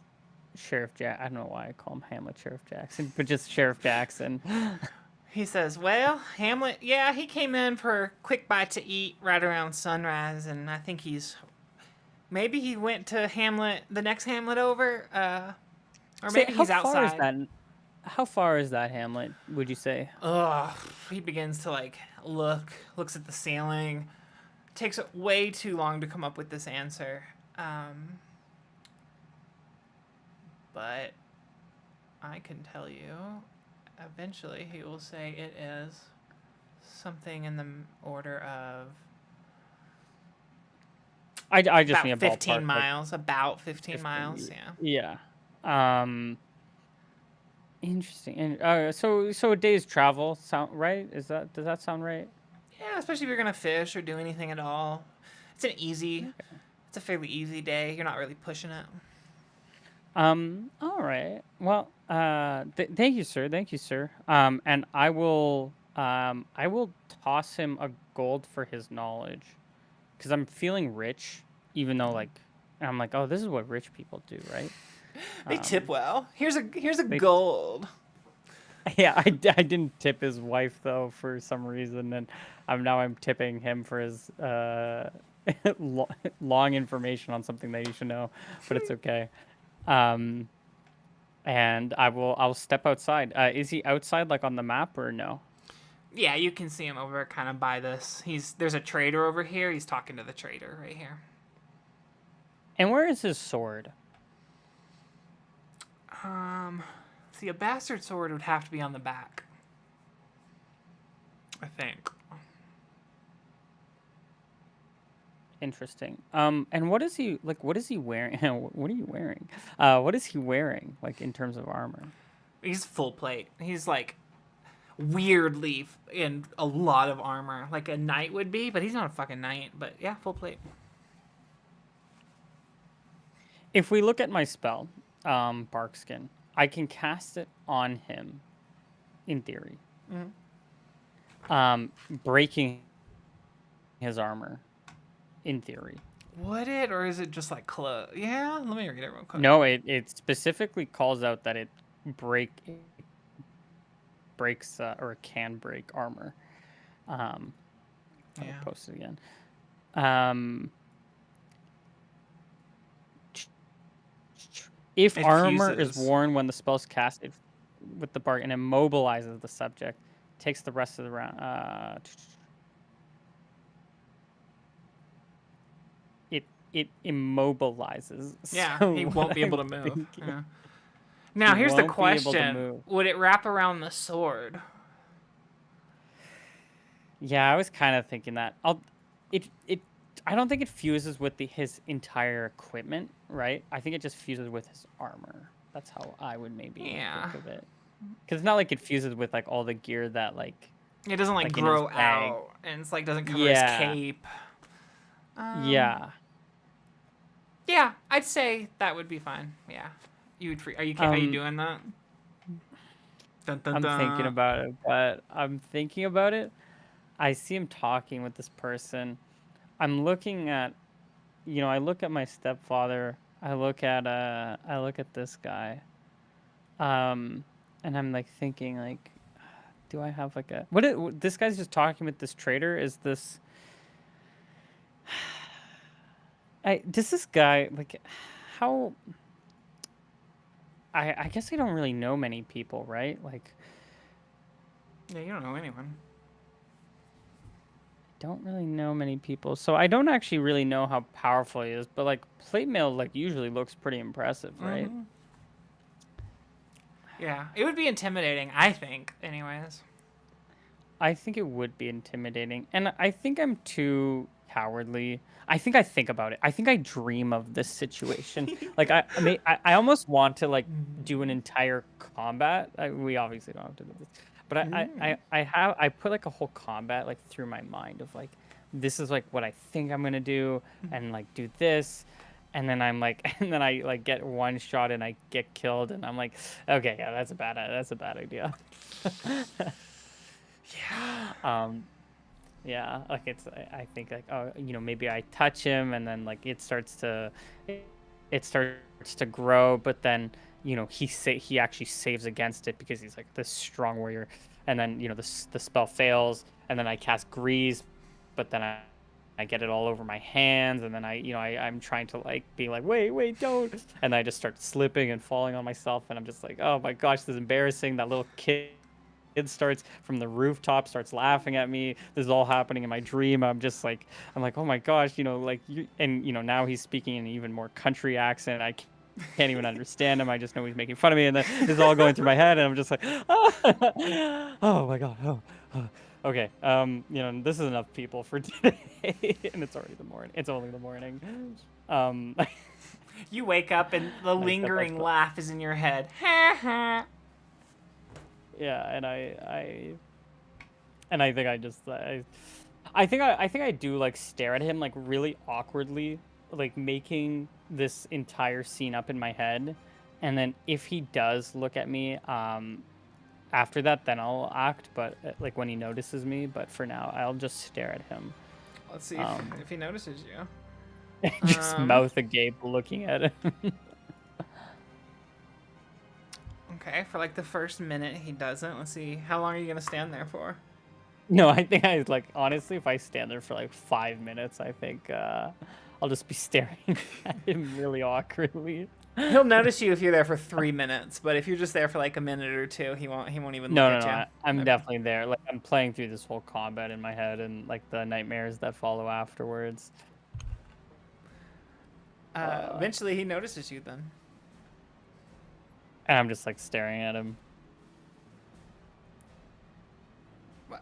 Sheriff Jack. I don't know why I call him Hamlet Sheriff Jackson, but just Sheriff Jackson. He says, "Well, Hamlet, yeah, he came in for a quick bite to eat right around sunrise, and I think maybe he went to Hamlet, the next Hamlet over, or Say, maybe he's outside." how far is that Hamlet, would you say? Ugh, he begins to like looks at the ceiling. Takes way too long to come up with this answer. But I can tell you, eventually he will say it is something in the order of I just need about a 15 ballpark, like miles. About 15 miles, 15. yeah. Yeah. Um Interesting. And so a day's travel sound right? Does that sound right? Yeah, especially if you're going to fish or do anything at all. It's an easy, Okay. it's a fairly easy day. You're not really pushing it. All right. Well, thank you, sir. Thank you, sir. And I will toss him a gold for his knowledge because I'm feeling rich, even though like I'm like, oh, this is what rich people do, right? They tip Um, well. Here's a they, gold. yeah, I didn't tip his wife though for some reason, and I'm tipping him for his long information on something that you should know, but it's okay. Um, and I'll step outside. Is he outside like on the map or no? Yeah, you can see him over kind of by this. There's a trader over here. He's talking to the trader right here. And where is his sword? See, a bastard sword would have to be on the back, I think. Interesting. And what is he like? What is he wearing? What are you wearing? What is he wearing like in terms of armor? He's full plate. He's like weirdly in a lot of armor, like a knight would be, but he's not a fucking knight. But yeah, full plate. If we look at my spell, Barkskin, I can cast it on him, in theory. Breaking his armor, in theory. Would it, or is it just like close? Yeah, let me read it real quick. No, it specifically calls out that it break breaks or can break armor. I'll Yeah. post it again. If It armor is fuses. worn when the spell's casted with the bark and immobilizes the subject, takes the rest of the round. It immobilizes. Yeah, So he what won't be able to I'm move. thinking, Yeah. he Now here's the won't be able to question: move. would it wrap around the sword? Yeah, I was kind of thinking that. It I don't think it fuses with his entire equipment, right? I think it just fuses with his armor. That's how I would maybe Yeah. think of it. Because it's not like it fuses with like all the gear that It doesn't like in his grow bag. out, and it's like doesn't cover his Yeah, cape. yeah. Yeah, I'd say that would be fine. Yeah, you would. Are you Um, doing that? Dun dun I'm thinking dun. about it, but I'm thinking about it. I see him talking with this person. I'm looking at, I look at my stepfather. I look at this guy. Um, and I'm like thinking like, do I have like a this guy's just talking with this trader? Is this does this guy like how I guess I don't really know many people, right? Like Yeah, you don't know anyone. don't really know many people. So I don't actually really know how powerful he is, but like plate mail like usually looks pretty impressive, right? Yeah, it would be intimidating. I think, anyways. I think it would be intimidating. And I think I'm too cowardly. I think about it. I think I dream of this situation. Like I almost want to like do an entire combat. We obviously don't have to do this, but I put like a whole combat like through my mind of like this is like what I think I'm gonna do and like do this. And then I'm like, and then I like get one shot and I get killed, and I'm like, okay, yeah, that's a bad idea. Yeah. Yeah, like I think like, oh, maybe I touch him and then like it starts to grow, but then he actually saves against it because he's like this strong warrior, and then the spell fails, and then I cast grease, but then I get it all over my hands, and then I'm trying to like be like, wait, don't, and I just start slipping and falling on myself, and I'm just like, oh my gosh, this is embarrassing. That little kid starts from the rooftop, starts laughing at me. This is all happening in my dream. I'm like, oh my gosh, like now he's speaking in an even more country accent. I can't even understand him. I just know he's making fun of me, and then this is all going through my head, and I'm just like, oh my god, oh. Okay, this is enough people for today, and it's already the morning. It's only the morning. You wake up and the lingering laugh is in your head. Ha ha. Yeah, and I think I think I do like stare at him like really awkwardly, like making this entire scene up in my head, and then if he does look at me, after that, then I'll act, but like when he notices me. But for now, I'll just stare at him. Let's see if he notices you. Just mouth agape, looking at him. Okay, for like the first minute he doesn't. Let's see, how long are you gonna stand there for? No, I think honestly, if I stand there for like 5 minutes, I think I'll just be staring at him really awkwardly. He'll notice you if you're there for 3 minutes, but if you're just there for like a minute or two, he won't even look at you. I'm definitely there. Like I'm playing through this whole combat in my head and like the nightmares that follow afterwards. Eventually he notices you then. And I'm just like staring at him. What?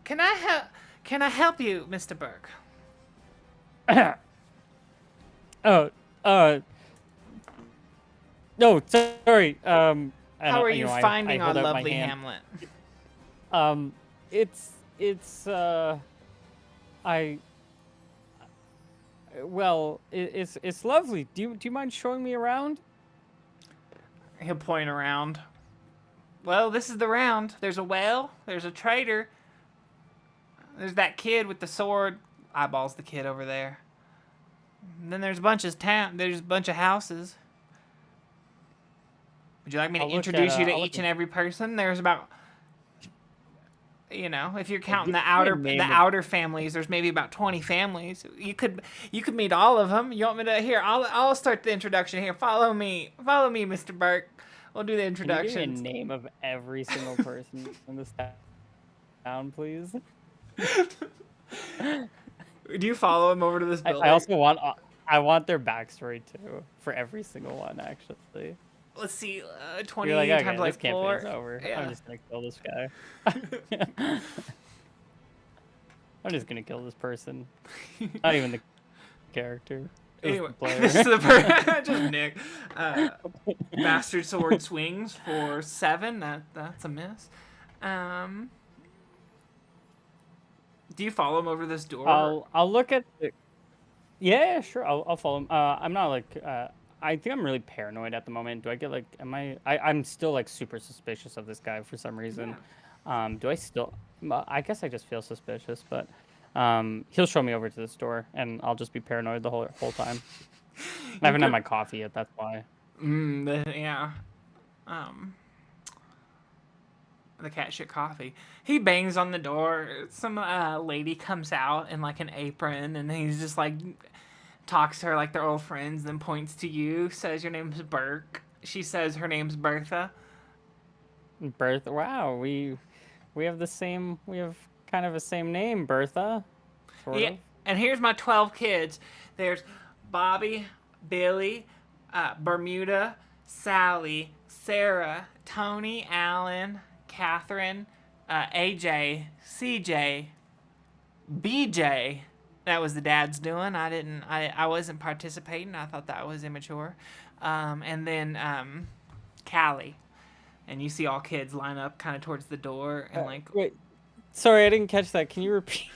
Can I help you, Mr. Burke? No, sorry. How are you finding our lovely Hamlet? It's lovely. Do you mind showing me around? He'll point around. Well, this is the round. There's a well. There's a trader. There's that kid with the sword. Eyeballs the kid over there. And then there's a bunch of houses. Would you like me to introduce you to each and every person? There's about, if you're counting the outer families, there's maybe about 20 families. You could meet all of them. You want me to? Here, I'll start the introduction here. Follow me, Mr. Burke. We'll do the introduction. Can you give me a name of every single person in this town, please? Do you follow him over to this building? I also want their backstory too for every single one, actually. Let's see, 20 You're like, okay, times this like 4. campaign's over. Yeah. I'm just gonna kill this guy. I'm just gonna kill this person. Not even the character. Anyway, the player. this is the just Nick. Bastard sword swings for 7. That's a miss. Do you follow him over this door? I'll look at the. Yeah, sure. I'll follow him. I'm not like. I think I'm really paranoid at the moment. Do I get like? I'm still like super suspicious of this guy for some reason. Yeah. Do I still? I guess I just feel suspicious, but he'll show me over to this door, and I'll just be paranoid the whole time. I haven't had my coffee yet. That's why. Yeah. The cat shit coffee. He bangs on the door. Some lady comes out in like an apron, and he's just like talks to her like they're old friends, then points to you, says your name's Burke. She says her name's Bertha. Bertha. Wow, we have kind of the same name, Bertha. Sort of. And here's my 12 kids. There's Bobby, Billy, Bermuda, Sally, Sarah, Tony, Alan, Catherine, AJ, CJ, BJ. That was the dad's doing. I wasn't participating. I thought that was immature. And then Callie. And you see all kids line up kind of towards the door and like Wait, sorry, I didn't catch that. Can you repeat?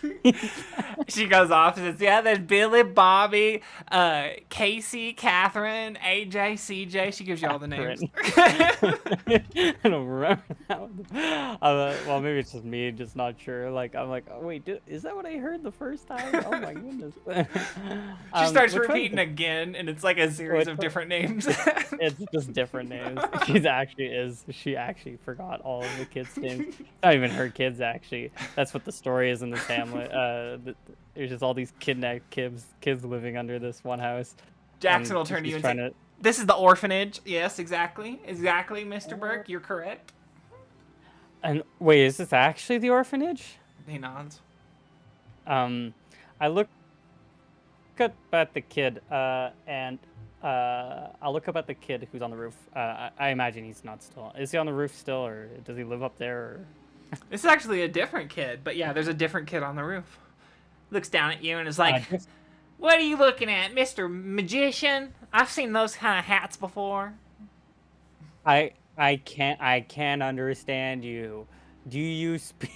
she goes off and says, yeah, there's Billy, Bobby, Casey, Catherine, AJ, CJ. She gives you all the names. I don't remember that one. Well, maybe it's just me, just not sure. Like, I'm like, oh, wait, is that what I heard the first time? Oh my goodness. She starts repeating again, and it's like a series of different names. It's just different names. She actually forgot all of the kids' names. Not even her kids, actually. That's what the story is in this hamlet. There's just all these kidnapped kids living under this one house. Jackson will turn to you and say, this is the orphanage. Yes, exactly. Exactly, Mr. Burke. You're correct. And wait, is this actually the orphanage? He nods. I look up at the kid, and I'll look up at the kid who's on the roof. I imagine he's not still. Is he on the roof still, or does he live up there? Or... This is actually a different kid, but yeah, there's a different kid on the roof. Looks down at you and is like, what are you looking at, Mr. Magician? I've seen those kind of hats before. I can't understand you. Do you speak?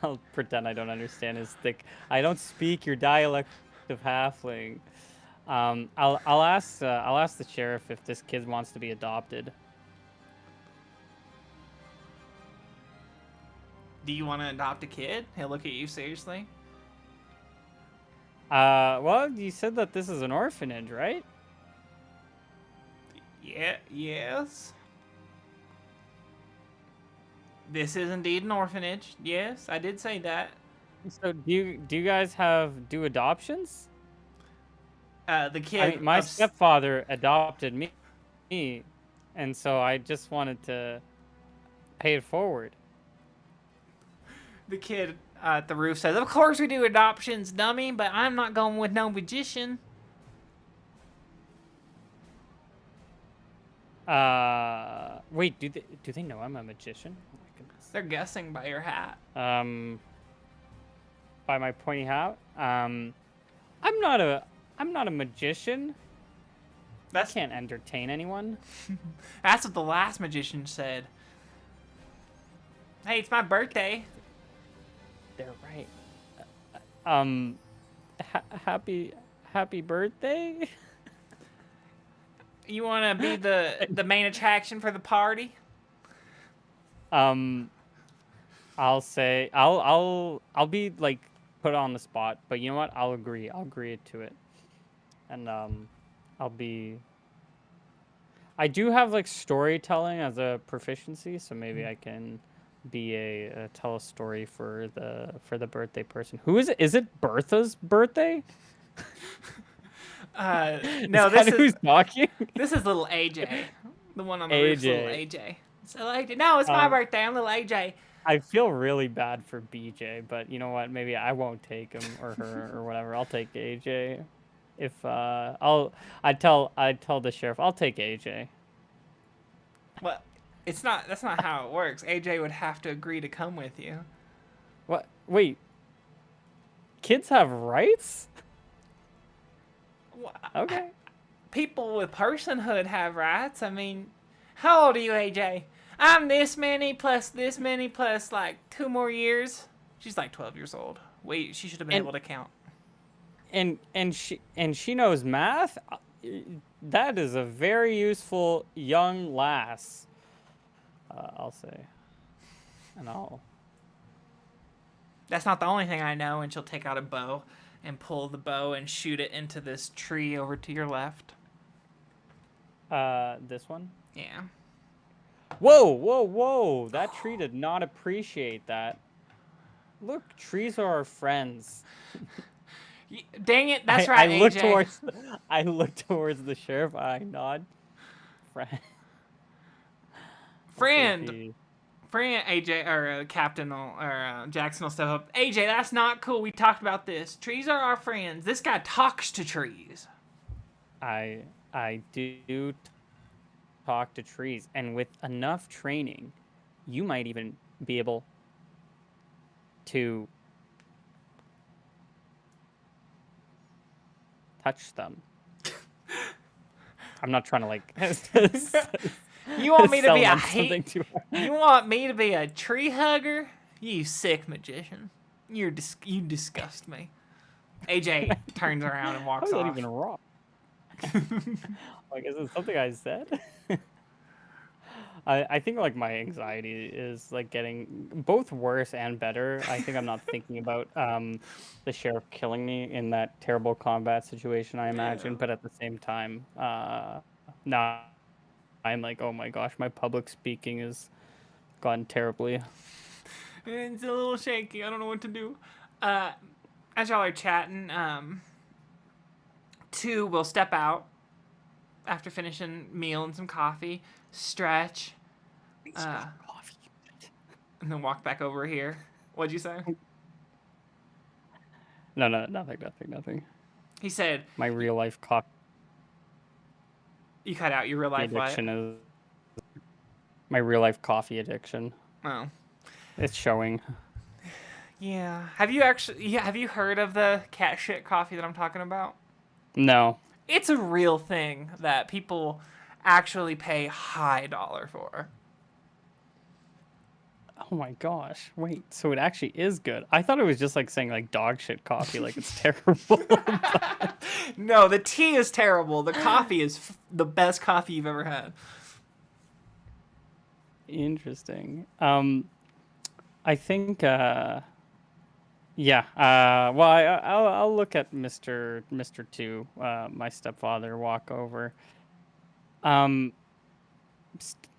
I'll pretend I don't understand his thick. I don't speak your dialect of halfling. I'll ask the sheriff if this kid wants to be adopted. Do you want to adopt a kid? He'll look at you seriously. Well, you said that this is an orphanage, right? Yeah, yes. This is indeed an orphanage. Yes, I did say that. So do you guys do adoptions? The kid. I mean, my stepfather adopted me, and so I just wanted to pay it forward. The kid at the roof says, of course we do adoptions, dummy, but I'm not going with no magician. Wait, do they know I'm a magician? Oh my goodness. They're guessing by your hat. By my pointy hat? I'm not a magician. I can't entertain anyone. That's what the last magician said. Hey, it's my birthday. They're right. Happy birthday. You want to be the main attraction for the party? I'll say I'll be like put on the spot, but you know what? I'll agree to it, and I do have like storytelling as a proficiency, so maybe I can be tell a story for the birthday person. Who is it? Is it Bertha's birthday? No, this is who's talking. This is little AJ. The one on the roof is little AJ. So AJ. No, it's my birthday. I'm little AJ. I feel really bad for BJ, but you know what? Maybe I won't take him or her or whatever. I'll take AJ. If I'd tell the sheriff I'll take AJ. Well, that's not how it works. AJ would have to agree to come with you. What? Wait. Kids have rights? Well, okay. People with personhood have rights. I mean, how old are you, AJ? I'm this many plus like 2 more years. She's like 12 years old. Wait, she should have been able to count. And she knows math? That is a very useful young lass. I'll say. And That's not the only thing I know. And she'll take out a bow and pull the bow and shoot it into this tree over to your left. This one? Yeah. Whoa! That tree did not appreciate that. Look, trees are our friends. Dang it! That's right, AJ. I look towards the sheriff. I nod. Friend, AJ or Captain or Jackson will step up. AJ, that's not cool. We talked about this. Trees are our friends. This guy talks to trees. I do talk to trees, and with enough training, you might even be able to touch them. I'm not trying to like You want me to sell be a them something too hard. You want me to be a tree hugger? You sick magician. You disgust me. AJ turns around and How walks is that off. even wrong? Like, is it something I said? I think like my anxiety is like getting both worse and better. I think I'm not thinking about the sheriff killing me in that terrible combat situation, I imagine, but at the same time, now I'm like, oh my gosh, my public speaking has gone terribly. It's a little shaky. I don't know what to do. As y'all are chatting, 2 will step out after finishing meal and some coffee, stretch, and then walk back over here. What'd you say? No, nothing. He said, My real life coffee you cut out your real life addiction is my real life coffee addiction. Oh. It's showing. Yeah. Have you heard of the cat shit coffee that I'm talking about? No. It's a real thing that people actually pay high dollar for. Oh my gosh. Wait, so it actually is good. I thought it was just like saying like dog shit coffee, like it's terrible. No, the tea is terrible. The coffee is the best coffee you've ever had. Interesting. I think yeah. Well, I'll look at Mr. 2, my stepfather, walk over.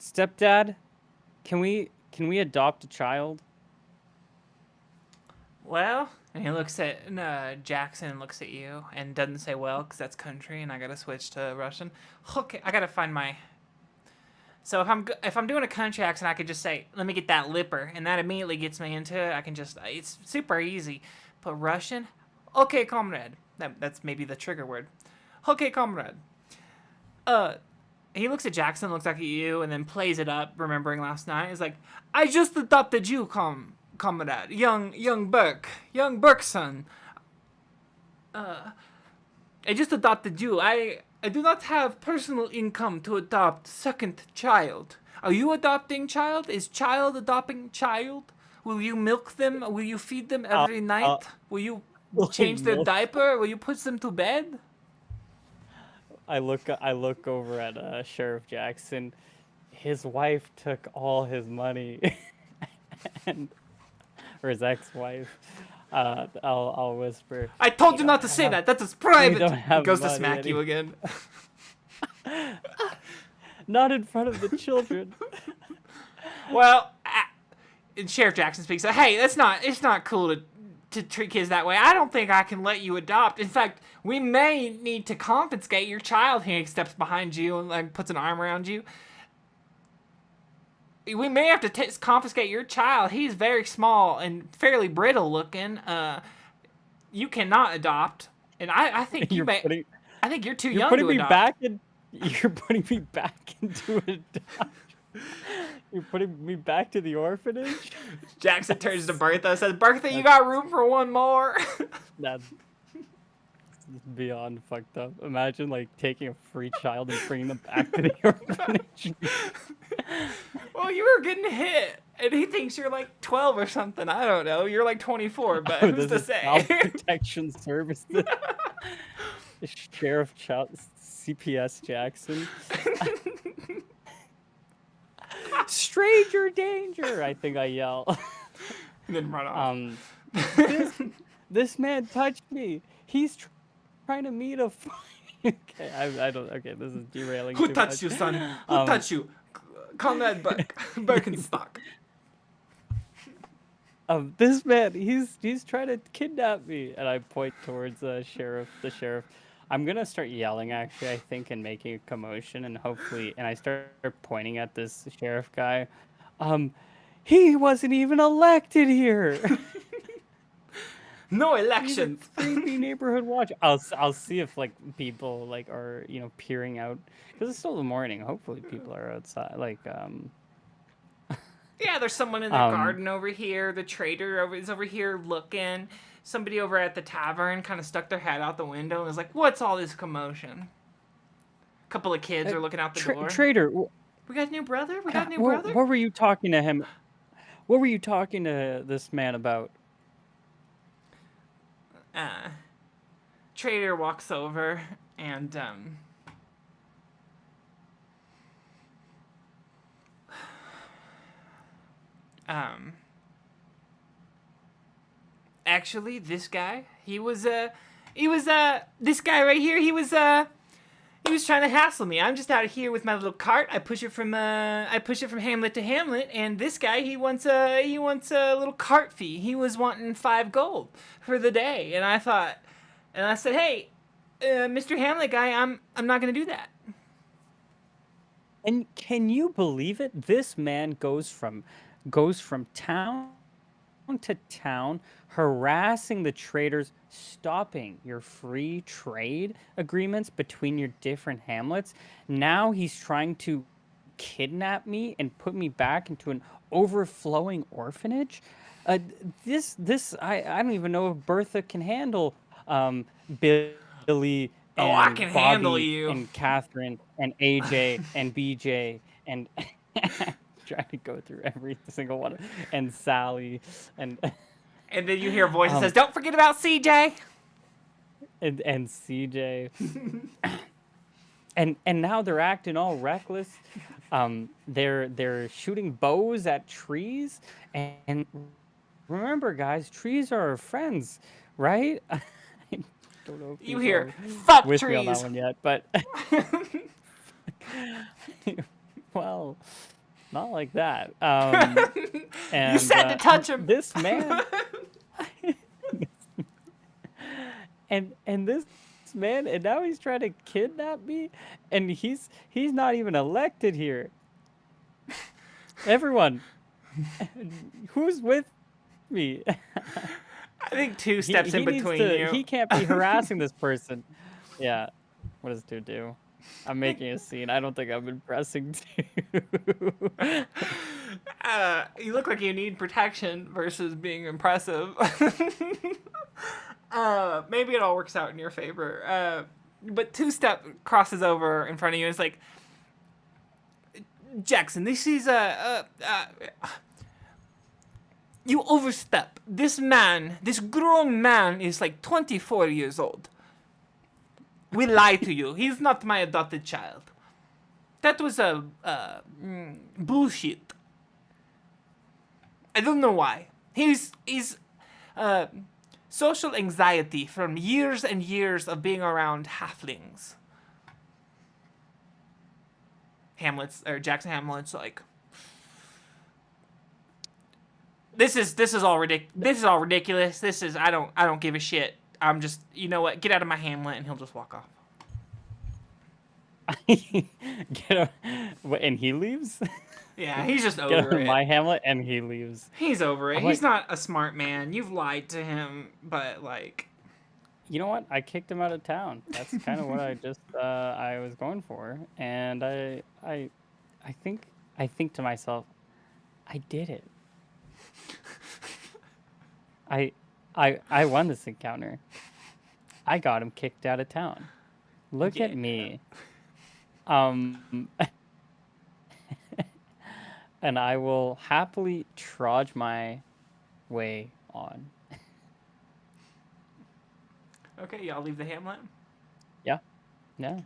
Stepdad, can we adopt a child? Well, and he looks at Jackson and looks at you and doesn't say well because that's country and I gotta switch to Russian. Okay, I gotta find my. So if I'm doing a country accent, I could just say, "Let me get that lipper," and that immediately gets me into it. I can just it's super easy. But Russian, okay, comrade. That's maybe the trigger word. Okay, comrade. He looks at Jackson, looks back at you, and then plays it up, remembering last night. He's like, "I just adopted you, comrade, young Burke's son. I just adopted you. I do not have personal income to adopt second child. Are you adopting child? Is child adopting child? Will you milk them? Will you feed them every night? Will you change their diaper? Will you put them to bed?" I look over at Sheriff Jackson. His wife took all his money, or his ex-wife. I'll whisper. I told you not to say that. That is private. He goes to money smack you again. Not in front of the children. Well, and Sheriff Jackson speaks. Hey, it's not cool to treat kids that way. I don't think I can let you adopt. In fact, we may need to confiscate your child. He steps behind you and like puts an arm around you. We may have to confiscate your child. He's very small and fairly brittle looking. You cannot adopt, and I think I think you're too young to adopt. You're putting me back into adoption. You're putting me back to the orphanage? Jackson turns to Bertha and says, "Bertha, you got room for one more?" That's beyond fucked up. Imagine like taking a free child and bringing them back to the orphanage. Well, you were getting hit, and he thinks you're like 12 or something. I don't know. You're like 24, but who's to say? Child Protection Services. Sheriff CPS Jackson. Stranger danger! I think I yell. And then run off. This man touched me. He's trying to meet a. Okay, I don't. Okay, this is derailing. Who touched you, son? Who touched you? Conrad Birkenstock. This man, he's trying to kidnap me, and I point towards the sheriff. I'm gonna start yelling, actually, I think, and making a commotion, and hopefully, and I start pointing at this sheriff guy. He wasn't even elected here. No election. Creepy neighborhood watch. I'll see if like people like are peering out because it's still the morning. Hopefully, people are outside. Like Yeah, there's someone in the Um, garden over here. The trader is over here looking. Somebody over at the tavern kind of stuck their head out the window and was like, "What's all this commotion?" A couple of kids uh, are looking out the door. Trader, We got a new brother? We got a new what, brother? what were you talking to him? What were you talking to this man about? Uh, Trader walks over and um actually this guy, this guy right here, he was trying to hassle me. I'm just out here with my little cart. I push it from Hamlet to Hamlet, and this guy he wants a little cart fee. He was wanting 5 gold for the day, and I said, "Hey, Mr. Hamlet guy, I'm not gonna do that." And can you believe it? This man goes from town to town, harassing the traders, stopping your free trade agreements between your different hamlets. Now he's trying to kidnap me and put me back into an overflowing orphanage. Uh, I don't even know if Bertha can handle um, Billy Oh, I and can handle Bobby you. and Catherine and AJ and BJ and trying to go through every single one and Sally and And then you hear a voice that um says, "Don't forget about CJ." and CJ and now they're acting all reckless. They're shooting bows at trees and remember, guys, trees are our friends, right? I don't know if You people hear, are "Fuck with me on that trees." one yet, but well, not like that. You And said to touch him. this man, and this man, and now he's trying to kidnap me, and he's not even elected here. Everyone, who's with me? I think 2 He steps in he needs between to. you. He can't be harassing this person. Yeah. What does dude do? I'm making a scene. I don't think I'm impressing two. You look like you need protection versus being impressive. Maybe it all works out in your favor. But 2 step crosses over in front of you. And it's like, "Jackson, this is you overstep. This grown man is like 24 years old. We lied to you. He's not my adopted child. That was bullshit. I don't know why. He's uh, social anxiety from years and years of being around halflings." Jackson Hamlet's like, This is all ridiculous. I don't give a shit. I'm just, you know what? Get out of my Hamlet," and he'll just walk off. Get him, and he leaves. Yeah, he's just Get over him it. my Hamlet, and he leaves. He's over it. I'm He's like, not a smart man. You've lied to him, but like, you know what? I kicked him out of town. That's kind of what I was going for, and I think to myself, I did it. I won this encounter. I got him kicked out of town. Look yeah. at me. Um, and I will happily trudge my way on. Okay, y'all leave the Hamlet. Yeah, yeah.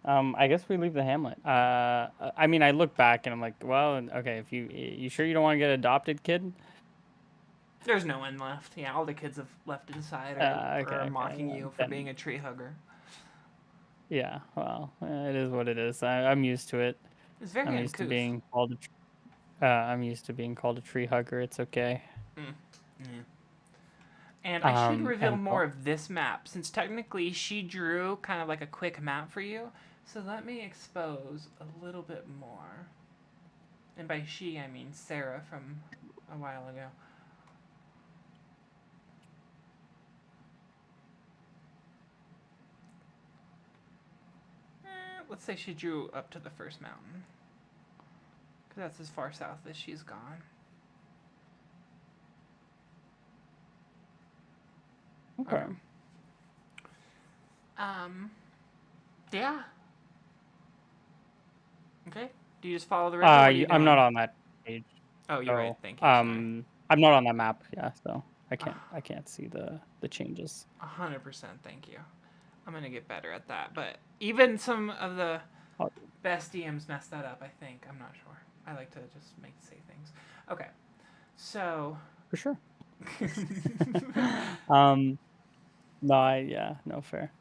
I guess we leave the Hamlet. I mean, I look back and I'm like, well, okay, if you sure you don't want to get adopted, kid? There's no one left. Yeah, all the kids have left inside or are mocking you for being a tree hugger. Yeah, well, it is what it is. I'm used to it. It's very I'm used to uncouth. being called I'm used to being called a tree hugger. It's okay. Yeah. And I should reveal and more of this map, since technically she drew kind of like a quick map for you. So let me expose a little bit more. And by she, I mean Sarah from a while ago. Let's say she drew up to the first mountain. That's as far south as she's gone. Okay. Yeah. Okay. Do you just follow the river? What are you I'm doing? not on that page. Oh, you're right. So, Thank you. Sorry. I'm not on that map. Yeah, so I can't see the changes. 100%. Thank you. I'm gonna get better at that. But even some of the Oh, best DMs mess that up. I think. I'm not sure. I like to just say things. Okay. So. for sure. Yeah, no fair.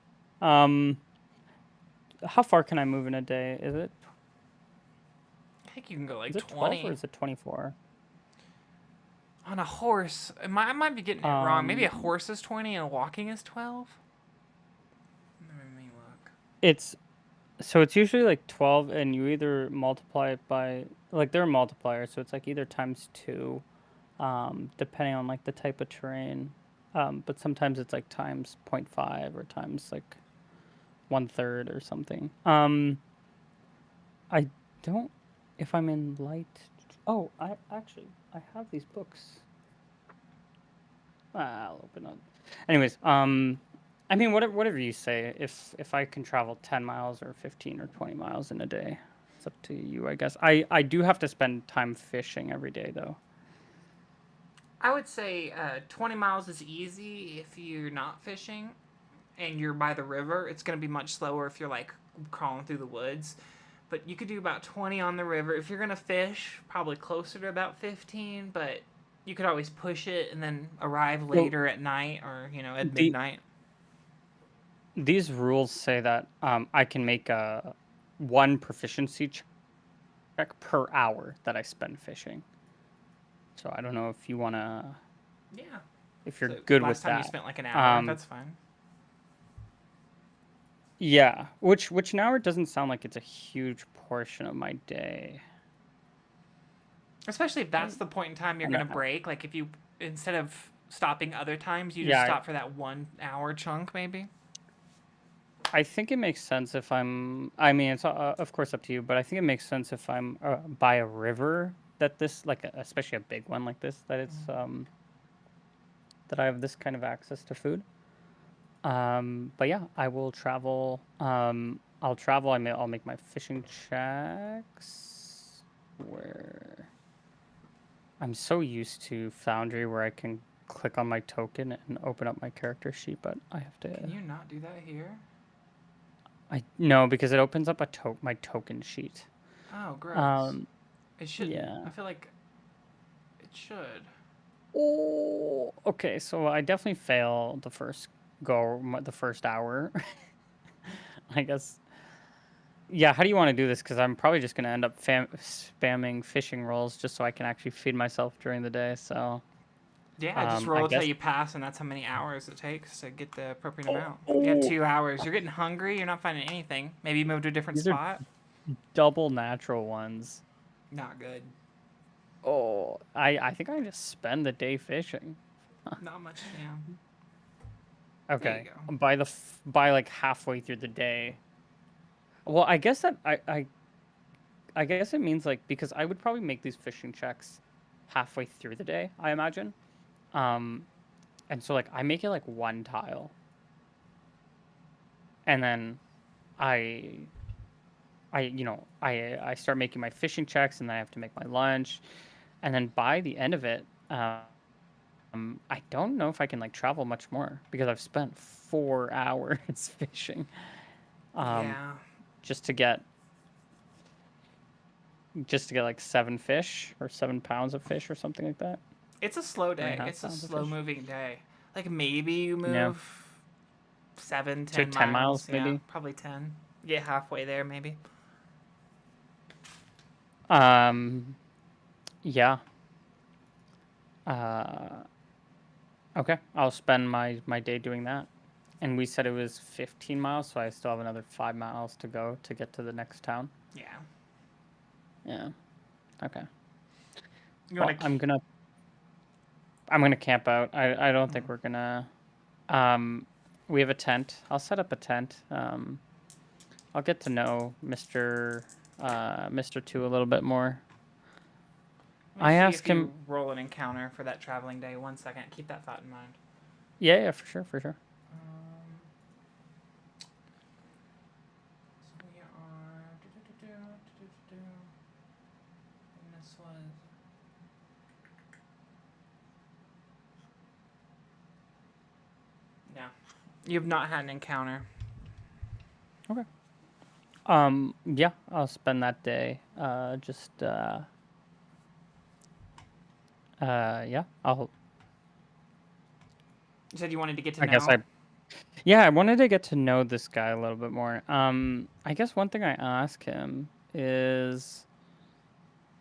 How far can I move in a day? I think you can go like Is it 12 or 20 is it 24? on a horse. I might be getting it wrong. Maybe a horse is 20 and walking is 12. Let me look. It's usually like 12, and you either multiply it by, like, there are multipliers, so it's like either times 2, depending on like the type of terrain. But sometimes it's like times 0.5 or times like 1/3 or something. I don't, if I'm in light. Oh, I have these books. I'll open up. Anyways, I mean, whatever you say. If I can travel 10 miles or 15 or 20 miles in a day, it's up to you, I guess. I do have to spend time fishing every day, though. I would say 20 miles is easy if you're not fishing and you're by the river. It's going to be much slower if you're like crawling through the woods. But you could do about 20 on the river. If you're going to fish, probably closer to about 15, but you could always push it and then arrive Well, later at night or, at the midnight. these rules say that I can make a one proficiency check per hour that I spend fishing. So I don't know if you wanna, Yeah. if you're So good last with time you that. spent like an hour. That's fine. Yeah, which an hour doesn't sound like it's a huge portion of my day. Especially if that's the point in time you're And going to break. Like if you, instead of stopping other times, you just yeah, stop for that 1 hour chunk maybe. I think it makes sense if I'm. I mean, it's of course up to you, but I think it makes sense if I'm by a river, that this, like, especially a big one like this, that it's that I have this kind of access to food. But yeah, I will travel. I'll travel. I'll make my fishing checks. Where I'm so used to Foundry, where I can click on my token and open up my character sheet, but I have to. Can you not do that here? I no, because it opens up my token sheet. Oh, gross. Um, It shouldn't. yeah. I feel like it should. Oh, okay. So I definitely fail the first the first hour. I guess. Yeah. How do you want to do this? Because I'm probably just gonna end up spamming fishing rolls just so I can actually feed myself during the day. So. Yeah, just I roll until guess. you pass, and that's how many hours it takes to get the appropriate Oh, amount. You had oh, 2 hours. You're getting hungry. You're not finding anything. Maybe you move to a different these are spot. double natural ones. Not good. Oh, I think I just spend the day fishing. Not much. Yeah. There you Okay. go. By like halfway through the day. Well, I guess that I guess it means, like, because I would probably make these fishing checks halfway through the day, I imagine. Um, and so, like, I make it like one tile, and then I I start making my fishing checks, and then I have to make my lunch, and then by the end of it, I don't know if I can like travel much more because I've spent 4 hours fishing, um, Yeah. just to get like 7 fish or 7 pounds of fish or something like that. It's a slow Three and day. a half It's a pounds of fish. slow-moving day. Like maybe you Yeah. move 7, To 10 10 miles, miles. Yeah, maybe. probably 10. Get halfway there, maybe. Yeah. Uh, okay. I'll spend my day doing that. And we said it was 15 miles, so I still have another 5 miles to go to get to the next town. Yeah. Yeah. Okay. You Well, want to? I'm gonna camp out. I don't think we're gonna. We have a tent. I'll set up a tent. I'll get to know Mr. Two a little bit more. Let me I see asked if you him. roll an encounter for that traveling day. 1 second. Keep that thought in mind. Yeah, for sure, for sure. So we are. And this was. No. You've not had an encounter. Okay. Yeah, I'll spend that day. Yeah, I'll. You said you wanted to get to I guess know. Yeah, I wanted to get to know this guy a little bit more. I guess one thing I ask him is,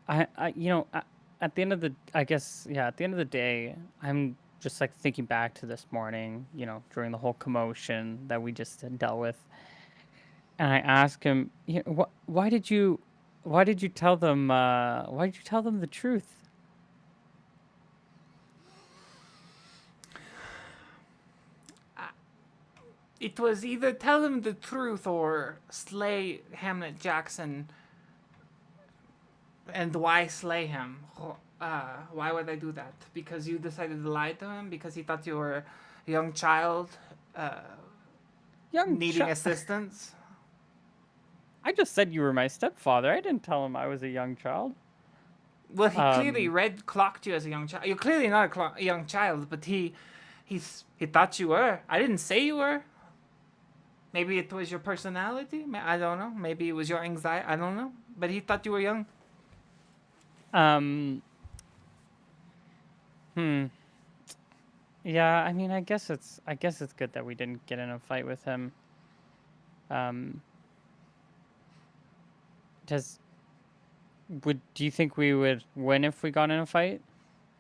at the end of the, I guess, yeah, at the end of the day, I'm just like thinking back to this morning, during the whole commotion that we just had dealt with, and I ask him, why did you tell them, why did you tell them the truth? It was either tell him the truth or slay Hamlet Jackson. And why slay him? Why would I do that? Because you decided to lie to him? Because he thought you were a young child Young needing child. assistance? I just said you were my stepfather. I didn't tell him I was a young child. Well, he clearly Um, clocked you as a young child. You're clearly not a young child, but he thought you were. I didn't say you were. Maybe it was your personality. I don't know. Maybe it was your anxiety. I don't know. But he thought you were young. um, hmm. Yeah, I mean, I guess it's good that we didn't get in a fight with him. Um, does do you think we would win if we got in a fight?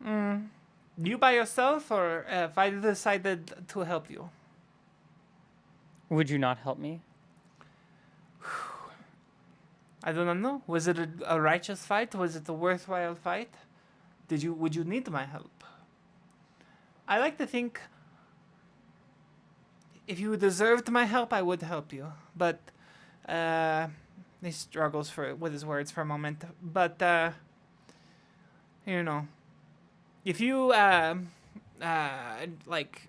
You by yourself, or if I decided to help you? Would you not help me? I don't know. Was it a righteous fight? Was it a worthwhile fight? Would you need my help? I like to think if you deserved my help, I would help you. But he struggles with his words for a moment. But if you like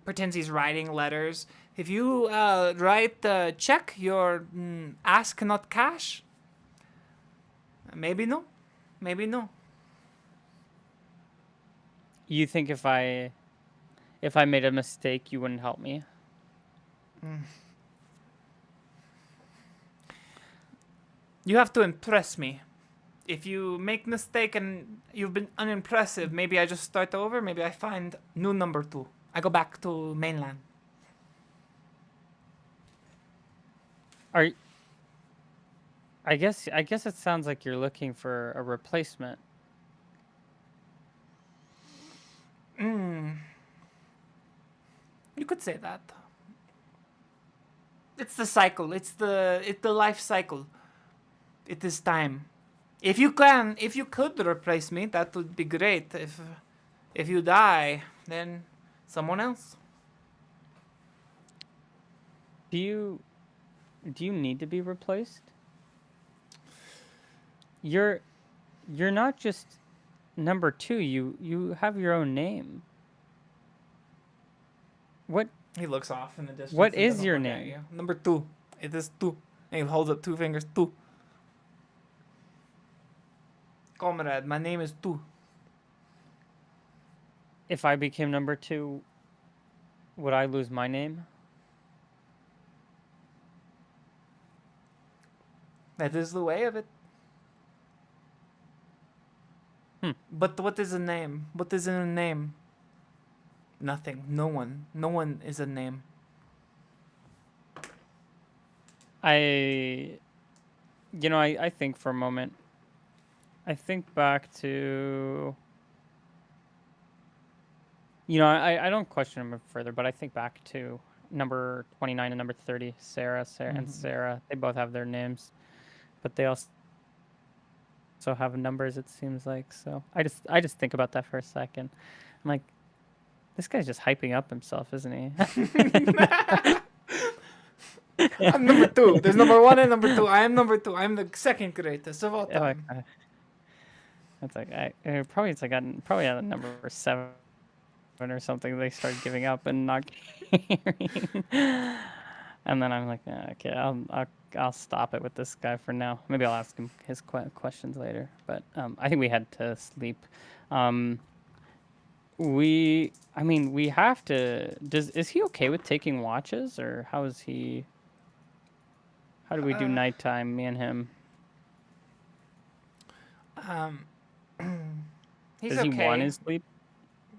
pretends he's writing letters, if you write check your ask not cash, maybe no, maybe no. You think if I made a mistake, you wouldn't help me? You have to impress me. If you make mistake and you've been unimpressive, maybe I just start over. Maybe I find new number 2. I go back to mainland. Are I guess it sounds like you're looking for a replacement. You could say that. It's the cycle. It's the life cycle. It is time. If you could replace me, that would be great. If you die, then someone else. Do you need to be replaced? You're not just number 2. You have your own name. What? He looks off in the distance. What and is doesn't your look at name? you. Number 2. It is 2. And he holds up 2 fingers. 2. Comrade, my name is 2. If I became number 2, would I lose my name? That is the way of it. But what is a name? What is in a name? Nothing. No one. No one is a name. I think for a moment. I think back to... I don't question him further, but I think back to number 29 and number 30, Sarah, and Sarah. They both have their names, but they also have numbers, it seems like. So I just think about that for a second. I'm like, this guy's just hyping up himself, isn't he? I'm number 2. There's number 1 and number 2. I am number 2. I'm the second greatest of all time. It's like probably probably at number 7 or something. They started giving up and not caring. And then I'm like, okay, I'll stop it with this guy for now. Maybe I'll ask him his questions later. But I think we had to sleep. Um, I mean, we have to. Is he okay with taking watches, or how is he? How do we do Uh, nighttime, me and him? um, he's Does he want okay. his sleep?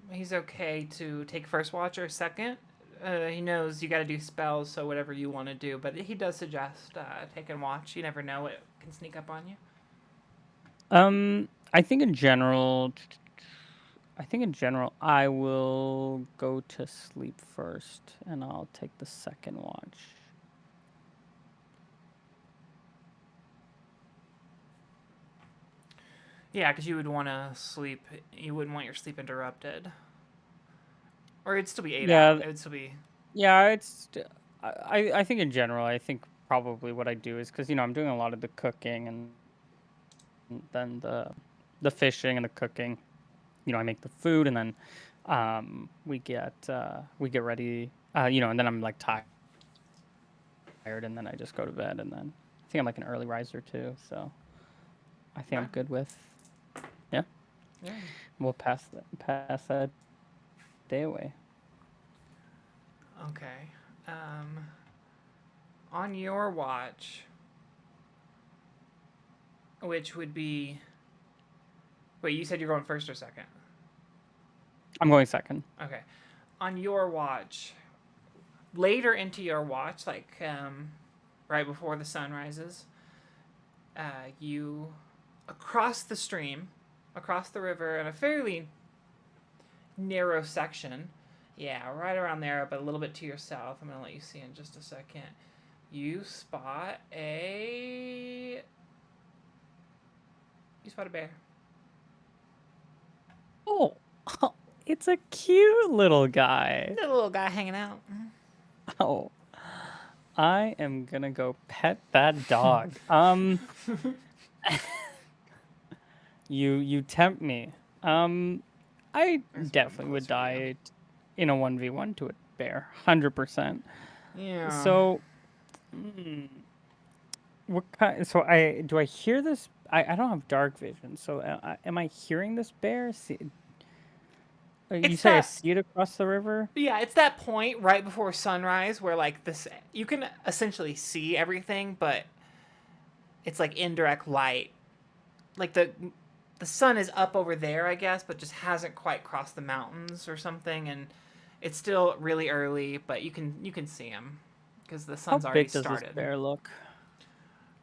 He's okay to take first watch or second. He knows you got to do spells, so whatever you want to do. But he does suggest taking watch. You never know what can sneak up on you. I think in general, I will go to sleep first, and I'll take the second watch. Yeah, because you would want to sleep. You wouldn't want your sleep interrupted, or it'd still be 8 hours. Yeah, It would still be. yeah. I think in general, I think probably what I do is because I'm doing a lot of the cooking and then the fishing and the cooking. I make the food and then we get ready. And then I'm like tired and then I just go to bed and then I think I'm like an early riser too. So I think I'm good with. Yeah. Yeah. We'll pass that day away. Okay. On your watch, which would be. Wait, you said you're going first or second? I'm going second. Okay. On your watch, later into your watch, like right before the sun rises, you across the stream, across the river, in a fairly narrow section. Yeah, right around there, but a little bit to your south. I'm gonna let you see in just a second. You spot a. You spot a bear. Oh, it's a cute little guy. The little guy hanging out. Oh, I am gonna go pet that dog. You tempt me. I definitely would die in a 1v1 to a bear, 100%. Yeah. So, what kind? So do I hear this? I don't have dark vision. So am I hearing this bear? You say I see it across the river? Yeah, it's that point right before sunrise where like this you can essentially see everything, but it's like indirect light. Like the sun is up over there, I guess, but just hasn't quite crossed the mountains or something, and it's still really early, but you can see him because the How sun's already big does this started. bear look?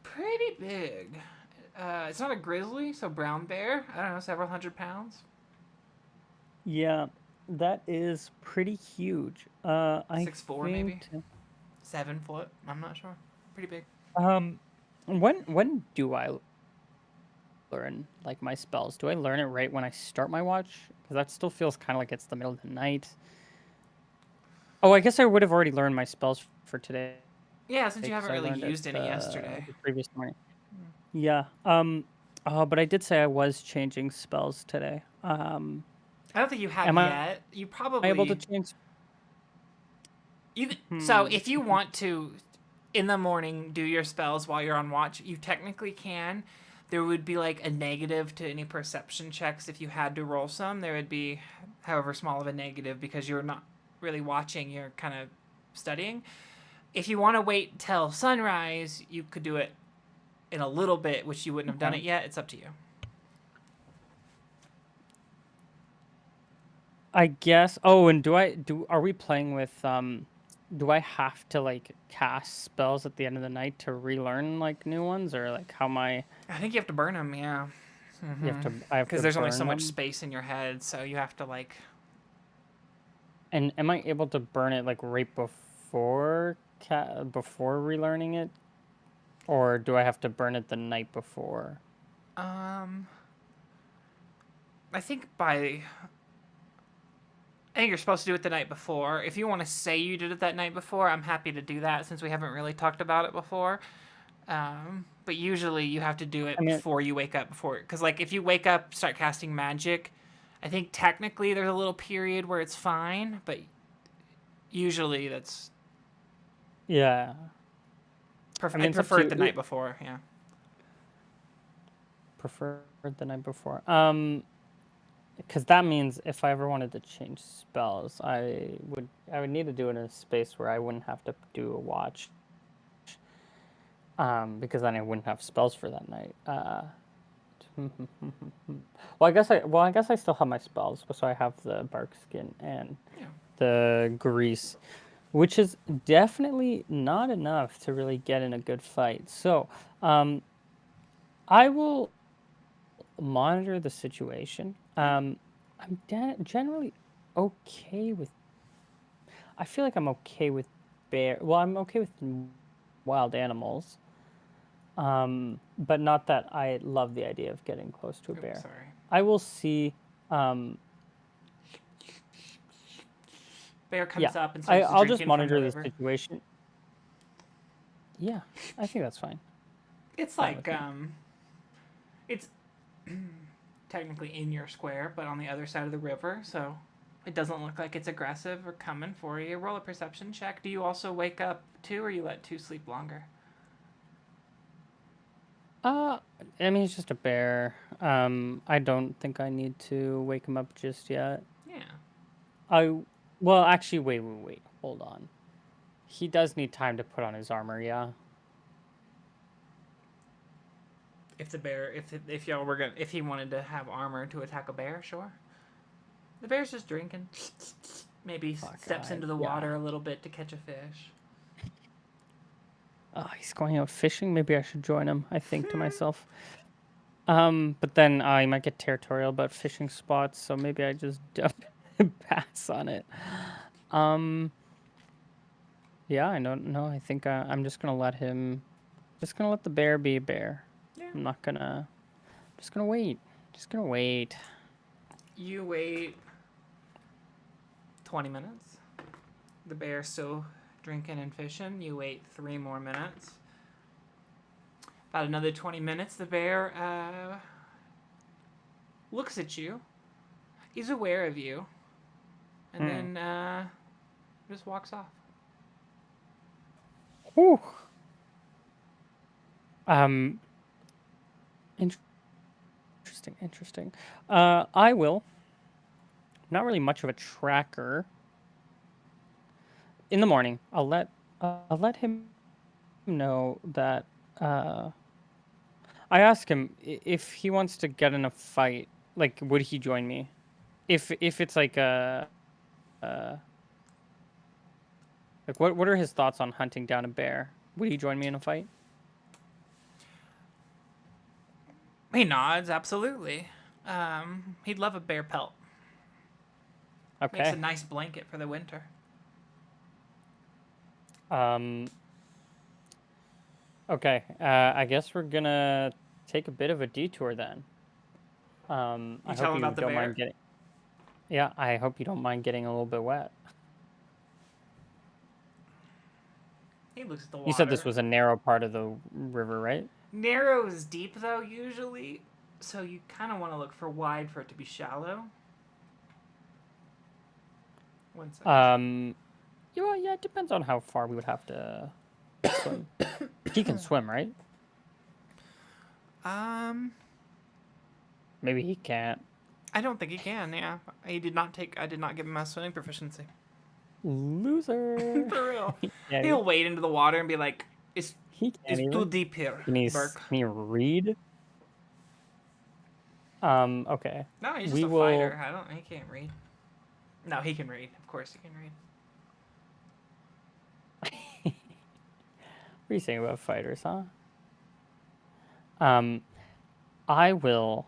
Pretty big. It's not a grizzly, so brown bear. I don't know, several 100 pounds. Yeah, that is pretty huge. I 6'4" maybe. think. 7 foot. I'm not sure. Pretty big. When do I learn like my spells? Do I learn it right when I start my watch? Because that still feels kind of like it's the middle of the night. Oh, I guess I would have already learned my spells for today. Yeah, since you haven't Because I really learned used any yesterday. the previous morning. Yeah. But I did say I was changing spells today. I don't think you have Am yet. You I probably able to change? you. So if you want to, in the morning, do your spells while you're on watch, you technically can. There would be like a negative to any perception checks if you had to roll some. There would be, however small of a negative, because you're not really watching. You're kind of studying. If you want to wait till sunrise, you could do it in a little bit, which you wouldn't have done it yet. It's up to you. I guess. Oh, and are we playing with do I have to like cast spells at the end of the night to relearn like new ones, or like how am I? I think you have to burn them, yeah. I have to Because there's only burn so much them? space in your head, so you have to like. And am I able to burn it like right before relearning it, or do I have to burn it the night before? I think by. I think you're supposed to do it the night before. If you want to say you did it that night before, I'm happy to do that since we haven't really talked about it before. But usually you have to do I it mean, before you wake up. Because like if you wake up, start casting magic, I think technically there's a little period where it's fine, but usually that's yeah. I I'd mean, it's up prefer to it you. the night before. Yeah. Prefer the night before. Because that means if I ever wanted to change spells, I would need to do it in a space where I wouldn't have to do a watch. Because then I wouldn't have spells for that night. Well, I guess I still have my spells, so I have the bark skin and Yeah. the grease, which is definitely not enough to really get in a good fight. So, I will monitor the situation. I'm generally okay with. I feel like I'm okay with bear. Well, I'm okay with wild animals. But not that I love the idea of getting close to a Oops, bear. sorry. I will see. Um, Bear yeah, comes up and starts I'll just drinking from the monitor the river. situation. Yeah, I think that's fine. It's Fine like with me. it's technically in your square, but on the other side of the river, so it doesn't look like it's aggressive or coming for you. Roll a perception check. Do you also wake up too, or you let two sleep longer? Uh, I mean, it's just a bear. I don't think I need to wake him up just yet. Yeah. I, well, actually, wait. Hold on. He does need time to put on his armor, yeah. If the bear, if y'all were gonna, if he wanted to have armor to attack a bear, sure. The bear's just drinking. Maybe Fuck, steps into the yeah. water a little bit to catch a fish. Oh, he's going out fishing. Maybe I should join him. I think to myself. But then I might get territorial about fishing spots, so maybe I just pass on it. Um, yeah, I don't know. I think I'm just gonna let him. Just gonna let the bear be a bear. Yeah. I'm not gonna. Just gonna wait. Just gonna wait. You wait 20 minutes. The bear's still drinking and fishing. You wait 3 more minutes. About another 20 minutes, the bear looks at you. He's aware of you. And Hmm. then just walks off. Whew. Um. Interesting. I will. Not really much of a tracker. In the morning, I'll let him know that I ask him if he wants to get in a fight. Like, would he join me? If it's like uh like what are his thoughts on hunting down a bear? Would he join me in a fight? He nods, absolutely. He'd love a bear pelt. Makes a Okay. nice blanket for the winter. Um. Okay. I guess we're gonna take a bit of a detour then. You I tell hope him you about the don't mind bear? getting. Yeah, I hope you don't mind getting a little bit wet. He looks at the You said this water. was a narrow part of the river, right? Narrow is deep, though, usually. So you kind of want to look for wide for it to be shallow. 1 second. Um, yeah, it depends on how far we would have to swim. He can swim, right? Um, Maybe he can't. I don't think he can. Yeah, he did not take. I did not give him a swimming proficiency. Loser. For real. Yeah, He'll wade into the water and be like, "It's he can't it's too even. deep here, Can he, Burke." can he read? Okay. No, he's just We a will. fighter. I don't. He can't read. No, he can read. Of course, he can read. What are you saying about fighters, huh? Um, I will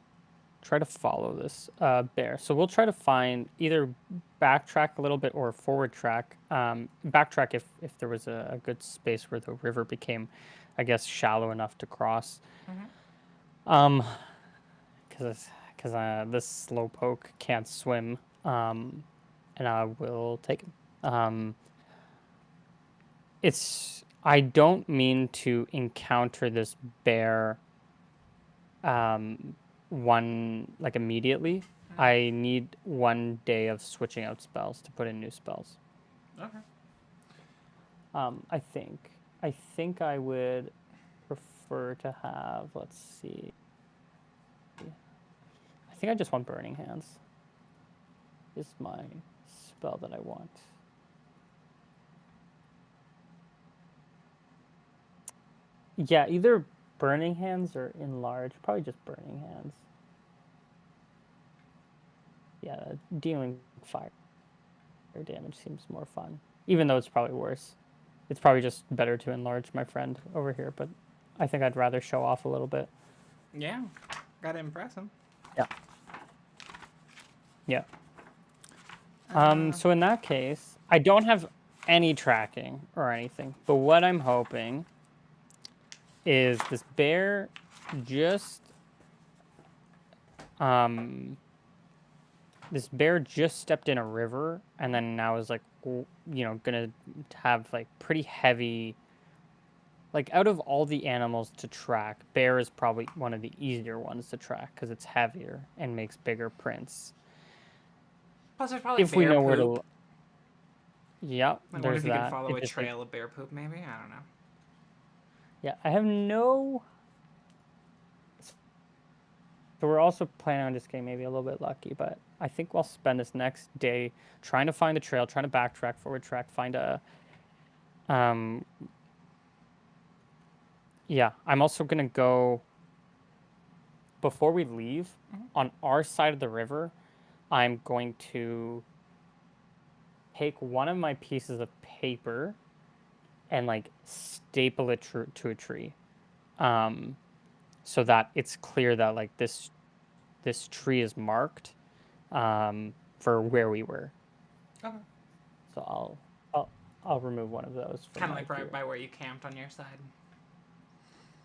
try to follow this bear. So we'll try to find either backtrack a little bit or forward track. Backtrack if there was a good space where the river became, I guess, shallow enough to cross. Mm-hmm. Um, because this slowpoke can't swim. And I will take him. It's I don't mean to encounter this bear immediately. I need 1 day of switching out spells to put in new spells. Okay. I think I would prefer to have, let's see. I think I just want Burning Hands. Is my spell that I want. Yeah, either Burning Hands or Enlarge. Probably just Burning Hands. Yeah, dealing fire damage seems more fun. Even though it's probably worse. It's probably just better to enlarge my friend over here, but I think I'd rather show off a little bit. Yeah, gotta impress him. Yeah. Yeah. So in that case, I don't have any tracking or anything, but what I'm hoping is this bear just stepped in a river and then now is like, gonna have like pretty heavy, like out of all the animals to track, bear is probably one of the easier ones to track because it's heavier and makes bigger prints. Plus, there's probably If we bear know poop. where to, yeah, I wonder there's if you that. can follow a Just, trail of bear poop, maybe? I don't know. yeah, I have no. So we're also planning on just getting maybe a little bit lucky, but I think we'll spend this next day trying to find the trail, trying to backtrack, forward track, find a. Yeah, I'm also gonna go. Before we leave, on our side of the river, I'm going to take one of my pieces of paper and like staple it to a tree, so that it's clear that like this tree is marked, for where we were. Okay. So I'll remove one of those. Kind of like right by where you camped on your side.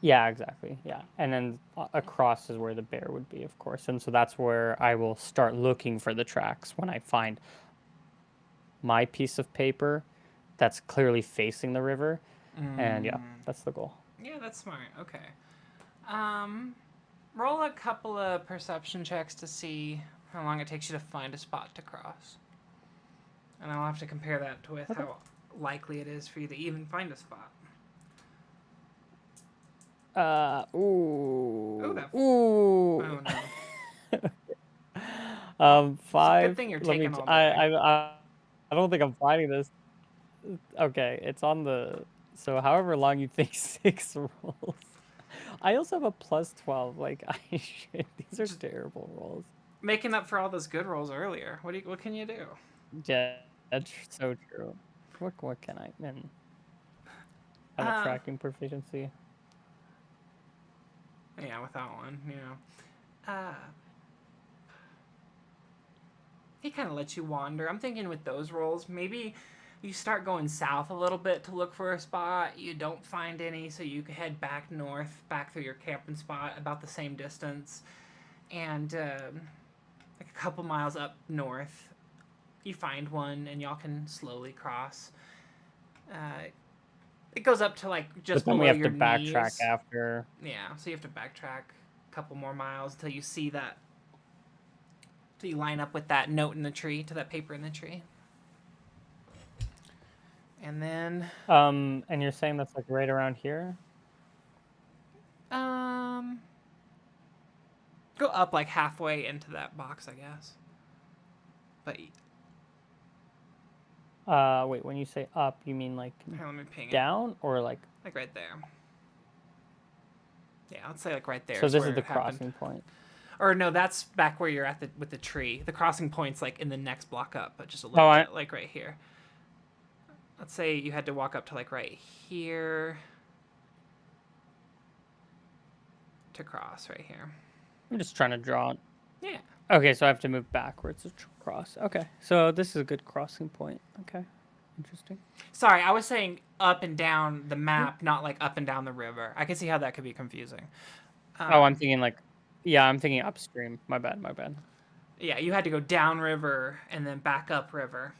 Yeah, exactly. Yeah, and then across is where the bear would be, of course, and so that's where I will start looking for the tracks when I find my piece of paper that's clearly facing the river, and yeah, that's the goal. Yeah, that's smart. Okay. Roll a couple of perception checks to see how long it takes you to find a spot to cross. And I'll have to compare that with how likely it is for you to even find a spot. Ooh. That. Ooh. Oh no. 5. Good thing you're taking all day. I don't think I'm finding this. Okay, it's on the. So however long you think 6 rolls. I also have a plus 12. Like I should. These are just terrible rolls. Making up for all those good rolls earlier. What can you do? Yeah, that's so true. What can I then? Have a tracking proficiency. Yeah, without one, he kind of lets you wander. I'm thinking with those rolls, maybe you start going south a little bit to look for a spot. You don't find any, so you can head back north, back through your camping spot, about the same distance. And like a couple miles up north, you find one, and y'all can slowly cross. It goes up to like just below your knees. But then we have to backtrack after. Yeah, so you have to backtrack a couple more miles until you see that. So you line up with that note in the tree, to that paper in the tree. And then... And you're saying that's like right around here? Go up like halfway into that box, I guess. But... wait, when you say up, you mean like here, let me ping down it. Or like... Like right there. Yeah, let's say like right there. So this is the crossing point. Or no, that's back where you're at with the tree. The crossing point's like in the next block up, but just a little bit, like right here. Let's say you had to walk up to like right here to cross right here. I'm just trying to draw it. Yeah. Okay, so I have to move backwards to cross. Okay, so this is a good crossing point. Okay, interesting. Sorry, I was saying up and down the map, not like up and down the river. I can see how that could be confusing. I'm thinking like... Yeah, I'm thinking upstream. My bad. Yeah, you had to go down river and then back up river.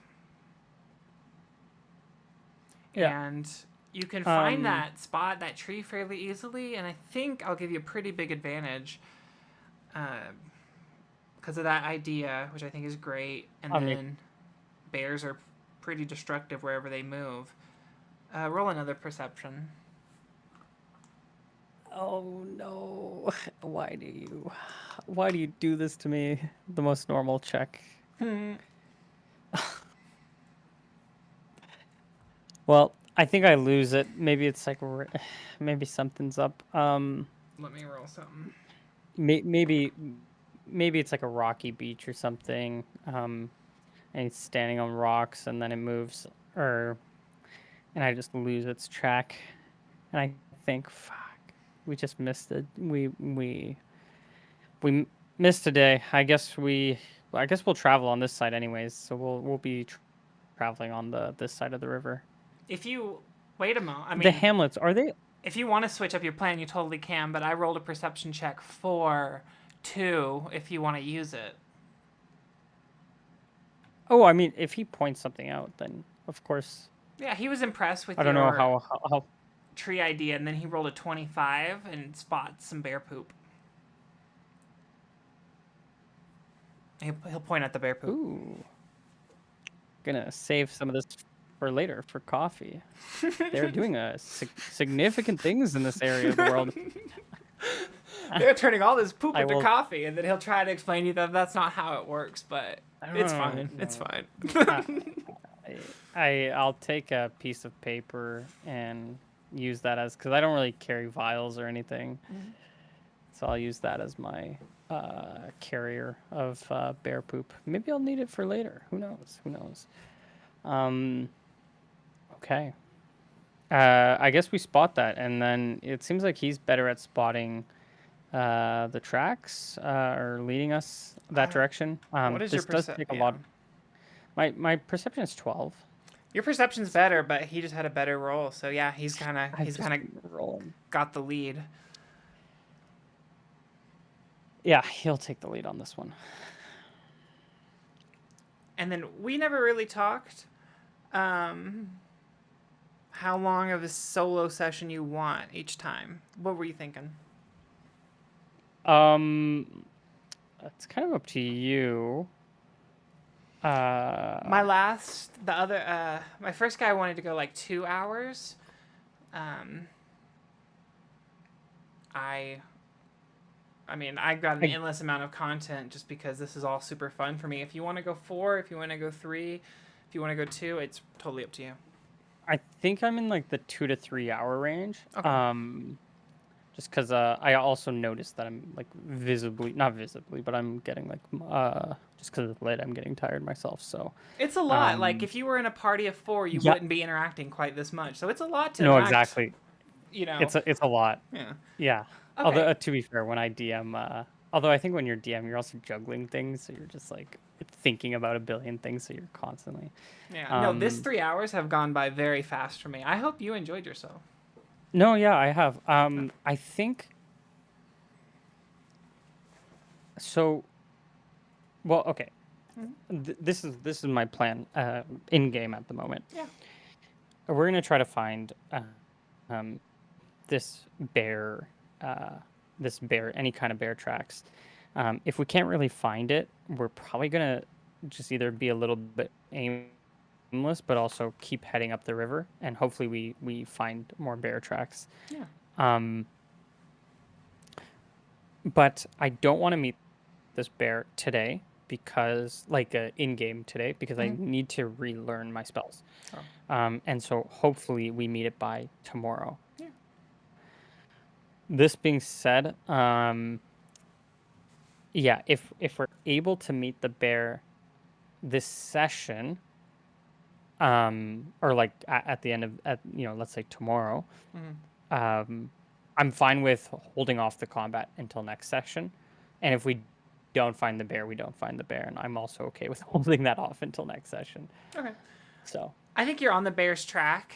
Yeah. And You can find Um, that spot, that tree, fairly easily, and I think I'll give you a pretty big advantage because of that idea, which I think is great. And I mean, then bears are pretty destructive wherever they move. Roll another perception. oh no. Why do you do this to me? The most normal check. Well, I think I lose it. Maybe it's like maybe something's up. Let me roll something. Maybe it's like a rocky beach or something. And it's standing on rocks and then it moves and I just lose its track. And I think, fuck, we just missed it. We missed a day. I guess we'll travel on this side anyways. So we'll be traveling on this side of the river. If you wait a moment, I The mean, hamlets, are they? if you want to switch up your plan, you totally can. But I rolled a perception check for 2 if you want to use it. Oh, I mean, if he points something out, then of course. Yeah, he was impressed with I don't know your how. tree idea, and then he rolled a 25 and spots some bear poop. He'll point at the bear poop. Ooh. Gonna save some of this for later for coffee. They're doing significant things in this area of the world. They're turning all this poop I into will- coffee, and then he'll try to explain to you that that's not how it works, but it's fine. No. It's fine. I'll take a piece of paper and use that as, because I don't really carry vials or anything, so I'll use that as my carrier of bear poop. Maybe I'll need it for later. Who knows? Okay. I guess we spot that, and then it seems like he's better at spotting the tracks or leading us that direction. What is this your does take a lot. My perception is 12. Your perception's better, but he just had a better roll, so yeah, he's kind of rolling. got the lead. Yeah, he'll take the lead on this one. And then we never really talked how long of a solo session you want each time. What were you thinking? It's kind of up to you. My first guy wanted to go like 2 hours. I mean, I got an endless amount of content just because this is all super fun for me. If you want to go 4, if you want to go 3, if you want to go 2, it's totally up to you. I think I'm in like the 2 to 3 hour range. Okay. Just because I also noticed that I'm like not visibly, but I'm getting like just because of the lit, I'm getting tired myself. So it's a lot. Like if you were in a party of 4, you wouldn't be interacting quite this much. So it's a lot to interact. Exactly. You know, it's a lot. Yeah. Yeah. Okay. Although to be fair, when I DM, although I think when you're DM, you're also juggling things, so you're just like thinking about a billion things, so you're constantly. Yeah. No, this 3 hours have gone by very fast for me. I hope you enjoyed yourself. No, yeah, I have. I think. So. Well, okay. This is my plan in game at the moment. Yeah. We're gonna try to find this bear, any kind of bear tracks. If we can't really find it, we're probably gonna just either be a little bit aimless, but also keep heading up the river, and hopefully we find more bear tracks. Yeah. But I don't want to meet this bear today because, like, in game today, because I need to relearn my spells. Oh. And so hopefully we meet it by tomorrow. Yeah. This being said, yeah, if we're able to meet the bear this session, or like at the end of let's say tomorrow, I'm fine with holding off the combat until next session, and if we don't find the bear, we don't find the bear, and I'm also okay with holding that off until next session. Okay. So I think you're on the bear's track.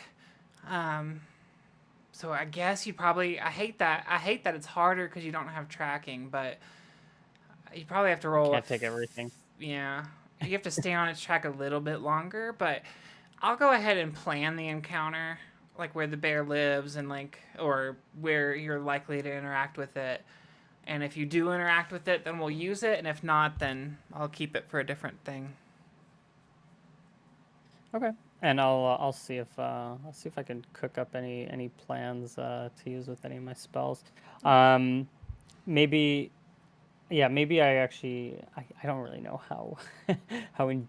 So I guess you probably. I hate that it's harder because you don't have tracking, but you probably have to roll. Can't take everything. Yeah, you have to stay on its track a little bit longer, but I'll go ahead and plan the encounter like where the bear lives and like or where you're likely to interact with it. And if you do interact with it, then we'll use it, and if not, then I'll keep it for a different thing. Okay. And I'll see if I can cook up any plans to use with any of my spells. Maybe maybe I don't really know how how in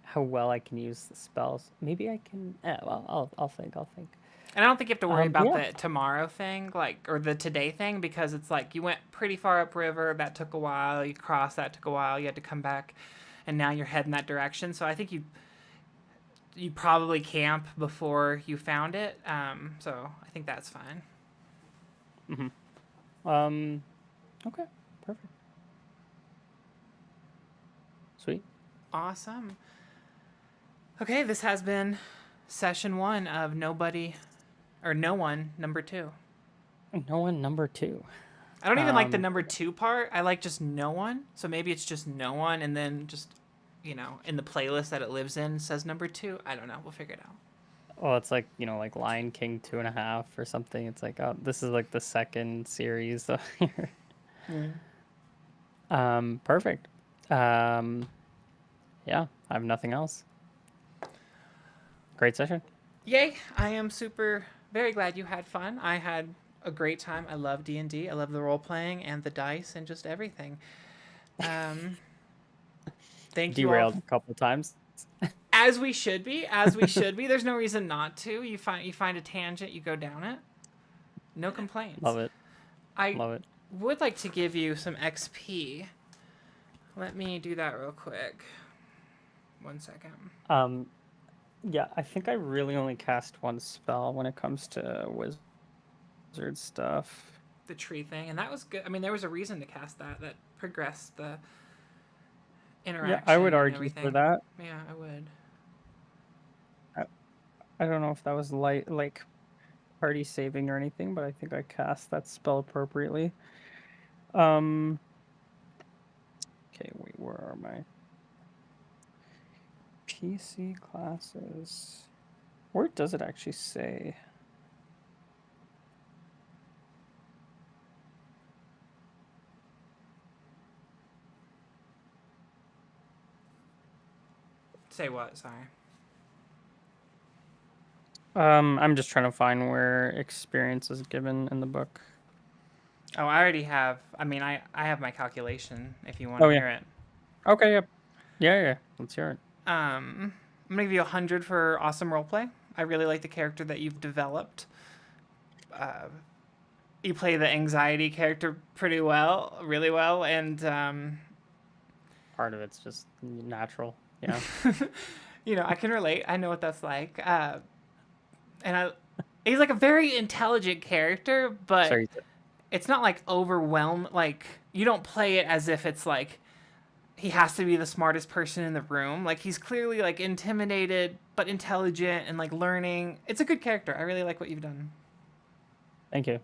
how well I can use the spells. Maybe I can. Well, I'll think. And I don't think you have to worry about Yeah. the tomorrow thing, like, or the today thing, because it's like you went pretty far upriver. That took a while. You crossed. That took a while. You had to come back, and now you're heading that direction. So I think you probably camp before you found it. So I think that's fine. Okay. Perfect. Sweet. Awesome. Okay, this has been session 1 of Nobody or No One number 2. No one number 2. I don't even like the number 2 part. I like just No One. So maybe it's just No One, and then just, in the playlist that it lives in says number 2. I don't know. We'll figure it out. Well, it's like, like Lion King 2.5 or something. It's like, oh, this is like the second series. Perfect. Yeah, I have nothing else. Great session. Yay! I am very glad you had fun. I had a great time. I love D&D. I love the role playing and the dice and just everything. Thank you all. Derailed a couple times. As we should be. There's no reason not to. You find a tangent, you go down it. No complaints. Love it. I would like to give you some XP. Let me do that real quick. 1 second. Yeah, I think I really only cast one spell when it comes to wizard stuff. The tree thing, and that was good. I mean, there was a reason to cast that progressed the interaction. Yeah, I would argue for that. Yeah, I would. I don't know if that was like party saving or anything, but I think I cast that spell appropriately. Okay, wait, where are my PC classes? Where does it actually say? Say what? Sorry. I'm just trying to find where experience is given in the book. Oh, I already have. I mean, I have my calculation. If you want to hear it. Okay. Yep. Yeah. Let's hear it. I'm gonna give you 100 for awesome roleplay. I really like the character that you've developed. You play the anxiety character really well, and part of it's just natural. Yeah. I can relate. I know what that's like. He's like a very intelligent character, but it's not like overwhelmed. Like, you don't play it as if it's like he has to be the smartest person in the room. Like, he's clearly like intimidated, but intelligent and like learning. It's a good character. I really like what you've done. Thank you.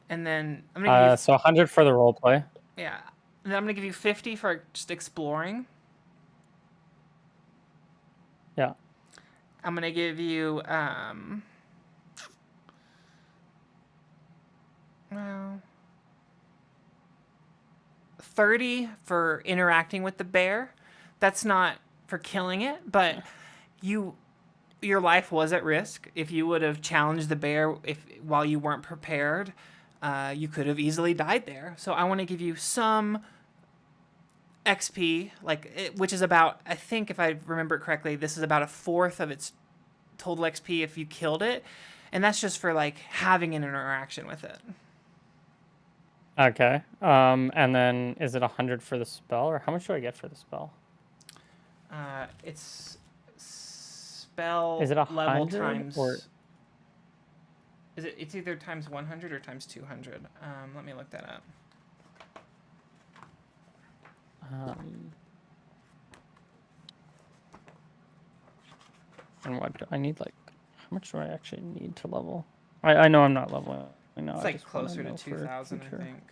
And then I'm gonna give you 100 for the role play. Yeah. And then I'm gonna give you 50 for just exploring. Yeah. I'm gonna give you 30 for interacting with the bear. That's not for killing it, but your life was at risk. If you would have challenged the bear while you weren't prepared, you could have easily died there. So I want to give you some XP, which is about, I think if I remember it correctly, this is about a fourth of its total XP if you killed it. And that's just for like having an interaction with it. Okay. And then is it 100 for the spell, or how much do I get for the spell? It's spell is it level times, or it's either times 100 or times 200. Let me look that up. And what do I need? Like, how much do I actually need to level? I know I'm not leveling. It's like closer to 2,000, I think.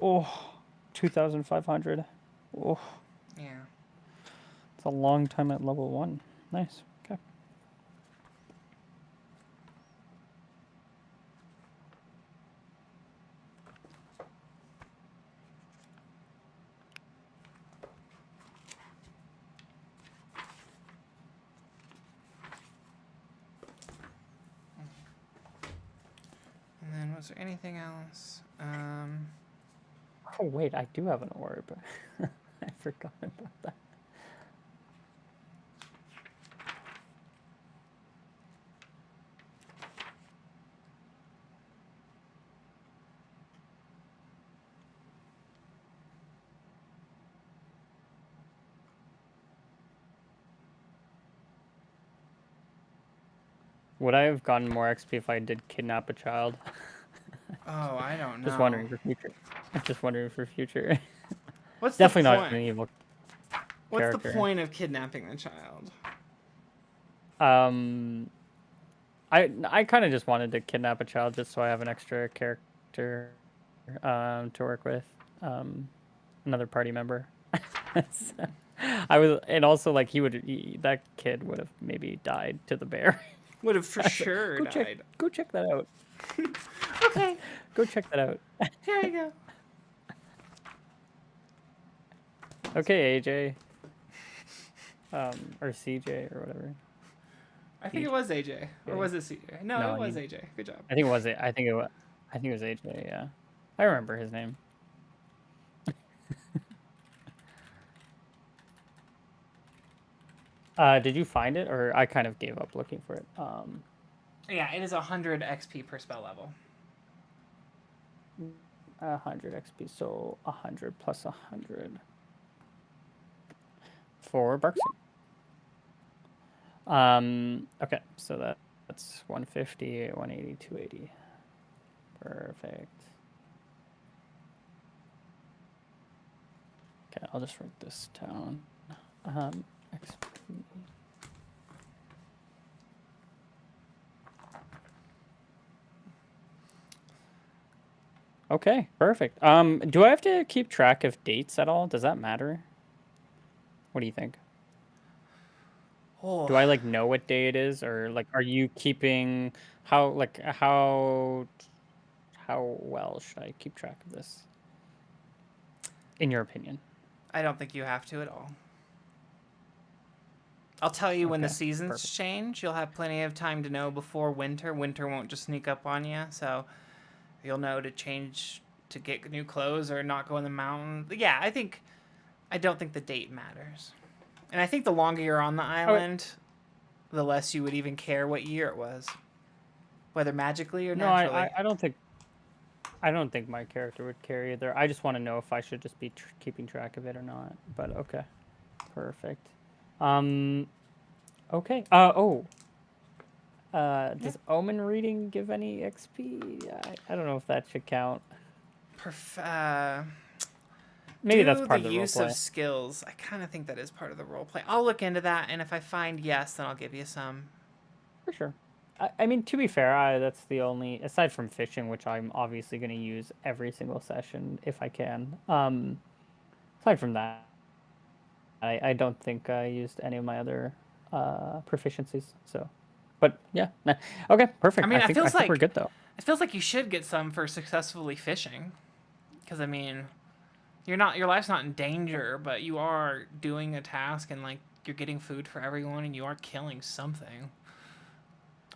Oh, 2,500. Oh. Yeah. It's a long time at level 1. Nice. Okay. And then was there anything else? Oh wait, I do have an orb. I forgot about that. Would I have gotten more XP if I did kidnap a child? Oh, I don't know. Just wondering for future. Just wondering for future. What's Definitely the not point? an evil What's character. the point of kidnapping the child? I kind of just wanted to kidnap a child just so I have an extra character to work with, another party member. So, and also like that kid would have maybe died to the bear. Would have for sure Go died. Go check that out. Okay, Go check that out. here you go. Okay, AJ. Or CJ or whatever. I think it was AJ, or was it CJ? No, it was AJ. Good job. I think it was it. I think it was AJ. Yeah, I remember his name. Did you find it, or I kind of gave up looking for it? Yeah, it is 100 XP per spell level. 100 XP, so 100 plus 100 for Burke. Okay, so that's 150, 180, 280. Perfect. Okay, I'll just write this down. XP. Okay, perfect. Do I have to keep track of dates at all? Does that matter? What do you think? Oh. Do I like know what day it is, or like are you keeping how well should I keep track of this? In your opinion? I don't think you have to at all. I'll tell you when the Okay, seasons perfect. change. You'll have plenty of time to know before winter. Winter won't just sneak up on you, so you'll know to change to get new clothes or not go in the mountain. Yeah, I don't think the date matters. And I think the longer you're on the island, the less you would even care what year it was, whether magically or No, naturally. I don't think my character would care either. I just want to know if I should just be keeping track of it or not. But okay, perfect. Okay. Does Omen reading give any XP? I don't know if that should count. Maybe that's part of the use roleplay. of skills. I kind of think that is part of the roleplay. I'll look into that, and if I find yes, then I'll give you some. For sure. I mean, to be fair, that's the only, aside from fishing, which I'm obviously going to use every single session if I can. Aside from that, I don't think I used any of my other proficiencies. So, but yeah, okay, perfect. I mean, I think we're good though. It feels like you should get some for successfully fishing, because I mean, your life's not in danger, but you are doing a task and like you're getting food for everyone, and you are killing something.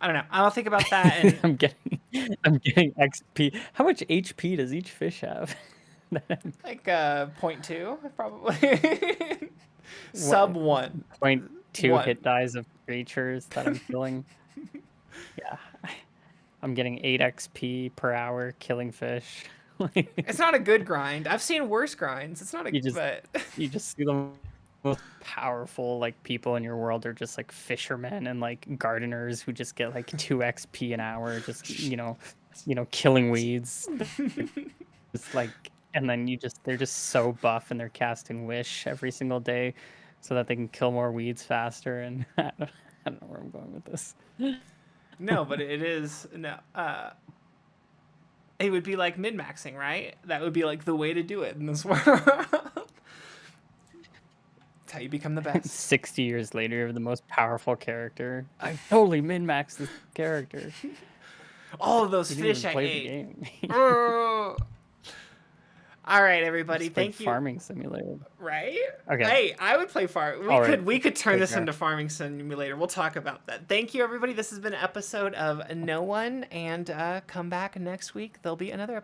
I don't know. I'll think about that. And I'm getting XP. How much HP does each fish have? like 0.2 probably. Sub 1. 0.2 hit dies of creatures that I'm killing. Yeah. I'm getting 8 XP per hour killing fish. It's not a good grind. I've seen worse grinds. It's not a you just see the most powerful like people in your world are just like fishermen and like gardeners who just get like 2 XP an hour, just killing weeds. It's like, and then they're just so buff and they're casting wish every single day so that they can kill more weeds faster. And I don't know where I'm going with this. No, but it is no. It would be like min-maxing, right? That would be like the way to do it in this world. how you become the best. 60 years later, you're the most powerful character. I totally min-maxed this character. All of those You didn't fish even I play ate. the game. All right, everybody. Just played Thank you. Farming Simulator. Right? Okay. Hey, I would play farm. All right. We could turn Take this care. into Farming Simulator. We'll talk about that. Thank you, everybody. This has been an episode of No One, and come back next week. There'll be another episode.